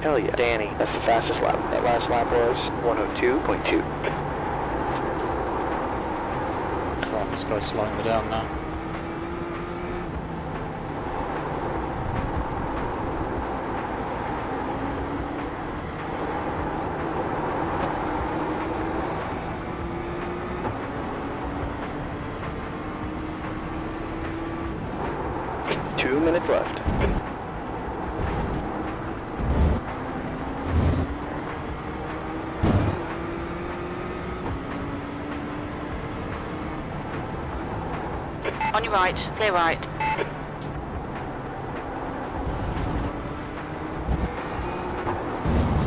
Hell yeah, Danny, that's the fastest lap. That last lap was 102.2. Crap, this guy's slowing me down now. Two minutes left. On your right, clear right.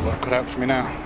Work cut out for me now.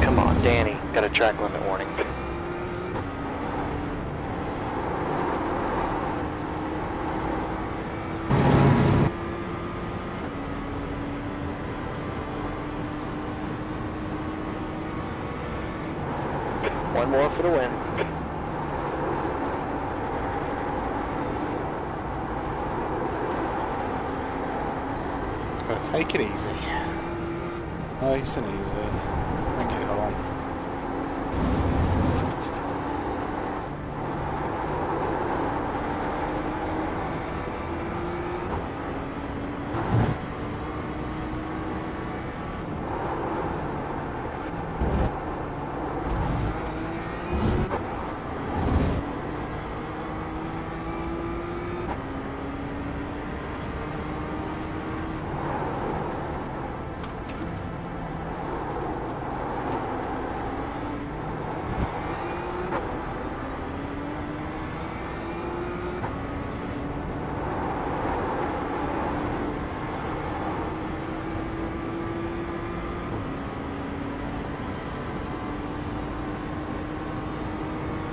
Come on, Danny, got a track limit warning. One more for the win. Just gotta take it easy. Nice and easy. And get it on.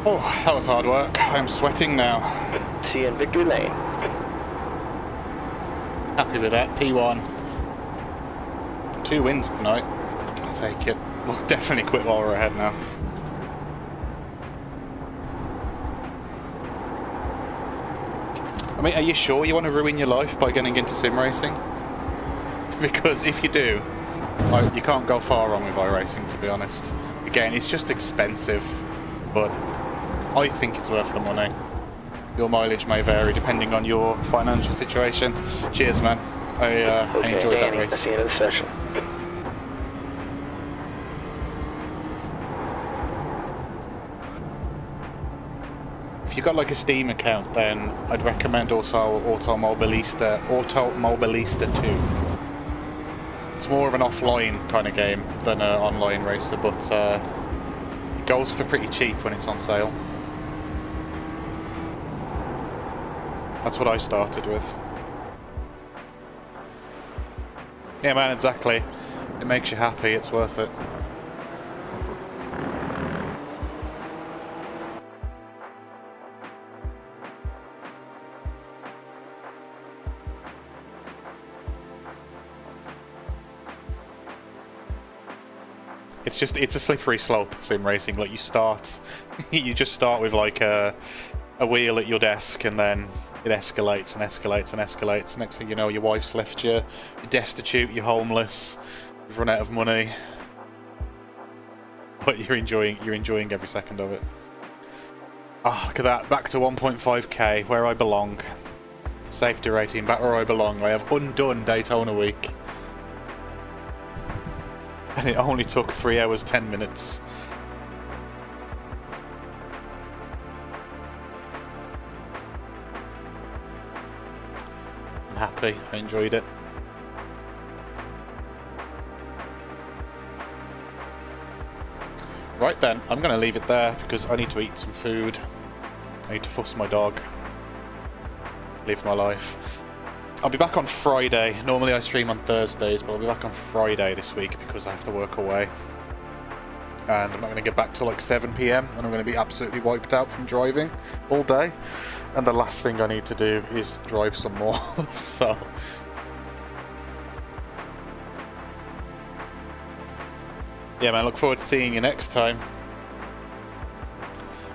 Oh, that was hard work. I'm sweating now. See you in Victory Lane. Happy with that. P1. 2 wins tonight. I'll take it. We'll definitely quit while we're ahead now. I mean, are you sure you want to ruin your life by getting into sim racing? Because if you do, you can't go far wrong with iRacing, to be honest. Again, it's just expensive, but I think it's worth the money. Your mileage may vary depending on your financial situation. Cheers, man. I Okay, enjoyed Danny, that race. that's the end of the session. If you've got like a Steam account, then I'd recommend also Automobilista 2. It's more of an offline kind of game than an online racer, but it goes for pretty cheap when it's on sale. That's what I started with. Yeah, man, exactly. It makes you happy, it's worth it. It's a slippery slope, sim racing. Like, you just start with like a wheel at your desk, and then it escalates and escalates and escalates. Next thing you know, your wife's left you, you're destitute, you're homeless, you've run out of money, but you're enjoying every second of it. Ah, look at that! Back to 1.5k, where I belong. Safety rating, back where I belong. I have undone Daytona week. And it only took 3 hours 10 minutes. I'm happy, I enjoyed it. Right then, I'm going to leave it there because I need to eat some food. I need to fuss my dog. Live my life. I'll be back on Friday. Normally I stream on Thursdays, but I'll be back on Friday this week because I have to work away. And I'm not going to get back till like 7 PM, and I'm going to be absolutely wiped out from driving all day. And the last thing I need to do is drive some more. So yeah, man, look forward to seeing you next time.